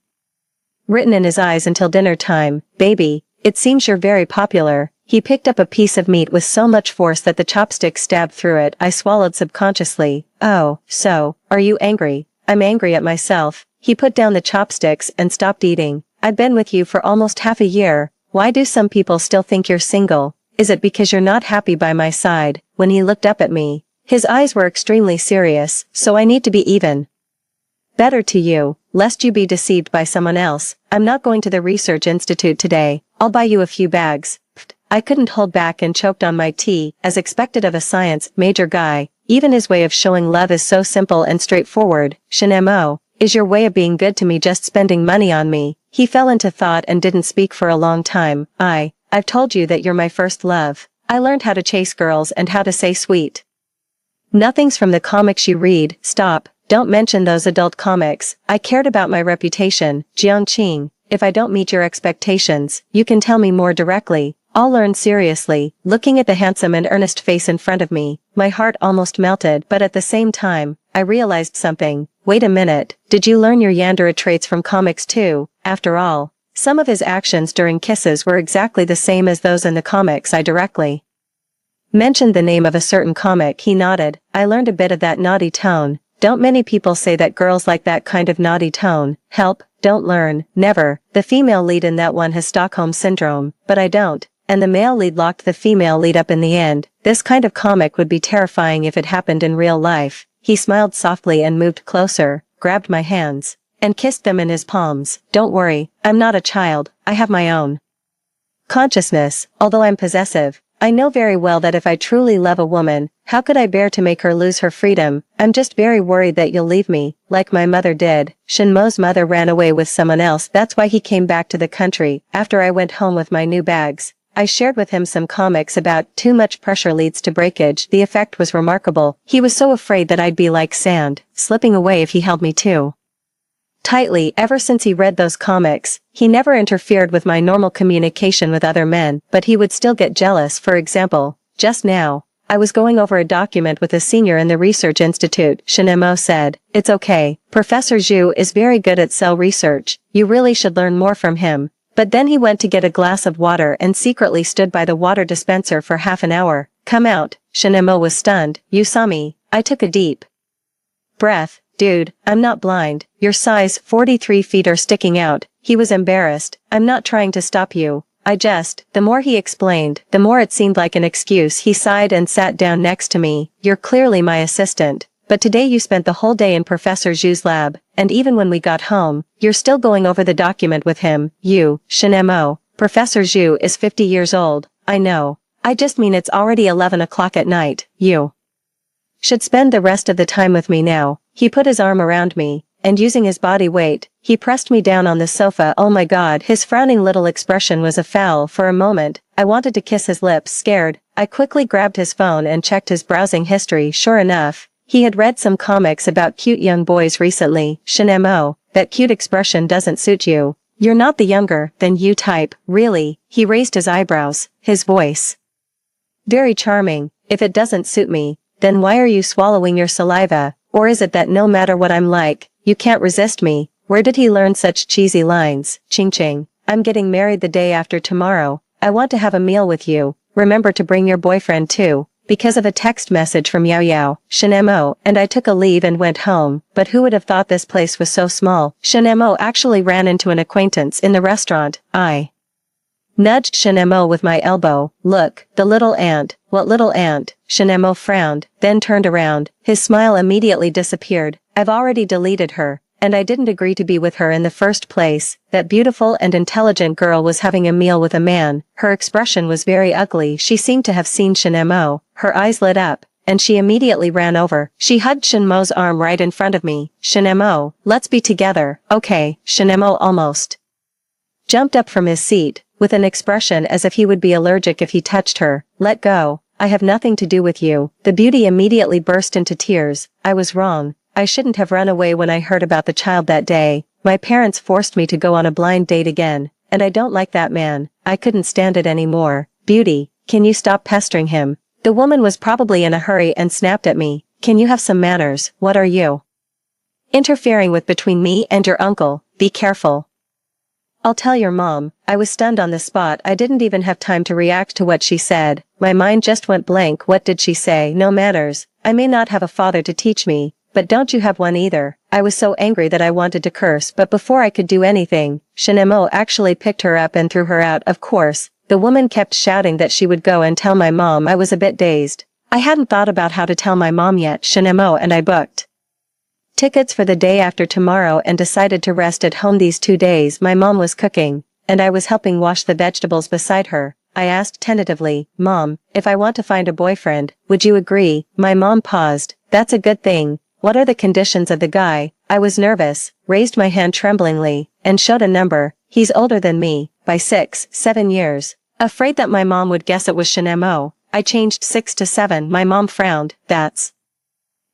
written in his eyes until dinner time. Baby, it seems you're very popular. He picked up a piece of meat with so much force that the chopstick stabbed through it. I swallowed subconsciously. Oh, so, are you angry? I'm angry at myself. He put down the chopsticks and stopped eating. I've been with you for almost half a year. Why do some people still think you're single? Is it because you're not happy by my side? When he looked up at me, his eyes were extremely serious. So I need to be even better to you, lest you be deceived by someone else. I'm not going to the research institute today. I'll buy you a few bags. I couldn't hold back and choked on my tea, as expected of a science major guy. Even his way of showing love is so simple and straightforward. Shinemo, Is your way of being good to me just spending money on me? He fell into thought and didn't speak for a long time. I've told you that you're my first love. I learned how to chase girls and how to say sweet nothings from the comics you read. Stop, don't mention those adult comics. I cared about my reputation, Jiangqing. If I don't meet your expectations, you can tell me more directly. I'll learn. Seriously, looking at the handsome and earnest face in front of me, my heart almost melted, but at the same time, I realized something. Wait a minute, did you learn your Yandere traits from comics too? After all, some of his actions during kisses were exactly the same as those in the comics. I directly mentioned the name of a certain comic. He nodded. I learned a bit of that naughty tone. Don't many people say that girls like that kind of naughty tone? Help, don't learn, never. The female lead in that one has Stockholm Syndrome, but I don't. And the male lead locked the female lead up in the end. This kind of comic would be terrifying if it happened in real life. He smiled softly and moved closer, grabbed my hands, and kissed them in his palms. Don't worry, I'm not a child, I have my own consciousness. Although I'm possessive, I know very well that if I truly love a woman, how could I bear to make her lose her freedom? I'm just very worried that you'll leave me, like my mother did. Shinmo's mother ran away with someone else. That's why he came back to the country. After I went home with my new bags, I shared with him some comics about too much pressure leads to breakage. The effect was remarkable. He was so afraid that I'd be like sand, slipping away if he held me too tightly. Ever since he read those comics, he never interfered with my normal communication with other men, but he would still get jealous. For example, just now, I was going over a document with a senior in the research institute. Shinemo said, "It's okay, Professor Zhu is very good at cell research, you really should learn more from him." But then he went to get a glass of water and secretly stood by the water dispenser for half an hour. Come out. Shinemo was stunned. You saw me. I took a deep breath. Dude, I'm not blind. Your size 43 feet are sticking out. He was embarrassed. I'm not trying to stop you. The more he explained, the more it seemed like an excuse. He sighed and sat down next to me. You're clearly my assistant. But today you spent the whole day in Professor Zhu's lab, and even when we got home, you're still going over the document with him. You, Shinemo. Professor Zhu is 50 years old. I know. I just mean it's already 11 o'clock at night. You should spend the rest of the time with me now. He put his arm around me, and using his body weight, he pressed me down on the sofa. Oh my God, his frowning little expression was a foul. For a moment, I wanted to kiss his lips. Scared, I quickly grabbed his phone and checked his browsing history. Sure enough, he had read some comics about cute young boys recently. Shinemo, that cute expression doesn't suit you. You're not the younger than you type. Really? He raised his eyebrows, his voice very charming. If it doesn't suit me, then why are you swallowing your saliva? Or is it that no matter what I'm like, you can't resist me? Where did he learn such cheesy lines? Ching ching. I'm getting married the day after tomorrow. I want to have a meal with you. Remember to bring your boyfriend too. Because of a text message from Yao Yao, Shinemo and I took a leave and went home. But who would have thought this place was so small? Shinemo actually ran into an acquaintance in the restaurant. I nudged Shinemo with my elbow. Look, the little ant. What little ant? Shinemo frowned, then turned around. His smile immediately disappeared. I've already deleted her, and I didn't agree to be with her in the first place. That beautiful and intelligent girl was having a meal with a man. Her expression was very ugly. She seemed to have seen Shinemo. Her eyes lit up, and she immediately ran over. She hugged Shinmo's arm right in front of me. Shinemo, let's be together. Okay. Shinemo almost jumped up from his seat, with an expression as if he would be allergic if he touched her. Let go. I have nothing to do with you. The beauty immediately burst into tears. I was wrong. I shouldn't have run away when I heard about the child that day. My parents forced me to go on a blind date again, and I don't like that man. I couldn't stand it anymore. Beauty, can you stop pestering him? The woman was probably in a hurry and snapped at me. Can you have some manners? What are you interfering with between me and your uncle? Be careful. I'll tell your mom. I was stunned on the spot. I didn't even have time to react to what she said. My mind just went blank. What did she say? No manners. I may not have a father to teach me, but don't you have one either? I was so angry that I wanted to curse, but before I could do anything, Shinemo actually picked her up and threw her out. Of course, the woman kept shouting that she would go and tell my mom. I was a bit dazed. I hadn't thought about how to tell my mom yet. Shinemo and I booked tickets for the day after tomorrow and decided to rest at home these 2 days. My mom was cooking, and I was helping wash the vegetables beside her. I asked tentatively, Mom, if I want to find a boyfriend, would you agree? My mom paused. That's a good thing. What are the conditions of the guy? I was nervous, raised my hand tremblingly, and showed a number. He's older than me, by 6-7 years. Afraid that my mom would guess it was Shinemo, I changed 6 to 7. My mom frowned. That's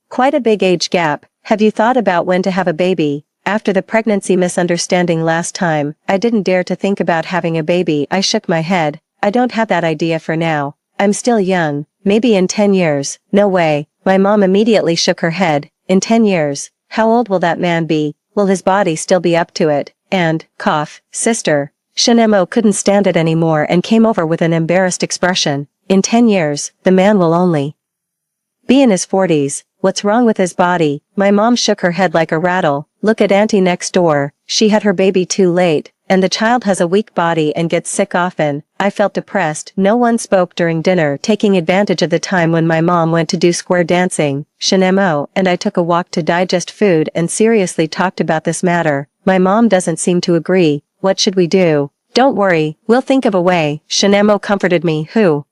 quite a big age gap. Have you thought about when to have a baby? After the pregnancy misunderstanding last time, I didn't dare to think about having a baby. I shook my head. I don't have that idea for now. I'm still young. Maybe in 10 years. No way. My mom immediately shook her head. In 10 years. How old will that man be? Will his body still be up to it? And, cough, sister. Shinemo couldn't stand it anymore and came over with an embarrassed expression. In 10 years, the man will only be in his 40s. What's wrong with his body? My mom shook her head like a rattle. Look at auntie next door. She had her baby too late, and the child has a weak body and gets sick often. I felt depressed. No one spoke during dinner, taking advantage of the time when my mom went to do square dancing. Shinemo and I took a walk to digest food and seriously talked about this matter. My mom doesn't seem to agree. What should we do? Don't worry, we'll think of a way. Shinemo comforted me. Who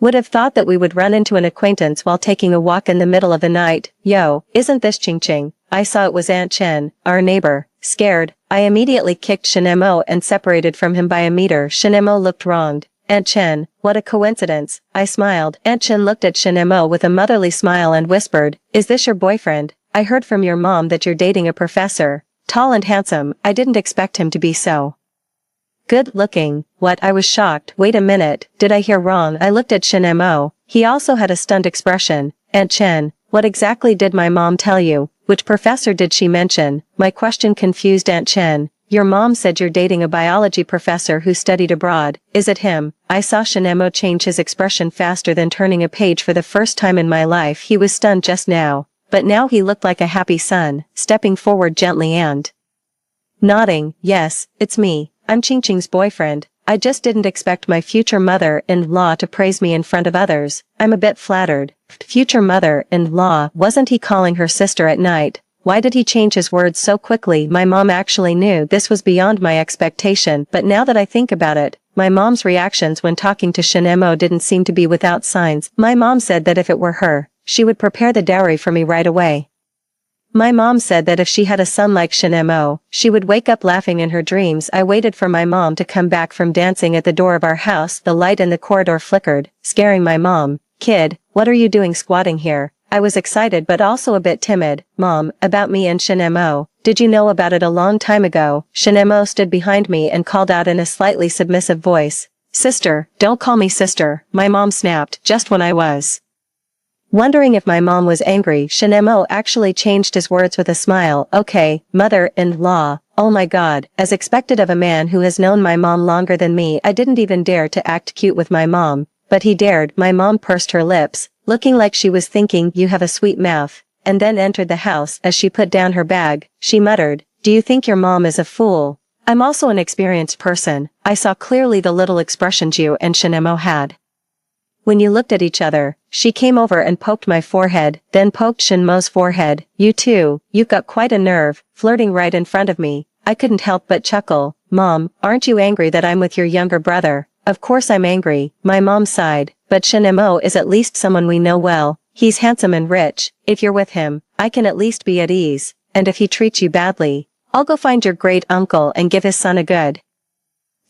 would have thought that we would run into an acquaintance while taking a walk in the middle of the night? Yo, isn't this Ching Ching? I saw it was Aunt Chen, our neighbor. Scared, I immediately kicked Shinemo and separated from him by a meter. Shinemo looked wronged. Aunt Chen, what a coincidence. I smiled. Aunt Chen looked at Shinemo with a motherly smile and whispered, is this your boyfriend? I heard from your mom that you're dating a professor. Tall and handsome. I didn't expect him to be so good looking. What? I was shocked. Wait a minute, did I hear wrong? I looked at Shinemo. He also had a stunned expression. Aunt Chen, what exactly did my mom tell you? Which professor did she mention? My question confused Aunt Chen. Your mom said you're dating a biology professor who studied abroad. Is it him? I saw Shinemo change his expression faster than turning a page for the first time in my life. He was stunned just now, but now he looked like a happy son, stepping forward gently and nodding. Yes, it's me. I'm Ching Ching's boyfriend. I just didn't expect my future mother-in-law to praise me in front of others. I'm a bit flattered. Future mother-in-law, wasn't he calling her sister at night? Why did he change his words so quickly? My mom actually knew this was beyond my expectation, but now that I think about it, my mom's reactions when talking to Shinemo didn't seem to be without signs. My mom said that if it were her, she would prepare the dowry for me right away. My mom said that if she had a son like Shinemo, she would wake up laughing in her dreams. I waited for my mom to come back from dancing at the door of our house. The light in the corridor flickered, scaring my mom. Kid, what are you doing squatting here? I was excited but also a bit timid. Mom, about me and Shinemo. Did you know about it a long time ago? Shinemo stood behind me and called out in a slightly submissive voice. Sister, don't call me sister. My mom snapped, just when I was wondering if my mom was angry. Shinemo actually changed his words with a smile. Okay, mother-in-law. Oh my god. As expected of a man who has known my mom longer than me, I didn't even dare to act cute with my mom. But he dared. My mom pursed her lips, looking like she was thinking, you have a sweet mouth, and then entered the house. As she put down her bag, she muttered, do you think your mom is a fool? I'm also an experienced person. I saw clearly the little expressions you and Shinemo had when you looked at each other. She came over and poked my forehead, then poked Shinmo's forehead. You too, you've got quite a nerve, flirting right in front of me. I couldn't help but chuckle. Mom, aren't you angry that I'm with your younger brother? Of course I'm angry. My mom sighed, but Shinemo is at least someone we know well. He's handsome and rich. If you're with him, I can at least be at ease. And if he treats you badly, I'll go find your great uncle and give his son a good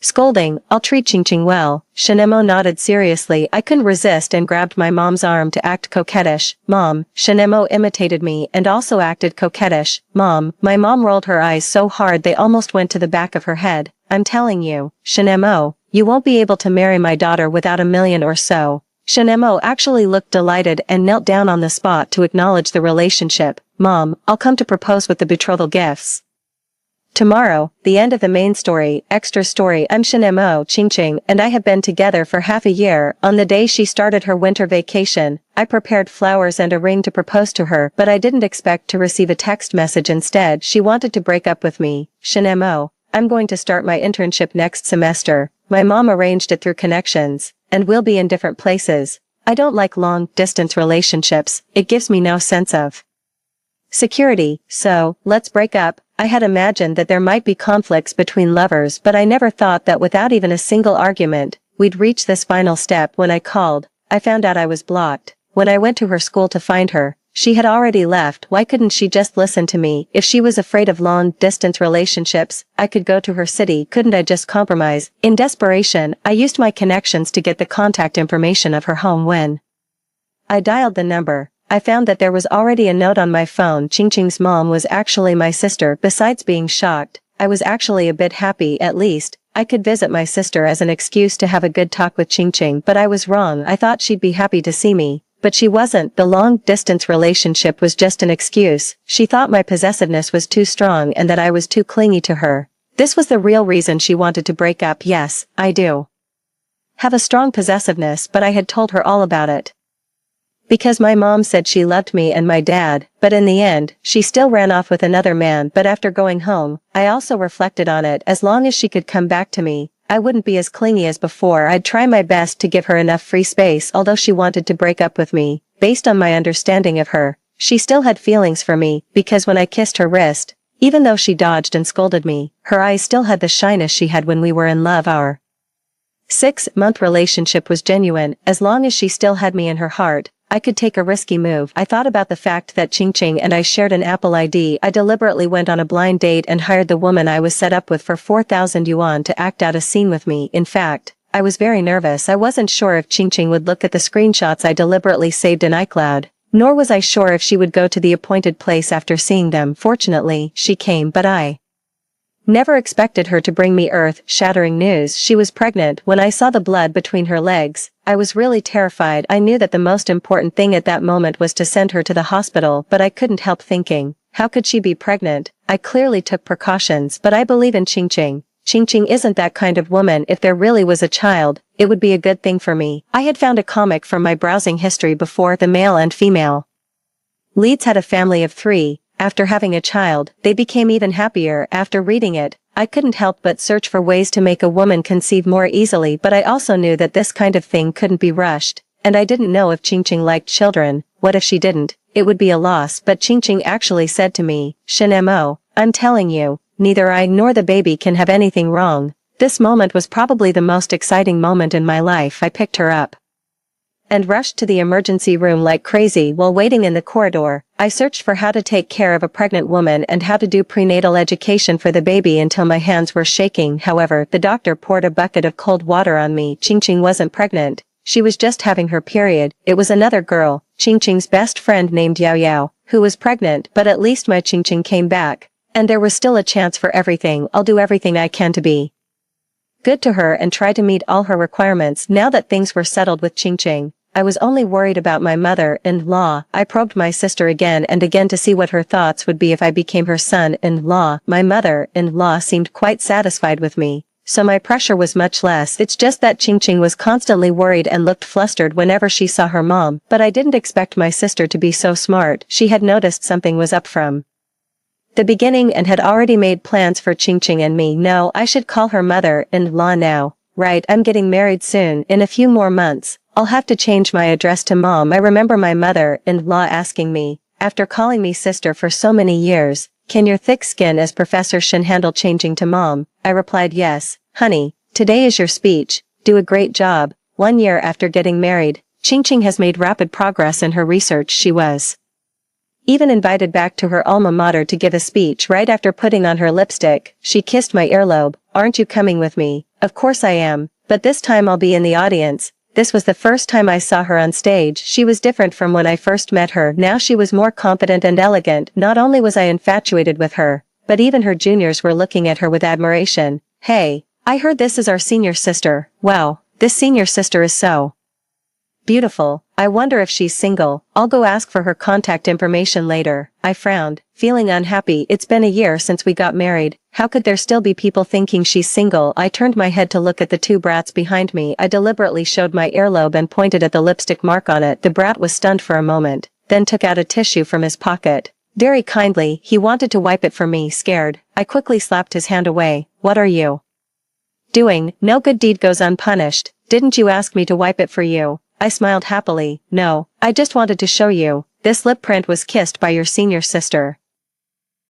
scolding. I'll treat Ching Ching well. Shinemo nodded seriously. I couldn't resist and grabbed my mom's arm to act coquettish. Mom, Shinemo imitated me and also acted coquettish. Mom, my mom rolled her eyes so hard they almost went to the back of her head. I'm telling you, Shinemo, you won't be able to marry my daughter without $1 million or so. Shinemo actually looked delighted and knelt down on the spot to acknowledge the relationship. Mom, I'll come to propose with the betrothal gifts tomorrow. The end of the main story. Extra story. I'm Shinemo. Ching Ching and I have been together for half a year. On the day she started her winter vacation, I prepared flowers and a ring to propose to her, but I didn't expect to receive a text message instead. She wanted to break up with me. Shinemo, I'm going to start my internship next semester. My mom arranged it through connections, and we'll be in different places. I don't like long-distance relationships. It gives me no sense of security, so, let's break up. I had imagined that there might be conflicts between lovers, but I never thought that without even a single argument, we'd reach this final step. When I called, I found out I was blocked. When I went to her school to find her, She had already left. Why couldn't she just listen to me? If she was afraid of long-distance relationships, I could go to her city. Couldn't I just compromise? In desperation, I used my connections to get the contact information of her home. When I dialed the number, I found that there was already a note on my phone. Qingqing's mom was actually my sister. Besides being shocked, I was actually a bit happy. At least, I could visit my sister as an excuse to have a good talk with Qingqing. But I was wrong. I thought she'd be happy to see me. But she wasn't. The long-distance relationship was just an excuse. She thought my possessiveness was too strong and that I was too clingy to her. This was the real reason she wanted to break up. Yes, I do have a strong possessiveness, but I had told her all about it. Because my mom said she loved me and my dad, but in the end, she still ran off with another man. But after going home, I also reflected on it. As long as she could come back to me, I wouldn't be as clingy as before. I'd try my best to give her enough free space. Although she wanted to break up with me, based on my understanding of her, she still had feelings for me, because when I kissed her wrist, even though she dodged and scolded me, her eyes still had the shyness she had when we were in love. Our 6-month relationship was genuine. As long as she still had me in her heart, I could take a risky move. I thought about the fact that Qingqing and I shared an Apple ID. I deliberately went on a blind date and hired the woman I was set up with for 4,000 yuan to act out a scene with me. In fact, I was very nervous. I wasn't sure if Qingqing would look at the screenshots I deliberately saved in iCloud, nor was I sure if she would go to the appointed place after seeing them. Fortunately, she came, but I never expected her to bring me earth-shattering news. She was pregnant. When I saw the blood between her legs, I was really terrified. I knew that the most important thing at that moment was to send her to the hospital, but I couldn't help thinking, how could she be pregnant? I clearly took precautions, but I believe in Qingqing. Qingqing isn't that kind of woman. If there really was a child, it would be a good thing for me. I had found a comic from my browsing history before. The male and female leads had a family of 3. After having a child, they became even happier. After reading it, I couldn't help but search for ways to make a woman conceive more easily, but I also knew that this kind of thing couldn't be rushed, and I didn't know if Qingqing liked children. What if she didn't? It would be a loss. But Qingqing actually said to me, Shen Mo, I'm telling you, neither I nor the baby can have anything wrong. This moment was probably the most exciting moment in my life. I picked her up and rushed to the emergency room like crazy. While waiting in the corridor, I searched for how to take care of a pregnant woman and how to do prenatal education for the baby until my hands were shaking. However, the doctor poured a bucket of cold water on me. Qingqing wasn't pregnant. She was just having her period. It was another girl, Qingqing's best friend named Yao Yao, who was pregnant. But at least my Qingqing came back, and there was still a chance for everything. I'll do everything I can to be good to her and try to meet all her requirements. Now that things were settled with Qingqing, I was only worried about my mother-in-law. I probed my sister again and again to see what her thoughts would be if I became her son-in-law. My mother-in-law seemed quite satisfied with me, so my pressure was much less. It's just that Qingqing was constantly worried and looked flustered whenever she saw her mom. But I didn't expect my sister to be so smart. She had noticed something was up from the beginning and had already made plans for Qingqing and me. No, I should call her mother-in-law now. Right, I'm getting married soon. In a few more months, I'll have to change my address to mom. I remember my mother-in-law asking me, after calling me sister for so many years, can your thick skin as Professor Shen handle changing to mom? I replied, yes, honey, today is your speech. Do a great job. 1 year after getting married, Qingqing has made rapid progress in her research. She was even invited back to her alma mater to give a speech. Right after putting on her lipstick, she kissed my earlobe. Aren't you coming with me? Of course I am, but this time I'll be in the audience. This was the first time I saw her on stage. She was different from when I first met her. Now she was more confident and elegant. Not only was I infatuated with her, but even her juniors were looking at her with admiration. Hey, I heard this is our senior sister. Wow, this senior sister is so beautiful. I wonder if she's single. I'll go ask for her contact information later. I frowned, feeling unhappy. It's been a year since we got married. How could there still be people thinking she's single? I turned my head to look at the 2 brats behind me. I deliberately showed my earlobe and pointed at the lipstick mark on it. The brat was stunned for a moment, then took out a tissue from his pocket. Very kindly, he wanted to wipe it for me. Scared, I quickly slapped his hand away. What are you doing? No good deed goes unpunished. Didn't you ask me to wipe it for you? I smiled happily. No, I just wanted to show you. This lip print was kissed by your senior sister.